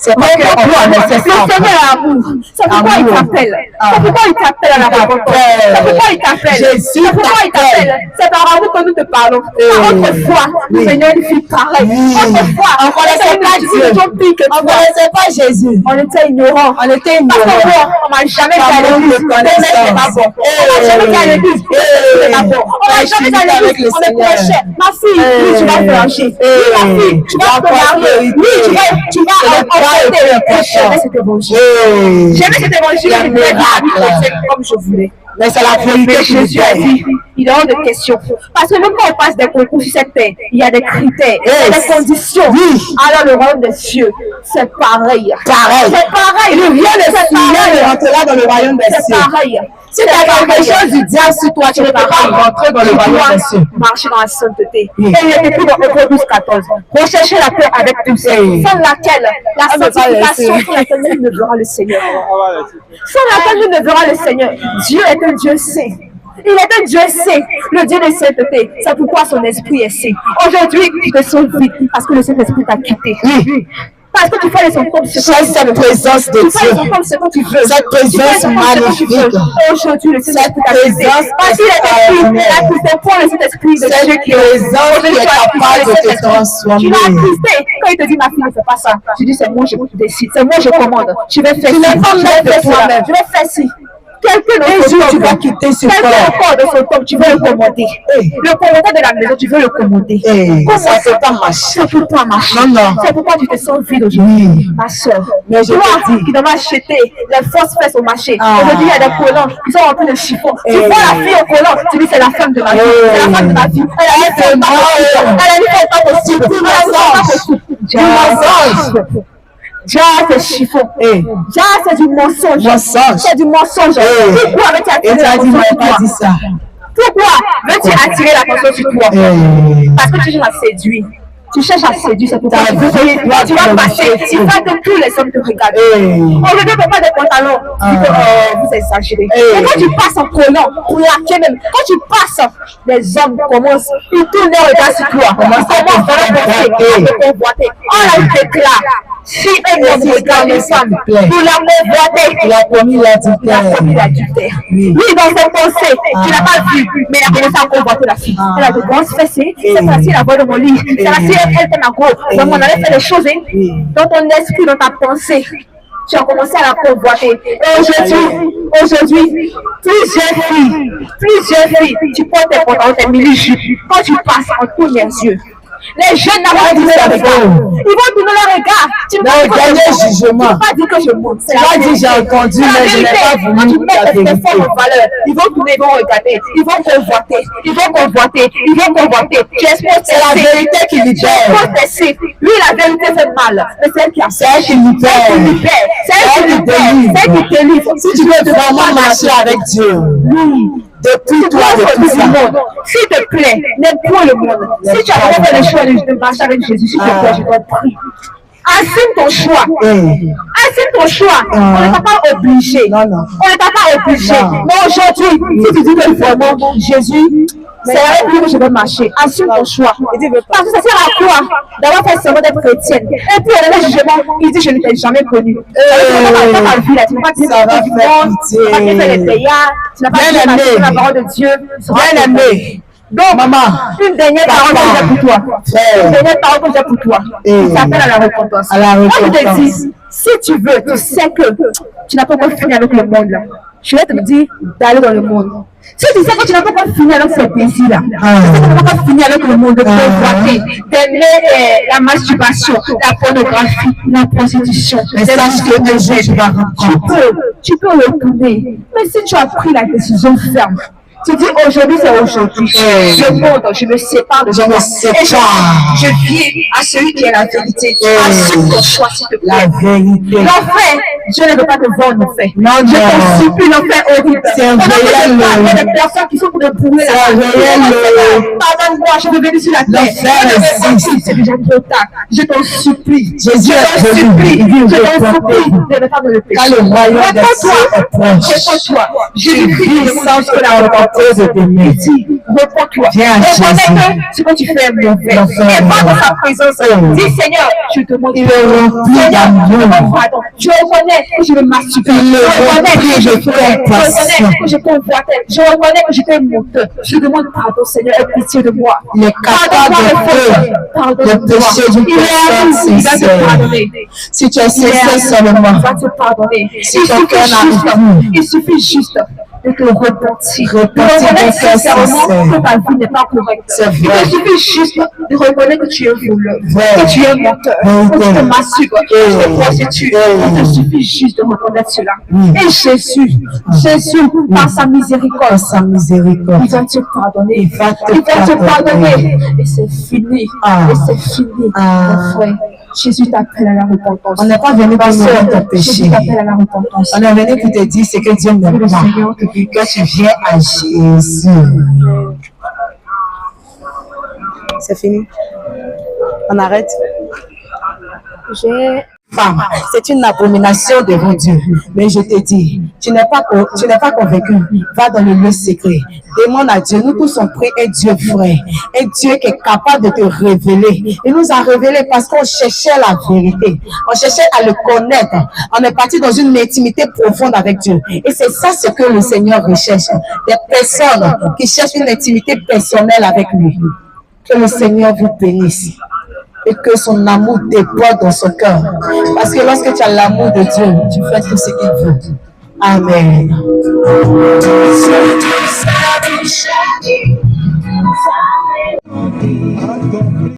C'est pas que le Seigneur est amour. C'est pourquoi il t'appelle. C'est pourquoi il t'appelle à la repentance. C'est pourquoi il t'appelle. C'est pourquoi il t'appelle. C'est par amour que nous te parlons. Autrefois, le Seigneur il fit pareil. Autrefois, on ne connaissait pas Dieu. On ne connaissait pas Jésus. On était ignorants. On était ignorants. On m'a jamais dit à l'église. C'est pas bon. On m'a jamais dit à l'église. C'est pas bon. On m'a jamais dit à l'église. On est prêchait. Ma fille, oui, tu vas te flancher. Oui, ma fille, tu vas te marier. Oui, tu vas j'aimais cet évangile. J'aimais cet évangile comme je voulais. Mais c'est la vérité. Jésus a dit, Il est hors de question. Parce que même quand on passe des concours sur cette terre, il y a des critères, il y a des conditions. Alors le royaume des cieux, c'est pareil. C'est pareil. Il vient de signer et rentrera dans le royaume des cieux. C'est pareil. Si tu as quelque chose du diable sur toi, tu ne peux pas rentrer dans le royaume des cieux. Marcher dans la sainteté. Et il est écrit dans Hébreux 12:14. Recherchez la paix avec tous, sans laquelle la sanctification sans laquelle nul ne verra le Seigneur. Sans laquelle nul ne verra le Seigneur. Dieu est un Dieu saint. Il est un Dieu saint, le Dieu de sainteté. C'est pourquoi son esprit est saint. Aujourd'hui, tu te sens vide parce que le Saint-Esprit t'a quitté. Parce que tu fais les symptômes, c'est cette présence de Dieu. Cette présence magnifique. Aujourd'hui, le Saint-Esprit t'a quitté. Parce qu'il est écrit, la Christ pour le Saint-Esprit de Dieu qui est capable de te transformer. Tu l'as attristé. Quand il te dit, ma fille, ne fais pas ça, tu dis, c'est moi, je décide, c'est moi, je commande. Je vais faire ça. Je vais faire ci. Quelqu'un tu vas quitter ce corps de ce corps, tu veux le commander. Le commandant de la maison, tu veux le commander. Ça ne peut pas marcher. Ça ne peut pas marcher. Non. C'est pourquoi tu te sens vide aujourd'hui, ma soeur. Mais je te dis, qui devait acheter les fausses fesses au marché. Aujourd'hui, il y a des collants qui sont remplis de chiffon. Tu vois la fille au collant, tu dis c'est la femme de ma vie. C'est la femme de ma vie. Elle a dit pas possible. Elle a dit pas possible. Déjà, c'est chiffon. Déjà, c'est du mensonge. C'est du mensonge. Pourquoi veux-tu attirer ça? Pourquoi veux-tu attirer l'attention sur toi? Parce que tu cherches à séduire. Tu cherches à séduire, c'est pourquoi tu vas passer. Tu vas que tous les hommes te regardent. On ne veut pas des pantalons. Vous exagérez. Et quand tu passes en collant, pour laquer même, quand tu passes, les hommes commencent, ils tournent leur regard sur toi. Ils commencent à te convoiter. On la déclare. Si un homme regarde une femme, pour la convoiter, il a commis l'adultère. Oui, dans ses pensées, tu n'as pas vu, mais il a commencé à convoiter la fille. Elle a de grosses fessées, c'est facile à voir dans mon lit, c'est facile à elle t'aime gros. Donc on avait fait des choses dans ton esprit, dans ta pensée. Tu as commencé à la convoiter. Et aujourd'hui, plusieurs filles, tu portes tes pantalons, tes mini-jupes. Quand tu passes, on tourne les yeux. Les jeunes n'ont pas tourné leur regard. Ils vont tourner leur regard. Tu ne peux pas dire que je monte. Tu vas dire j'ai entendu, mais je n'ai pas voulu mettre tes formes en valeur. Ils vont tourner, ils vont regarder. Ils vont convoiter. Tu exposes c'est la vérité qui libère. Lui, la vérité fait mal. Mais c'est elle qui a c'est elle qui libère. C'est elle qui te délivre. Si tu veux vraiment marcher avec Dieu, depuis toi, depuis ça. S'il te plaît, n'aime point le monde. Si tu as vraiment fait le choix de marcher avec Jésus, s'il te plaît, je t'en prie. Assume ton choix. Assume ton choix. On ne t'a pas obligé. On ne t'a pas obligé. Mais aujourd'hui, si tu dis que vraiment, Jésus, c'est avec lui que je vais marcher. Assume ton choix. Parce que ça sert à quoi d'avoir fait seulement d'être chrétienne. Et puis, le jugement, il dit je ne t'ai jamais connu. Tu n'as pas vu là. Tu n'as pas dit ça va du monde. Tu n'as pas fait les théâtres. Tu n'as pas dit la parole de Dieu. Bien aimé. Donc, maman, une dernière parole que j'ai pour toi. Une dernière parole que j'ai pour toi. Ça s'appelle à la repentance. Moi, je te dis, si tu veux, tu sais que tu n'as pas encore fini avec le monde là. Je vais te dire d'aller dans le monde. Si tu sais que tu n'as pas encore fini avec ces désirs-là, si tu n'as pas encore fini avec le monde de pauvreté, d'aimer la masturbation, la pornographie, la prostitution, tu peux retourner. Mais si tu as pris la décision ferme, tu dis aujourd'hui c'est aujourd'hui. Je monte, je me sépare de toi. Et je viens à celui qui est la vérité. Assume ton choix s'il te plaît. La vérité. L'enfer, Dieu ne veut pas te voir en enfer. Je t'en supplie, l'enfer horrible. C'est un réel. Il y a des personnes qui sont pour te brûler la pardonne-moi, je veux venir sur la terre. C'est déjà trop tard. Je t'en supplie. Jésus est venu. Je t'en supplie de ne pas me le pécher. Réponds-toi. Jésus-Christ est sans que la réponds-toi. Reconnais que ce que tu fais est mauvais. Et va dans sa présence. Dis Seigneur, je te demande pardon. Je reconnais que je me masturbe. Je reconnais que je fais. Je reconnais que je convoitais. Je reconnais que j'étais menteur. Je demande pardon, Seigneur, aie pitié de moi. Pardonne-moi le péché du personne sincère. Si tu es sincère seulement, il va te pardonner. Il suffit juste de te repentir. Reconnaître sincèrement que ta vie n'est pas correcte. Il te suffit juste de reconnaître que tu es voleur, que tu es menteur, que tu te masturbes, que tu te prostitues. Il te suffit juste de reconnaître cela. Et Jésus, par sa miséricorde, il va te pardonner. Il va te pardonner. Et c'est fini. Et c'est fini, mon frère. Jésus t'appelle à la repentance. On n'est pas venu pour nous ton péché. Jésus t'appelle à la repentance. On est venu pour te dire ce que Dieu n'aime pas. Que tu viens à Jésus. C'est fini. On arrête. Femme, c'est une abomination devant Dieu. Mais je te dis, tu n'es pas convaincu. Va dans le lieu secret. Demande à Dieu. Nous tous sommes pris un Dieu vrai. Un Dieu qui est capable de te révéler. Il nous a révélé parce qu'on cherchait la vérité. On cherchait à le connaître. On est parti dans une intimité profonde avec Dieu. Et c'est ça ce que le Seigneur recherche. Des personnes qui cherchent une intimité personnelle avec lui. Que le Seigneur vous bénisse. Et que son amour déborde dans son cœur. Parce que lorsque tu as l'amour de Dieu, tu fais tout ce qu'il veut. Amen.